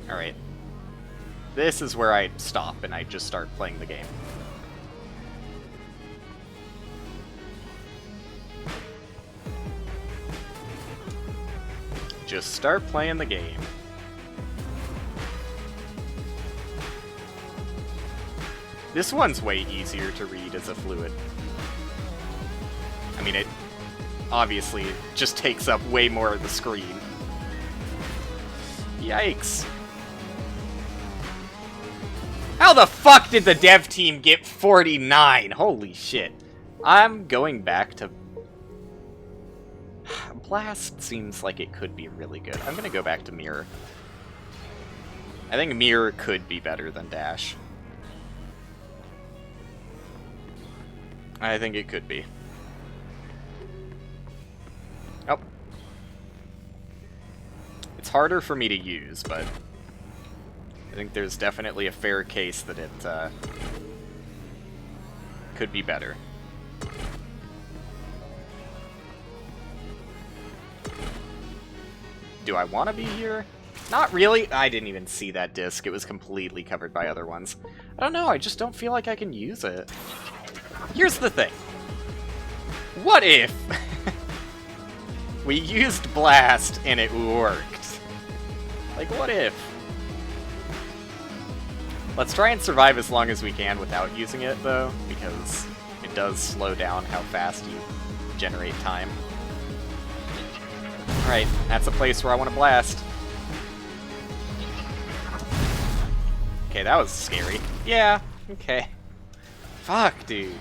Alright. This is where I stop and I just start playing the game. Just start playing the game. This one's way easier to read as a fluid. I mean, it obviously just takes up way more of the screen. Yikes. How the fuck did the dev team get 49? Holy shit. I'm going back to... Blast seems like it could be really good. I'm gonna go back to Mirror. I think Mirror could be better than Dash. I think it could be. Oh. It's harder for me to use, but I think there's definitely a fair case that it could be better. Do I want to be here? Not really. I didn't even see that disc. It was completely covered by other ones. I don't know. I just don't feel like I can use it. Here's the thing. What if we used Blast and it worked? Like, what if? Let's try and survive as long as we can without using it, though, because it does slow down how fast you generate time. Alright, that's a place where I want to blast. Okay, that was scary. Yeah, okay. Fuck, dude.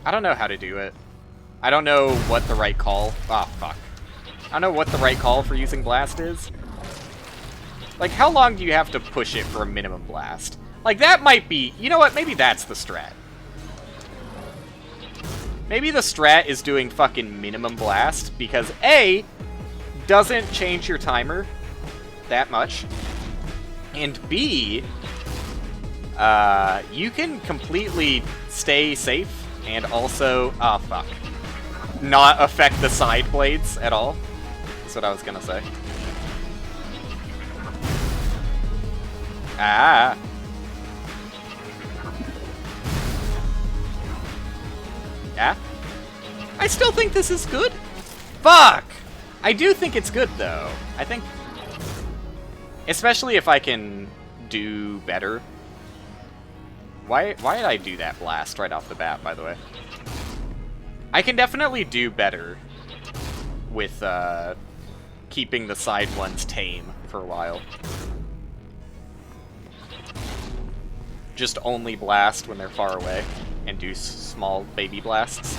I don't know how to do it. I don't know what the right call... Ah, fuck. I don't know what the right call for using blast is. Like, how long do you have to push it for a minimum blast? Like, that might be... You know what? Maybe that's the strat. Maybe the strat is doing fucking minimum blast, because A, doesn't change your timer that much, and B, you can completely stay safe and also... Oh, fuck. Not affect the side blades at all. That's what I was gonna say. Ah. Yeah? I still think this is good. Fuck! I do think it's good, though. I think... Especially if I can do better. Why did I do that blast right off the bat, by the way? I can definitely do better with keeping the side ones tame for a while. Just only blast when they're far away, and do small baby blasts.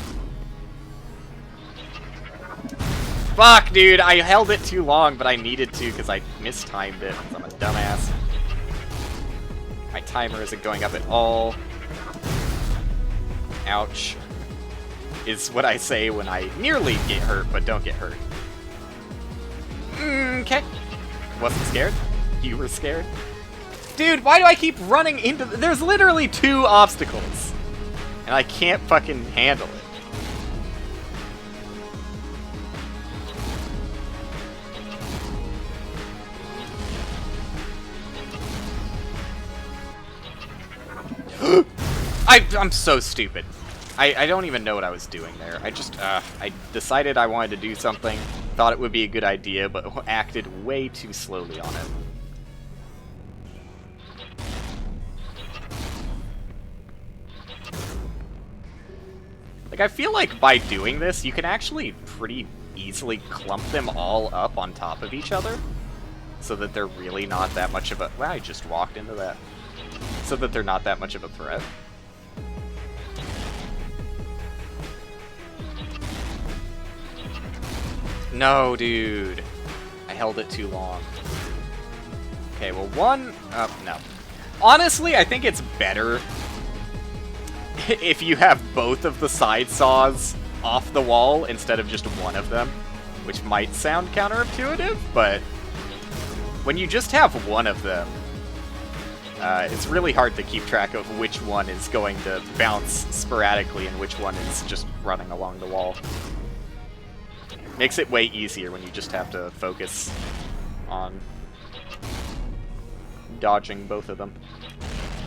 Fuck, dude, I held it too long, but I needed to because I mistimed it, because I'm a dumbass. My timer isn't going up at all. Ouch. Is what I say when I nearly get hurt, but don't get hurt. Okay. Wasn't scared? You were scared? Dude, why do I keep running into... There's literally 2 obstacles. And I can't fucking handle it. I'm so stupid. I don't even know what I was doing there. I decided I wanted to do something, thought it would be a good idea, but acted way too slowly on it. Like, I feel like by doing this, you can actually pretty easily clump them all up on top of each other, so that they're really not that much of a... Wow, I just walked into that. So that they're not that much of a threat. No, dude. I held it too long. Okay, well, no. Honestly, I think it's better if you have both of the side saws off the wall instead of just one of them, which might sound counterintuitive, but when you just have one of them, it's really hard to keep track of which one is going to bounce sporadically and which one is just running along the wall. Makes it way easier when you just have to focus on dodging both of them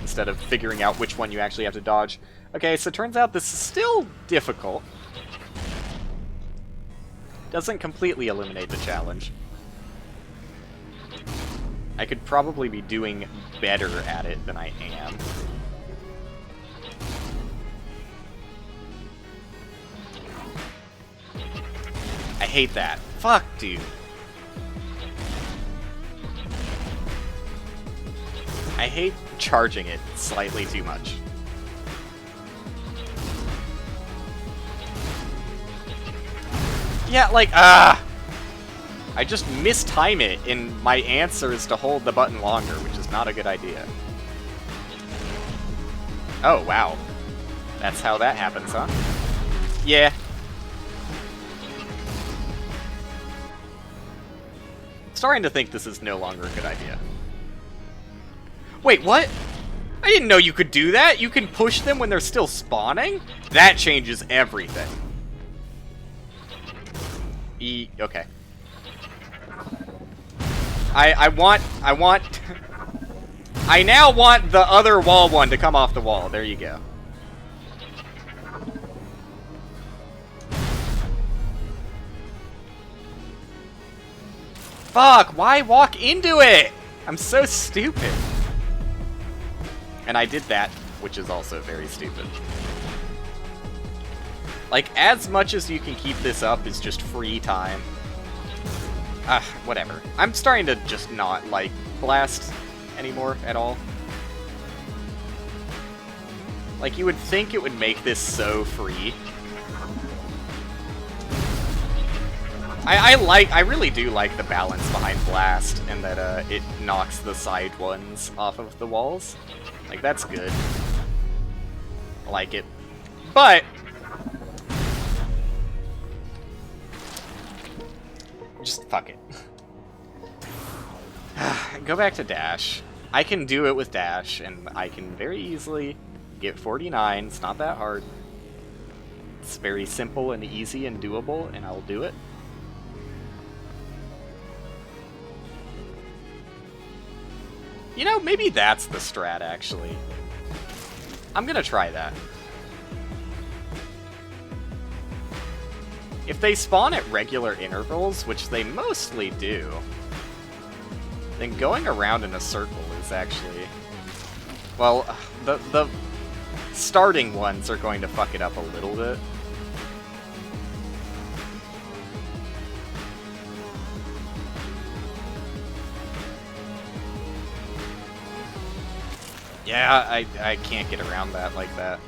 instead of figuring out which one you actually have to dodge. Okay, so it turns out this is still difficult. Doesn't completely eliminate the challenge. I could probably be doing better at it than I am. I hate that. Fuck, dude. I hate charging it slightly too much. Yeah, like, I just mistime it, and my answer is to hold the button longer, which is not a good idea. Oh, wow. That's how that happens, huh? Yeah. Starting to think this is no longer a good idea. Wait, what? I didn't know you could do that! You can push them when they're still spawning? That changes everything. Okay. I now want the other wall one to come off the wall. There you go. Fuck, why walk into it? I'm so stupid. And I did that, which is also very stupid. Like, as much as you can keep this up is just free time. Whatever. I'm starting to just not like Blast anymore at all. Like, you would think it would make this so free. I really do like the balance behind Blast, and that it knocks the side ones off of the walls. Like, that's good. I like it. But just fuck it. Go back to Dash. I can do it with Dash, and I can very easily get 49. It's not that hard. It's very simple and easy and doable, and I'll do it. You know, maybe that's the strat, actually. I'm gonna try that. If they spawn at regular intervals, which they mostly do, then going around in a circle is actually... Well, the starting ones are going to fuck it up a little bit. Yeah, I can't get around that like that.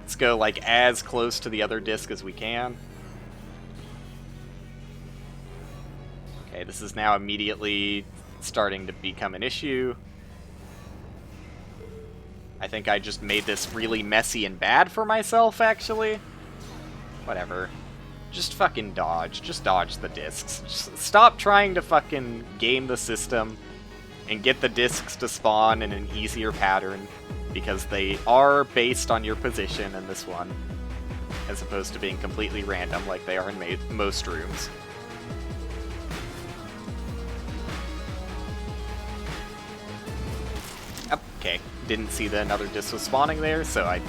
Let's go, like, as close to the other disc as we can. Okay, this is now immediately starting to become an issue. I think I just made this really messy and bad for myself, actually. Whatever. Just fucking dodge. Just dodge the discs. Just stop trying to fucking game the system and get the discs to spawn in an easier pattern, because they are based on your position in this one, as opposed to being completely random like they are in most rooms. Okay, didn't see that another disc was spawning there, so I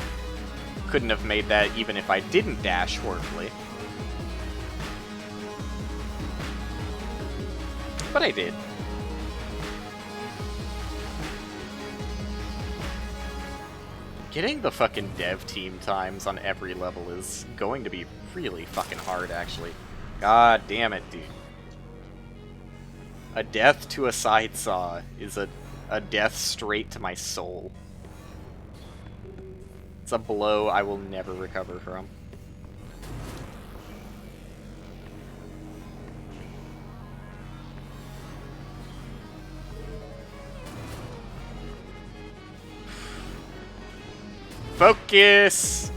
couldn't have made that even if I didn't dash horribly. But I did. Getting the fucking dev team times on every level is going to be really fucking hard, actually. God damn it, dude. A death to a side saw is a death straight to my soul. It's a blow I will never recover from. Focus!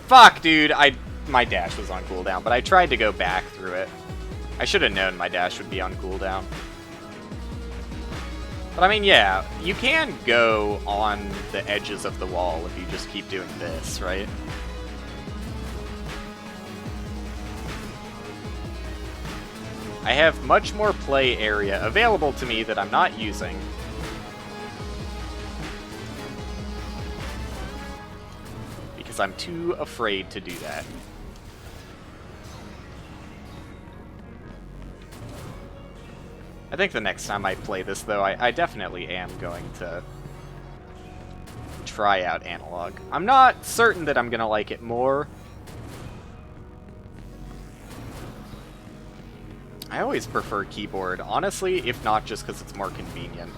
Fuck, dude, my dash was on cooldown, but I tried to go back through it. I should have known my dash would be on cooldown. But I mean, yeah, you can go on the edges of the wall if you just keep doing this, right? I have much more play area available to me that I'm not using. Because I'm too afraid to do that. I think the next time I play this, though, I definitely am going to try out analog. I'm not certain that I'm going to like it more. I always prefer keyboard, honestly, if not just because it's more convenient.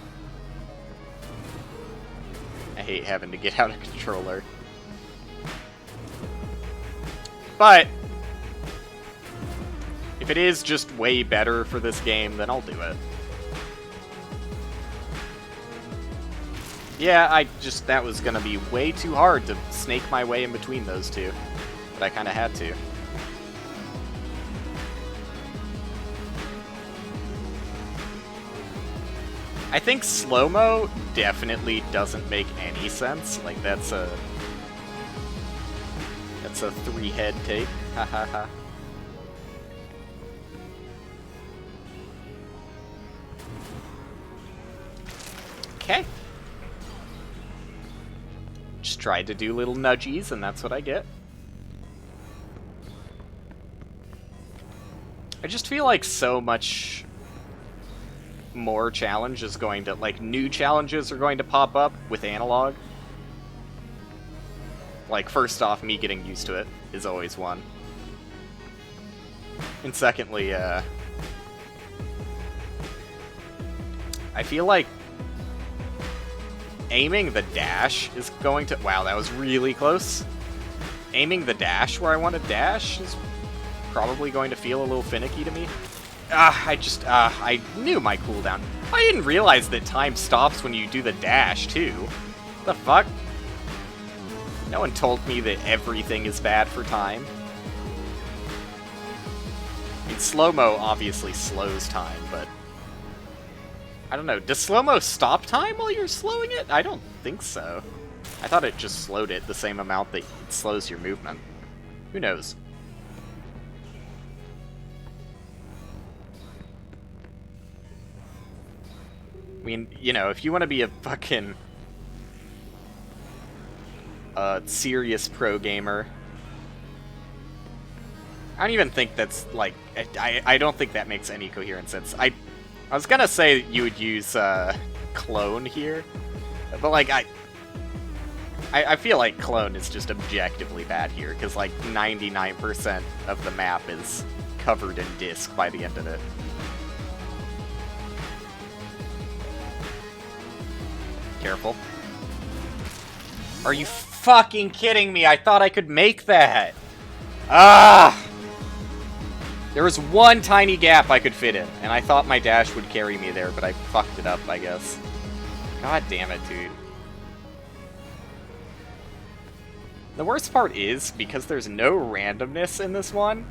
I hate having to get out a controller. But if it is just way better for this game, then I'll do it. Yeah, that was gonna be way too hard to snake my way in between those two. But I kinda had to. I think slow-mo definitely doesn't make any sense. Like, that's a 3-head take. Ha ha ha. Okay. Just tried to do little nudgies, and that's what I get. I just feel like so much more challenge is going to, like, new challenges are going to pop up with analog. Like, first off, me getting used to it is always one. And secondly, I feel like aiming the dash is going to... Wow, that was really close. Aiming the dash where I want to dash is probably going to feel a little finicky to me. I knew my cooldown. I didn't realize that time stops when you do the dash, too. What the fuck? No one told me that everything is bad for time. I mean, slow-mo obviously slows time, but... I don't know, does slow-mo stop time while you're slowing it? I don't think so. I thought it just slowed it the same amount that it slows your movement. Who knows? I mean, you know, if you want to be a fucking serious pro gamer, I don't even think that's, like, I don't think that makes any coherent sense. I was gonna say you would use clone here, but, like, I feel like clone is just objectively bad here, because, like, 99% of the map is covered in disc by the end of it. Careful. Are you fucking kidding me? I thought I could make that! Ah! There was one tiny gap I could fit in, and I thought my dash would carry me there, but I fucked it up, I guess. God damn it, dude. The worst part is, because there's no randomness in this one,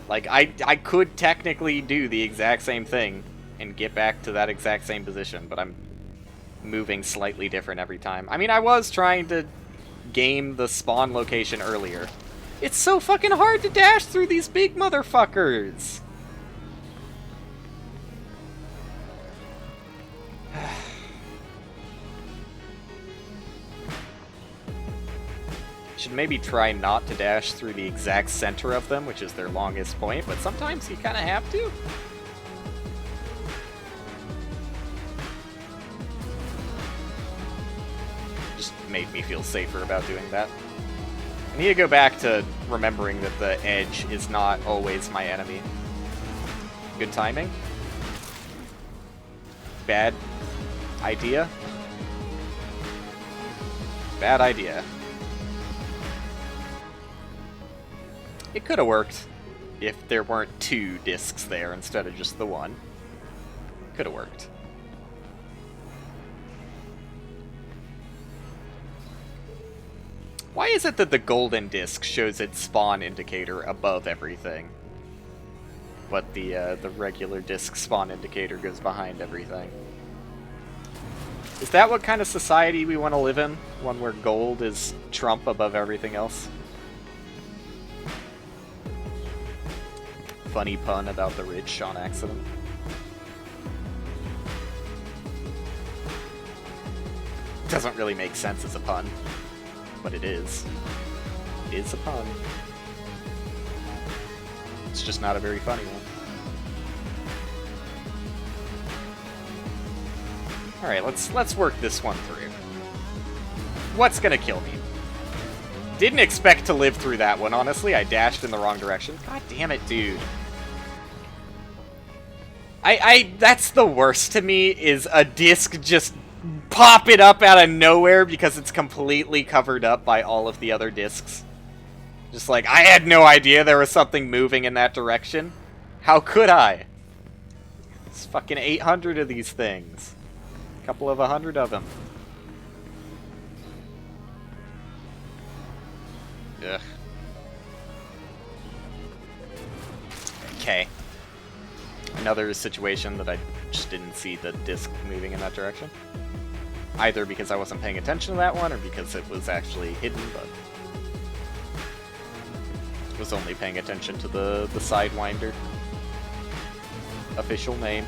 like, I could technically do the exact same thing and get back to that exact same position, but I'm moving slightly different every time. I mean, I was trying to game the spawn location earlier. It's so fucking hard to dash through these big motherfuckers! Should maybe try not to dash through the exact center of them, which is their longest point, but sometimes you kind of have to. Just made me feel safer about doing that. I need to go back to remembering that the edge is not always my enemy. Good timing. Bad idea. Bad idea. It could have worked if there weren't 2 discs there instead of just the one. Could have worked. Why is it that the golden disc shows its spawn indicator above everything, but the regular disc spawn indicator goes behind everything? Is that what kind of society we want to live in? One where gold is trump above everything else? Funny pun about the rich on accident. Doesn't really make sense as a pun, but it is. It is a pun. It's just not a very funny one. Alright, let's work this one through. What's gonna kill me? Didn't expect to live through that one, honestly. I dashed in the wrong direction. God damn it, dude. That's the worst to me, is a disc just pop it up out of nowhere because it's completely covered up by all of the other discs. Just like, I had no idea there was something moving in that direction. How could I? It's fucking 800 of these things. A couple of 100 of them. Ugh. Okay. Another situation that I just didn't see the disc moving in that direction. Either because I wasn't paying attention to that one, or because it was actually hidden, but was only paying attention to the Sidewinder. Official name.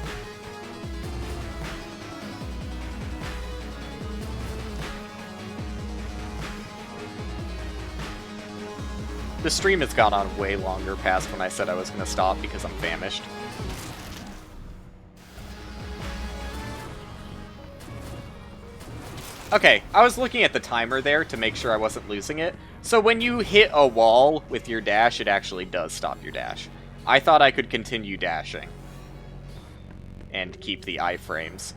The stream has gone on way longer past when I said I was going to stop because I'm famished. Okay, I was looking at the timer there to make sure I wasn't losing it. So when you hit a wall with your dash, it actually does stop your dash. I thought I could continue dashing and keep the iframes.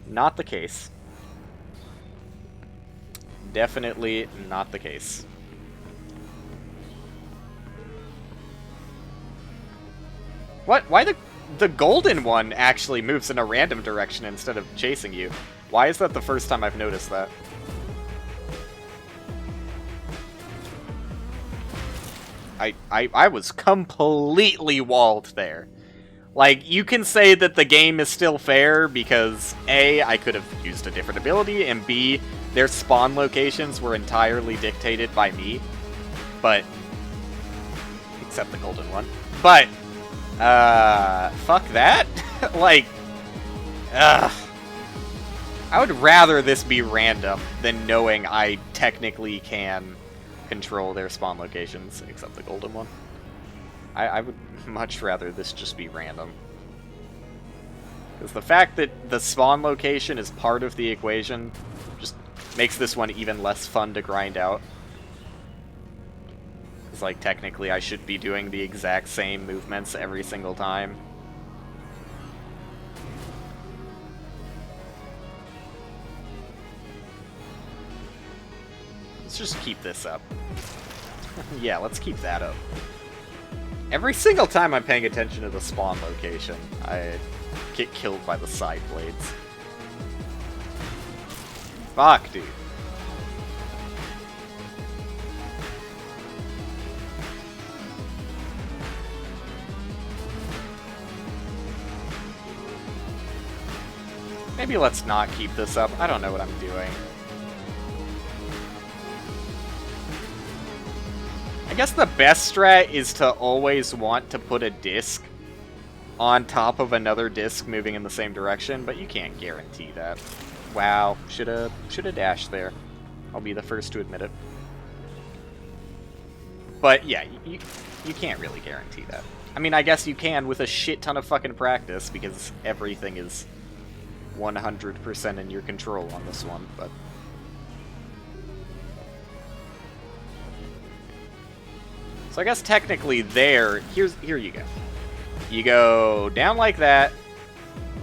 Not the case. Definitely not the case. What? Why the golden one actually moves in a random direction instead of chasing you? Why is that the first time I've noticed that? I was completely walled there. Like, you can say that the game is still fair because A, I could have used a different ability, and B, their spawn locations were entirely dictated by me. But except the golden one. But, fuck that. Like, ugh. I would rather this be random than knowing I technically can control their spawn locations, except the golden one. I would much rather this just be random. Because the fact that the spawn location is part of the equation just makes this one even less fun to grind out. It's like, technically I should be doing the exact same movements every single time. Let's just keep this up. Yeah, let's keep that up. Every single time I'm paying attention to the spawn location, I get killed by the side blades. Fuck, dude. Maybe let's not keep this up. I don't know what I'm doing. I guess the best strat is to always want to put a disc on top of another disc moving in the same direction, but you can't guarantee that. Wow, shoulda dashed there. I'll be the first to admit it. But yeah, you can't really guarantee that. I mean, I guess you can with a shit ton of fucking practice, because everything is 100% in your control on this one, but... So I guess technically there, here you go. You go down like that,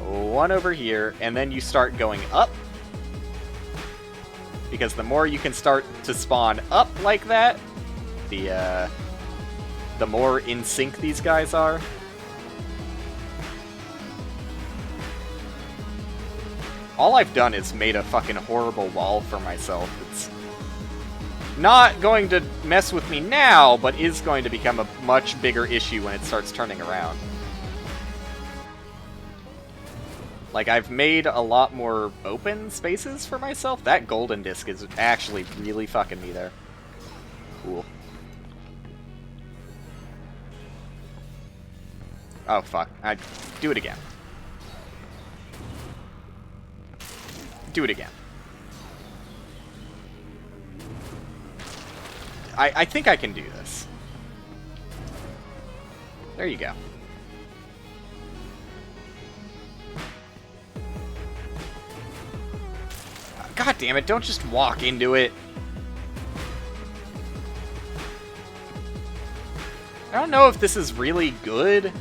one over here, and then you start going up. Because the more you can start to spawn up like that, the more in sync these guys are. All I've done is made a fucking horrible wall for myself. It's not going to mess with me now, but is going to become a much bigger issue when it starts turning around. Like, I've made a lot more open spaces for myself. That golden disc is actually really fucking me there. Cool. Oh, fuck. Do it again. Do it again. I think I can do this. There you go. God damn it, don't just walk into it. I don't know if this is really good. It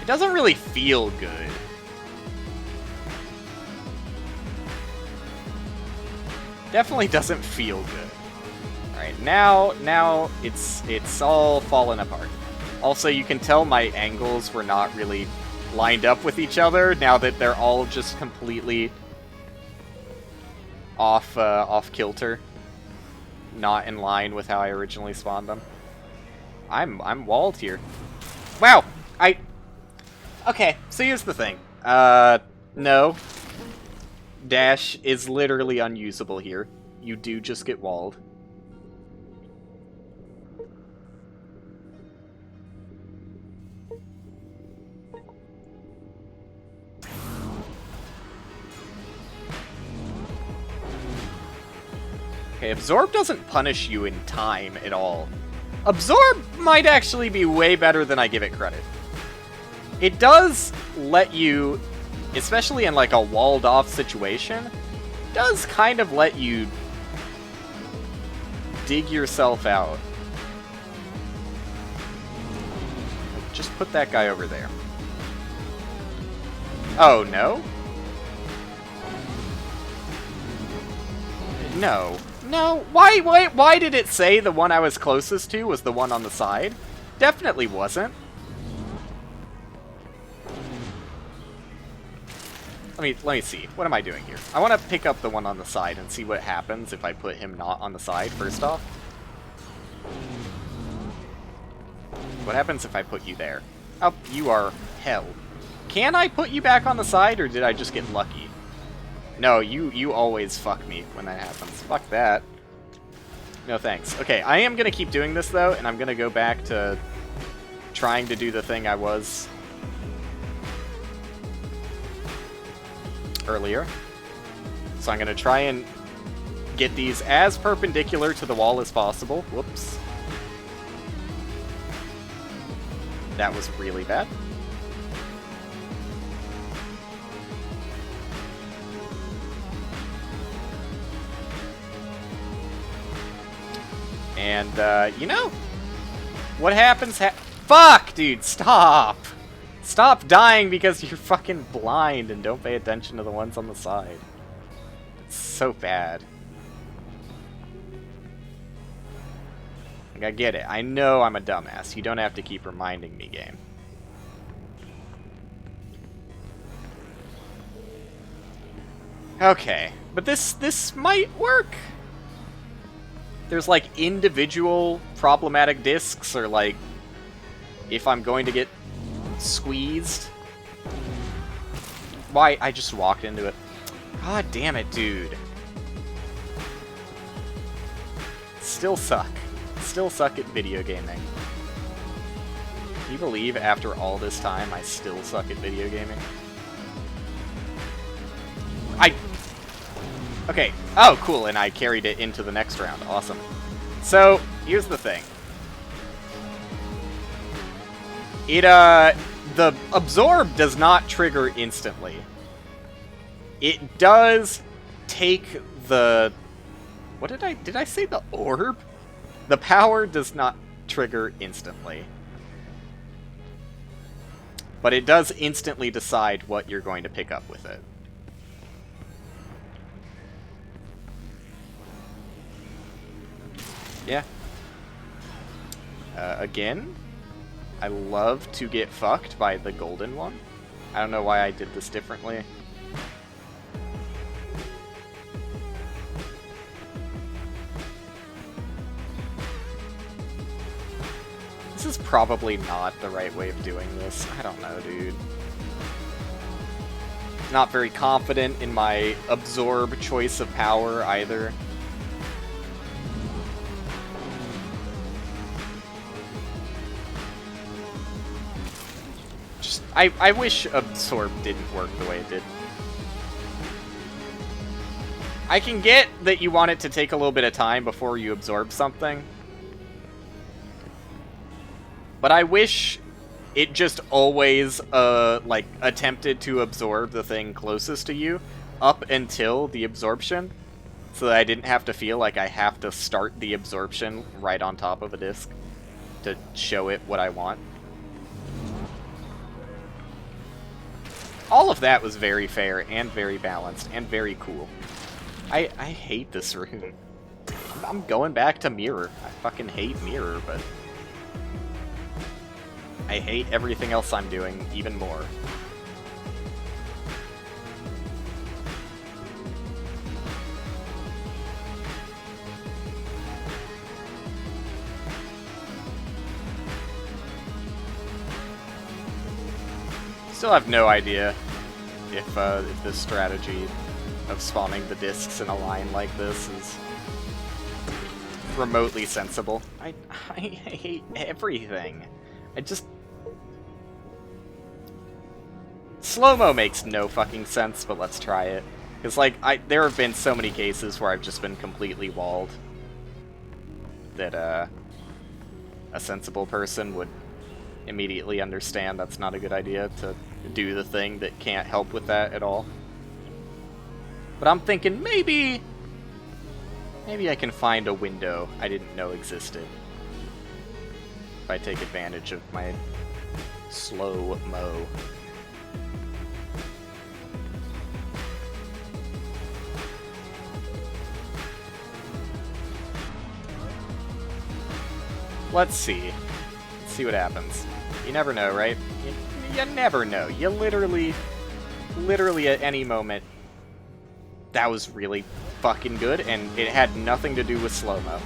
doesn't really feel good. Definitely doesn't feel good. Alright, now it's all fallen apart. Also, you can tell my angles were not really lined up with each other now that they're all just completely off kilter. Not in line with how I originally spawned them. I'm walled here. Wow! Okay, so here's the thing. No. Dash is literally unusable here. You do just get walled. Okay, Absorb doesn't punish you in time at all. Absorb might actually be way better than I give it credit. It does let you, especially in like a walled off situation, does kind of let you dig yourself out. Just put that guy over there. Oh, no? No. No, why did it say the one I was closest to was the one on the side? Definitely wasn't. Let me see. What am I doing here? I want to pick up the one on the side and see what happens if I put him not on the side, first off. What happens if I put you there? Oh, you are hell. Can I put you back on the side, or did I just get lucky? No, you always fuck me when that happens. Fuck that. No thanks. Okay, I am gonna keep doing this though, and I'm gonna go back to trying to do the thing I was earlier. So I'm gonna try and get these as perpendicular to the wall as possible. Whoops. That was really bad. And, you know, what happens fuck, dude, stop! Stop dying because you're fucking blind and don't pay attention to the ones on the side. It's so bad. Like, I get it. I know I'm a dumbass. You don't have to keep reminding me, game. Okay, but this might work. There's like individual problematic discs, or like if I'm going to get squeezed. Why? I just walked into it. God damn it, dude. Still suck. Still suck at video gaming. Can you believe after all this time I still suck at video gaming? Okay. Oh, cool, and I carried it into the next round. Awesome. So, here's the thing. The absorb does not trigger instantly. It does take the... What did I say the orb? The power does not trigger instantly. But it does instantly decide what you're going to pick up with it. Yeah. Again, I love to get fucked by the golden one. I don't know why I did this differently. This is probably not the right way of doing this. I don't know, dude. Not very confident in my absorb choice of power either. I wish absorb didn't work the way it did. I can get that you want it to take a little bit of time before you absorb something. But I wish it just always, like, attempted to absorb the thing closest to you up until the absorption, so that I didn't have to feel like I have to start the absorption right on top of a disc to show it what I want. All of that was very fair and very balanced and very cool. I hate this room. I'm going back to mirror. I fucking hate mirror, but I hate everything else I'm doing even more. Still have no idea if this strategy of spawning the discs in a line like this is remotely sensible. I hate everything. I just... Slow-mo makes no fucking sense, but let's try it. Because, like, there have been so many cases where I've just been completely walled that, a sensible person would immediately understand that's not a good idea to do the thing that can't help with that at all. But I'm thinking maybe I can find a window I didn't know existed if I take advantage of my slow-mo. Let's see. Let's see what happens. You never know, right? You never know. You literally at any moment, that was really fucking good, and it had nothing to do with slow-mo.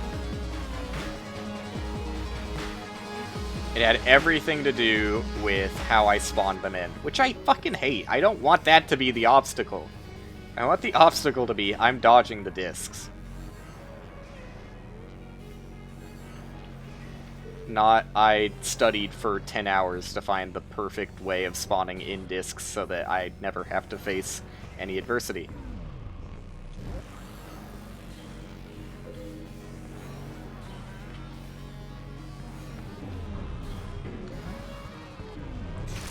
It had everything to do with how I spawned them in, which I fucking hate. I don't want that to be the obstacle. I want the obstacle to be I'm dodging the discs. Not I studied for 10 hours to find the perfect way of spawning in discs so that I never have to face any adversity.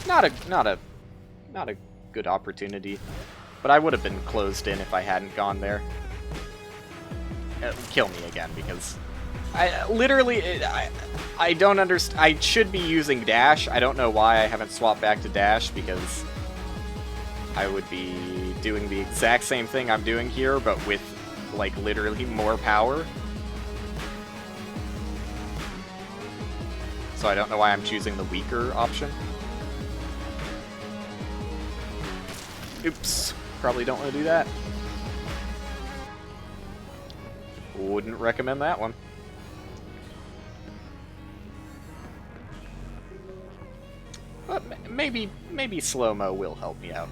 Not a good opportunity, but I would have been closed in if I hadn't gone there. Kill me again, because I literally I don't understand. I should be using dash. I don't know why I haven't swapped back to dash, because I would be doing the exact same thing I'm doing here, but with like literally more power. So I don't know why I'm choosing the weaker option. Oops. Probably don't want to do that. Wouldn't recommend that one. But maybe slow-mo will help me out.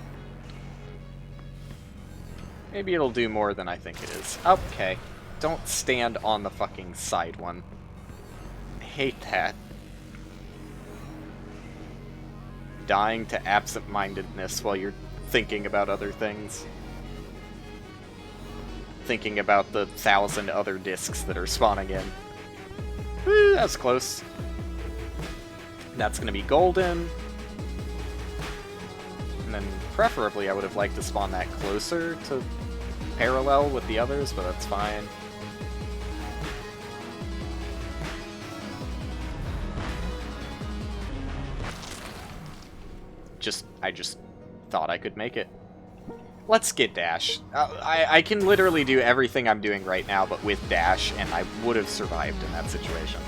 Maybe it'll do more than I think it is. Okay. Don't stand on the fucking side one. I hate that. Dying to absent-mindedness while you're thinking about other things. Thinking about the 1,000 other discs that are spawning in. Woo, that's close. That's gonna be golden. And then preferably I would have liked to spawn that closer to parallel with the others, but that's fine. I just thought I could make it. Let's get dash. I can literally do everything I'm doing right now, but with dash, and I would have survived in that situation.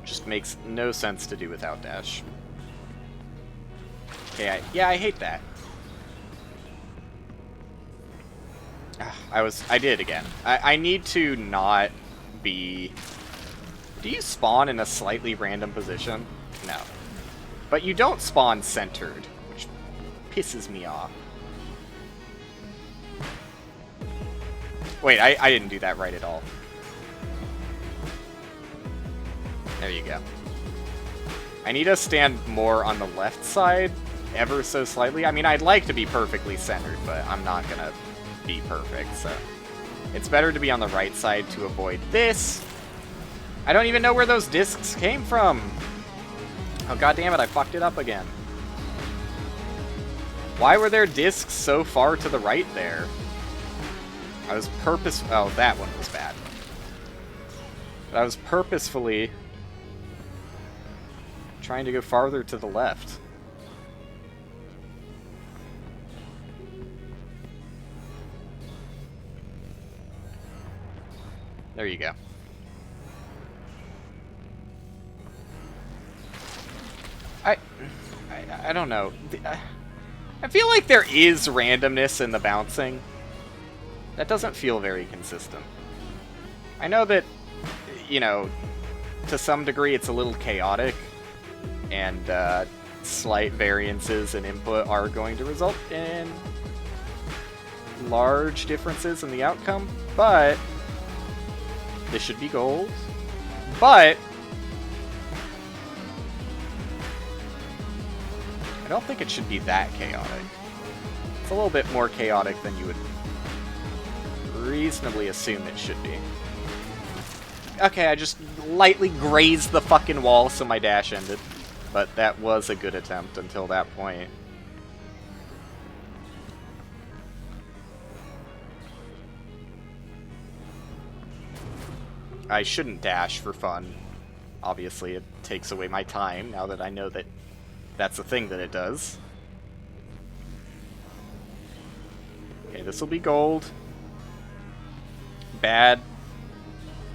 Just makes no sense to do without dash. Okay, yeah, I hate that. I did again. I need to not be... Do you spawn in a slightly random position? No. But you don't spawn centered, which pisses me off. Wait, I didn't do that right at all. There you go. I need to stand more on the left side, ever so slightly. I mean, I'd like to be perfectly centered, but I'm not gonna be perfect, so... It's better to be on the right side to avoid this. I don't even know where those discs came from. Oh, god damn it, I fucked it up again. Why were there discs so far to the right there? I was Oh, that one was bad. But I was purposefully trying to go farther to the left. There you go. I don't know. I feel like there is randomness in the bouncing. That doesn't feel very consistent. I know that, you know, to some degree it's a little chaotic, and slight variances in input are going to result in large differences in the outcome, but this should be gold. But I don't think it should be that chaotic. It's a little bit more chaotic than you would reasonably assume it should be. Okay, I just lightly grazed the fucking wall so my dash ended. But that was a good attempt until that point. I shouldn't dash for fun. Obviously, it takes away my time now that I know that that's a thing that it does. Okay, this will be gold. Bad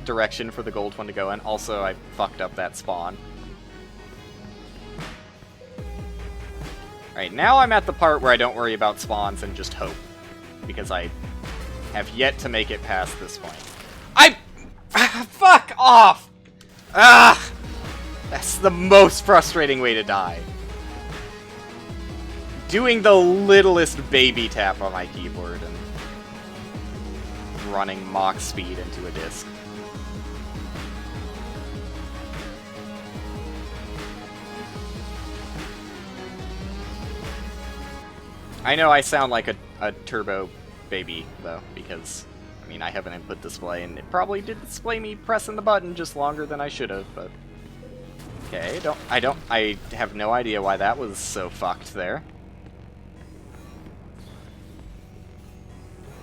direction for the gold one to go in. Also, I fucked up that spawn. Alright, now I'm at the part where I don't worry about spawns and just hope. Because I have yet to make it past this point. Fuck off! That's the most frustrating way to die. doing the littlest baby tap on my keyboard and running Mach speed into a disc. I know I sound like a turbo baby, though, because, I mean, I have an input display, and it probably did display me pressing the button just longer than I should have, but... Okay, I have no idea why that was so fucked there.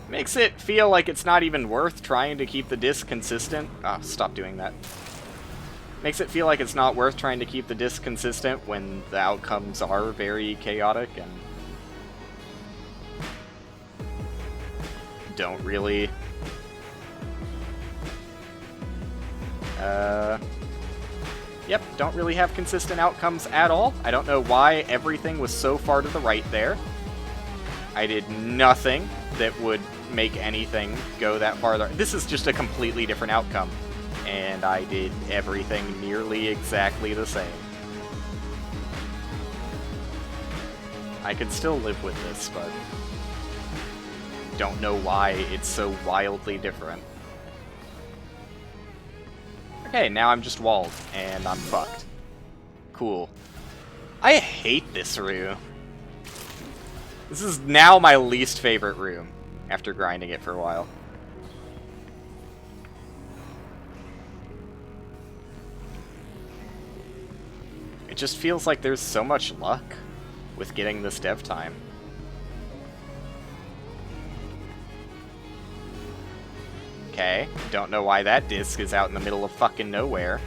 Makes it feel like it's not even worth trying to keep the disc consistent. Oh, stop doing that. Makes it feel like it's not worth trying to keep the disc consistent when the outcomes are very chaotic and don't really... Yep, don't really have consistent outcomes at all. I don't know why everything was so far to the right there. I did nothing that would make anything go that farther. This is just a completely different outcome. And I did everything nearly exactly the same. I could still live with this, but don't know why it's so wildly different. Okay, now I'm just walled, and I'm fucked. Cool. I hate this room. This is now my least favorite room, after grinding it for a while. It just feels like there's so much luck with getting this dev time. Okay, don't know why that disc is out in the middle of fucking nowhere.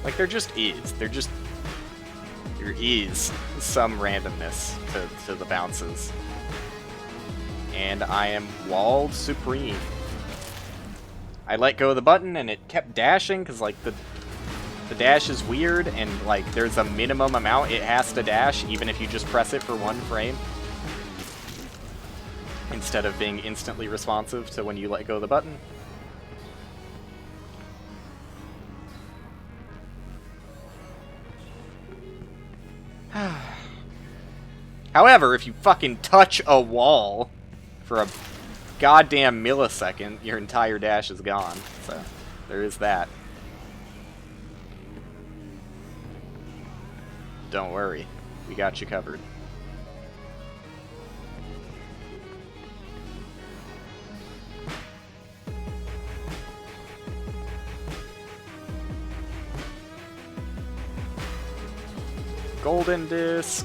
Like, there just is. There is some randomness to the bounces. And I am walled supreme. I let go of the button and it kept dashing because, like, the dash is weird and, like, there's a minimum amount it has to dash even if you just press it for 1 frame. Instead of being instantly responsive to when you let go of the button. However, if you fucking touch a wall for a goddamn millisecond, your entire dash is gone. So, there is that. Don't worry, we got you covered. Golden disc.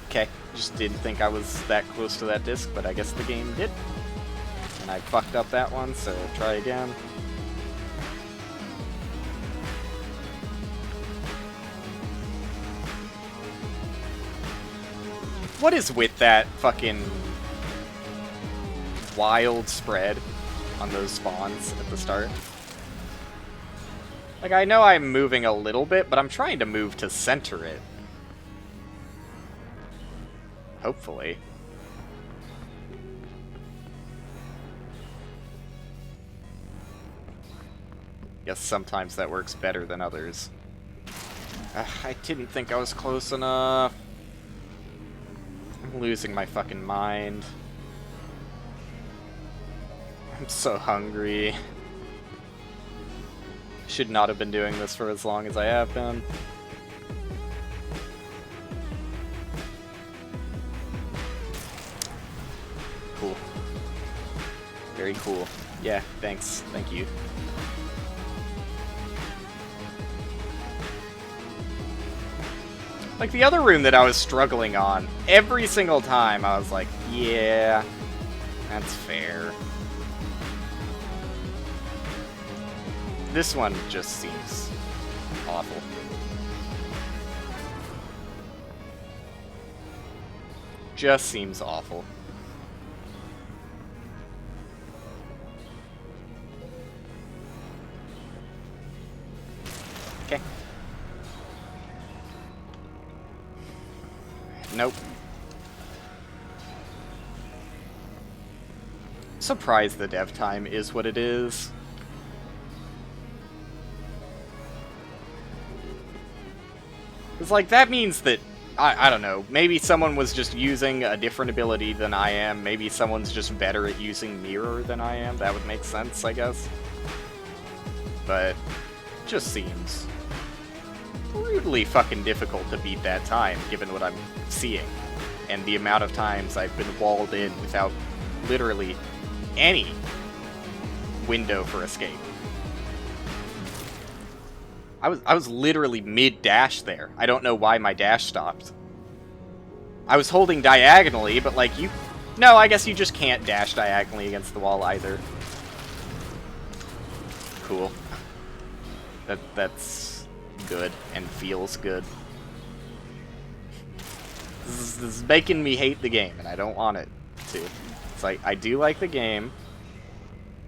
Okay, just didn't think I was that close to that disc, but I guess the game did. And I fucked up that one, so try again. What is with that fucking wild spread on those spawns at the start? Like, I know I'm moving a little bit, but I'm trying to move to center it. Hopefully. Guess sometimes that works better than others. I didn't think I was close enough. I'm losing my fucking mind. I'm so hungry. Should not have been doing this for as long as I have been. Cool. Very cool. Yeah, thanks. Thank you. Like the other room that I was struggling on, every single time I was like, yeah, that's fair. This one just seems awful. Just seems awful. Okay. Nope. Surprised the dev time is what it is. Because, like, that means that, I don't know, maybe someone was just using a different ability than I am. Maybe someone's just better at using Mirror than I am. That would make sense, I guess. But, it just seems brutally fucking difficult to beat that time, given what I'm seeing. And the amount of times I've been walled in without literally any window for escape. I was literally mid-dash there. I don't know why my dash stopped. I was holding diagonally, but like you... No, I guess you just can't dash diagonally against the wall either. Cool. That's good and feels good. This is making me hate the game, and I don't want it to. It's like, I do like the game.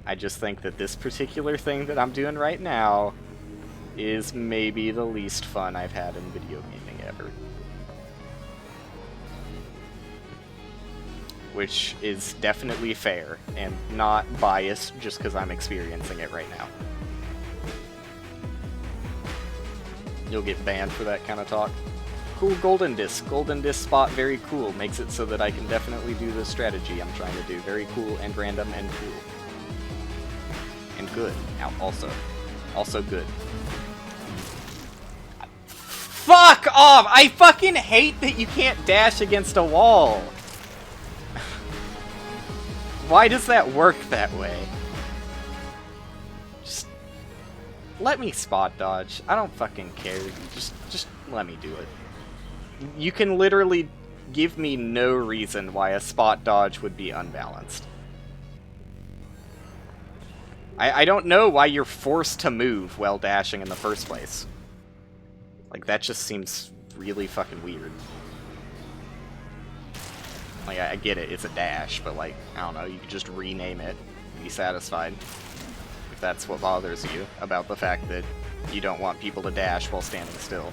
I just think that this particular thing that I'm doing right now is maybe the least fun I've had in video gaming ever. Which is definitely fair, and not biased just because I'm experiencing it right now. You'll get banned for that kind of talk. Cool golden disc. Golden disc spot, very cool. Makes it so that I can definitely do the strategy I'm trying to do. Very cool and random and cool. And good. Also. Also good. Fuck off! I fucking hate that you can't dash against a wall. Why does that work that way? Just let me spot dodge. I don't fucking care. Just let me do it. You can literally give me no reason why a spot dodge would be unbalanced. I don't know why you're forced to move while dashing in the first place. Like, that just seems really fucking weird. Like, I get it, it's a dash, but like, I don't know, you could just rename it and be satisfied. If that's what bothers you about the fact that you don't want people to dash while standing still.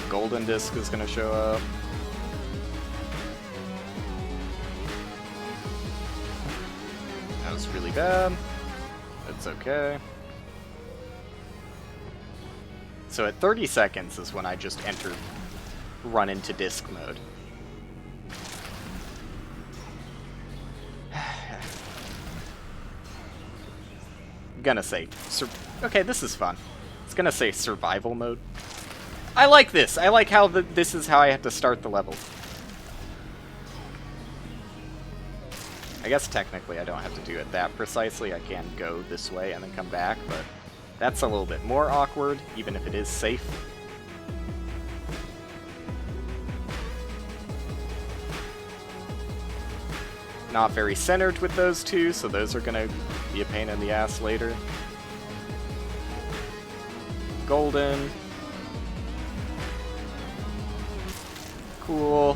Golden disc is gonna show up. That was really bad. It's okay. So at 30 seconds is when I just entered run into disc mode. I'm gonna say... Okay, this is fun. It's gonna say survival mode. I like this. I like how this is how I have to start the level. I guess technically I don't have to do it that precisely. I can go this way and then come back, but that's a little bit more awkward, even if it is safe. Not very centered with those two, so those are gonna be a pain in the ass later. Golden. Cool.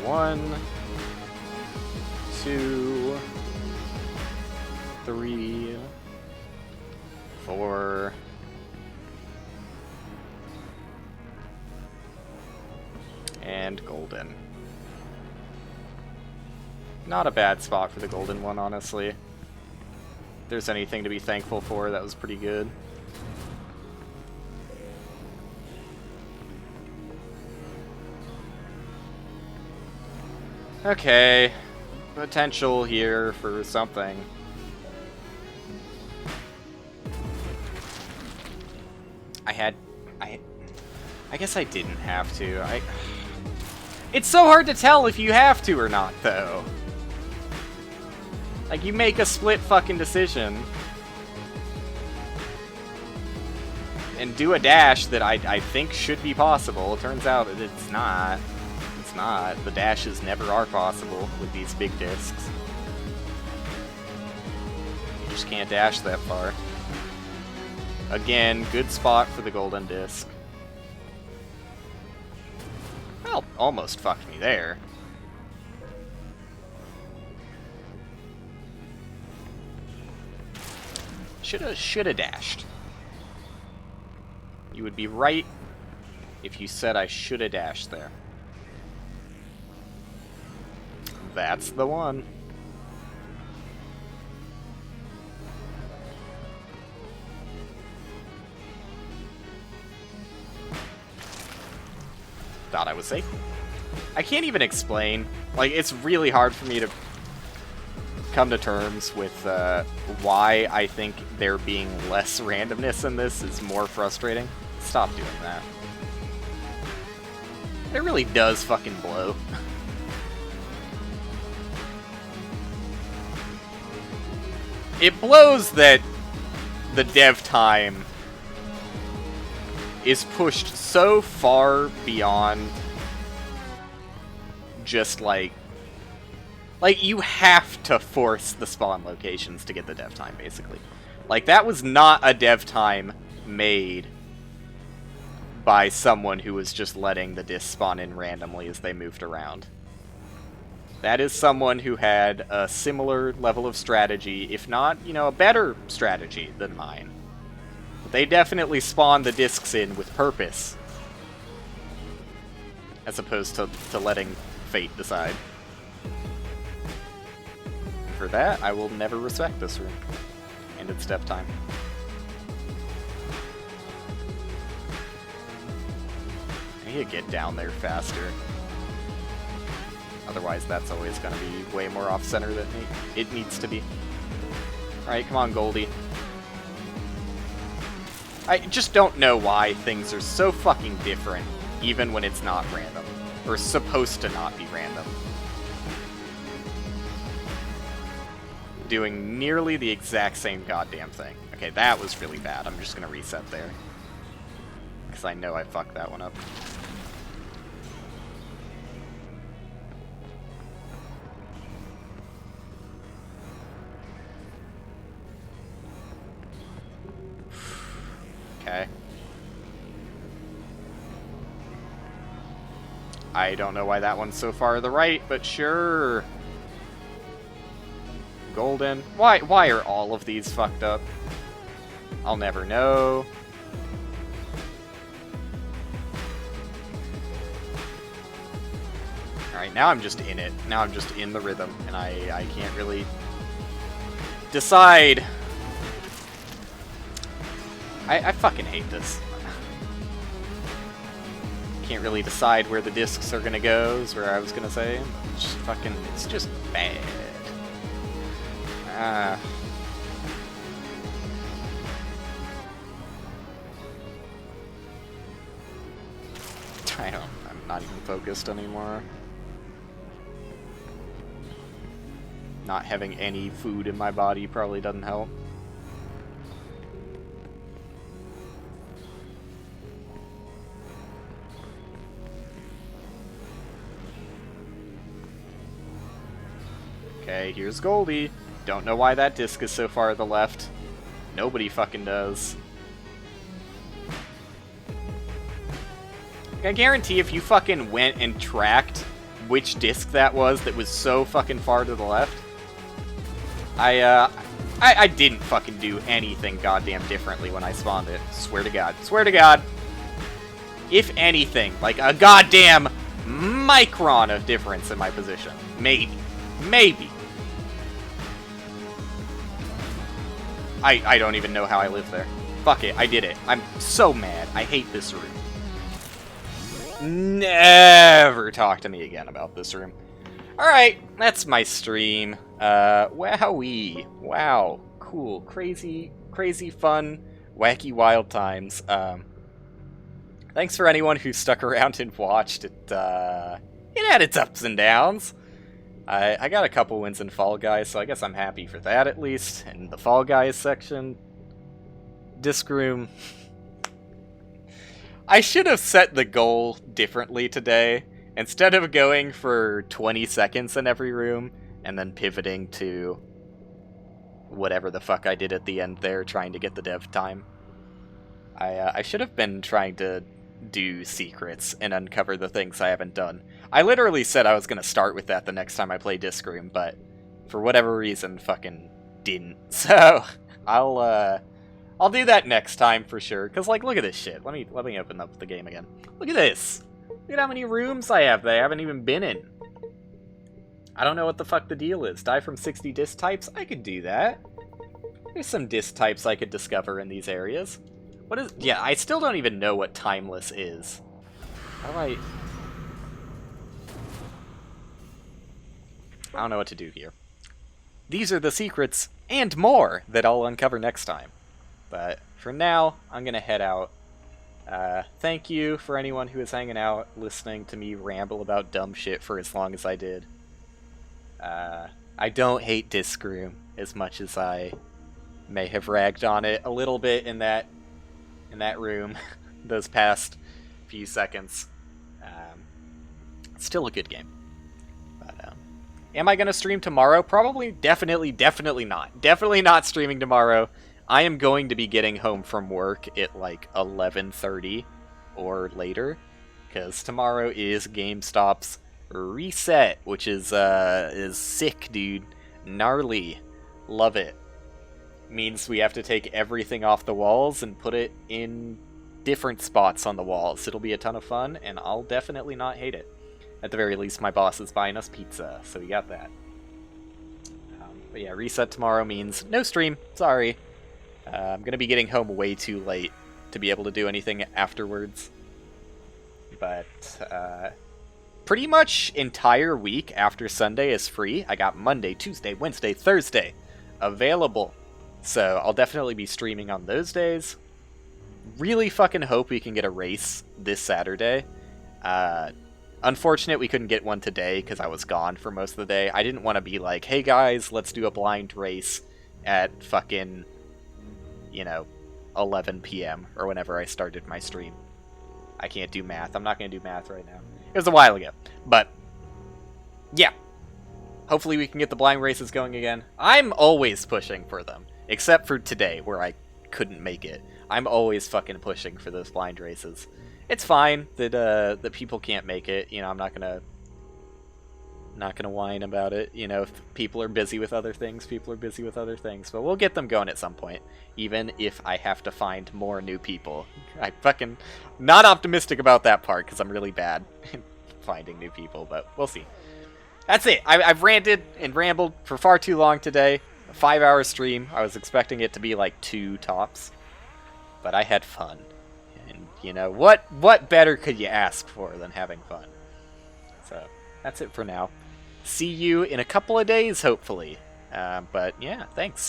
One, two, three, four, and golden. Not a bad spot for the golden one, honestly. If there's anything to be thankful for, that was pretty good. Okay, potential here for something. I guess I didn't have to. It's so hard to tell if you have to or not, though. Like, you make a split fucking decision and do a dash that I think should be possible. It turns out that it's not. It's not. The dashes never are possible with these big discs. You just can't dash that far. Again, good spot for the golden disc. Well, almost fucked me there. Shoulda dashed. You would be right if you said I shoulda dashed there. That's the one. Thought I was safe. I can't even explain. Like, it's really hard for me to come to terms with why I think there being less randomness in this is more frustrating. Stop doing that. It really does fucking blow. It blows that the dev time is pushed so far beyond just like you have to force the spawn locations to get the dev time, basically. Like, that was not a dev time made by someone who was just letting the discs spawn in randomly as they moved around. That is someone who had a similar level of strategy, if not, you know, a better strategy than mine. But they definitely spawned the discs in with purpose, as opposed to letting fate decide. For that, I will never respect this room and its step time. I need to get down there faster. Otherwise, that's always going to be way more off-center than it needs to be. Alright, come on, Goldie. I just don't know why things are so fucking different, even when it's not random. Or supposed to not be random. Doing nearly the exact same goddamn thing. Okay, that was really bad. I'm just going to reset there. Because I know I fucked that one up. Okay. I don't know why that one's so far to the right, but sure. Golden. Why are all of these fucked up? I'll never know. Alright, now I'm just in it. Now I'm just in the rhythm, and I can't really decide. I fucking hate this. Can't really decide where the discs are gonna go, is where I was gonna say. It's just bad. I'm not even focused anymore. Not having any food in my body probably doesn't help. Okay, here's Goldie. Don't know why that disc is so far to the left. Nobody fucking does. I guarantee if you fucking went and tracked which disc that was so fucking far to the left, I didn't fucking do anything goddamn differently when I spawned it. Swear to God. Swear to God. If anything, like a goddamn micron of difference in my position. Maybe. Maybe. I don't even know how I live there. Fuck it, I did it. I'm so mad. I hate this room. Never talk to me again about this room. Alright, that's my stream. Wowee. Wow. Cool. Crazy, fun, wacky, wild times. Thanks for anyone who stuck around and watched it. It had its ups and downs. I got a couple wins in Fall Guys, so I guess I'm happy for that at least. In the Fall Guys section, Disc Room. I should have set the goal differently today. Instead of going for 20 seconds in every room, and then pivoting to whatever the fuck I did at the end there, trying to get the dev time. I should have been trying to do secrets and uncover the things I haven't done. I literally said I was going to start with that the next time I play Disc Room, but for whatever reason, fucking didn't. So, I'll do that next time for sure. Cause like, look at this shit. Let me open up the game again. Look at this. Look at how many rooms I have that I haven't even been in. I don't know what the fuck the deal is. Die from 60 disc types? I could do that. There's some disc types I could discover in these areas. What is... Yeah, I still don't even know what Timeless is. How do I don't know what to do here. These are the secrets, and more, that I'll uncover next time. But for now, I'm gonna head out. Thank you for anyone who is hanging out, listening to me ramble about dumb shit for as long as I did. I don't hate Disc Room as much as I may have ragged on it a little bit in that room those past few seconds. It's still a good game. But, am I going to stream tomorrow? Probably, definitely not. Definitely not streaming tomorrow. I am going to be getting home from work at like 11:30 or later, because tomorrow is GameStop's reset, which is sick, dude. Gnarly. Love it. Means we have to take everything off the walls and put it in different spots on the walls. It'll be a ton of fun, and I'll definitely not hate it. At the very least, my boss is buying us pizza, so we got that. But yeah, reset tomorrow means no stream. Sorry. I'm going to be getting home way too late to be able to do anything afterwards. But pretty much entire week after Sunday is free. I got Monday, Tuesday, Wednesday, Thursday available. So I'll definitely be streaming on those days. Really fucking hope we can get a race this Saturday. Unfortunate we couldn't get one today because I was gone for most of the day. I didn't want to be like, hey guys, let's do a blind race at fucking, 11 p.m. or whenever I started my stream. I can't do math. I'm not going to do math right now. It was a while ago. But, yeah. Hopefully we can get the blind races going again. I'm always pushing for them. Except for today, where I couldn't make it. I'm always fucking pushing for those blind races. It's fine that people can't make it. I'm not gonna whine about it. If people are busy with other things, people are busy with other things. But we'll get them going at some point, even if I have to find more new people. I fucking not optimistic about that part because I'm really bad at finding new people. But we'll see. That's it. I've ranted and rambled for far too long today. A 5-hour stream. I was expecting it to be like 2 tops, but I had fun. And what better could you ask for than having fun? So that's it for now. See you in a couple of days, hopefully. But yeah, thanks.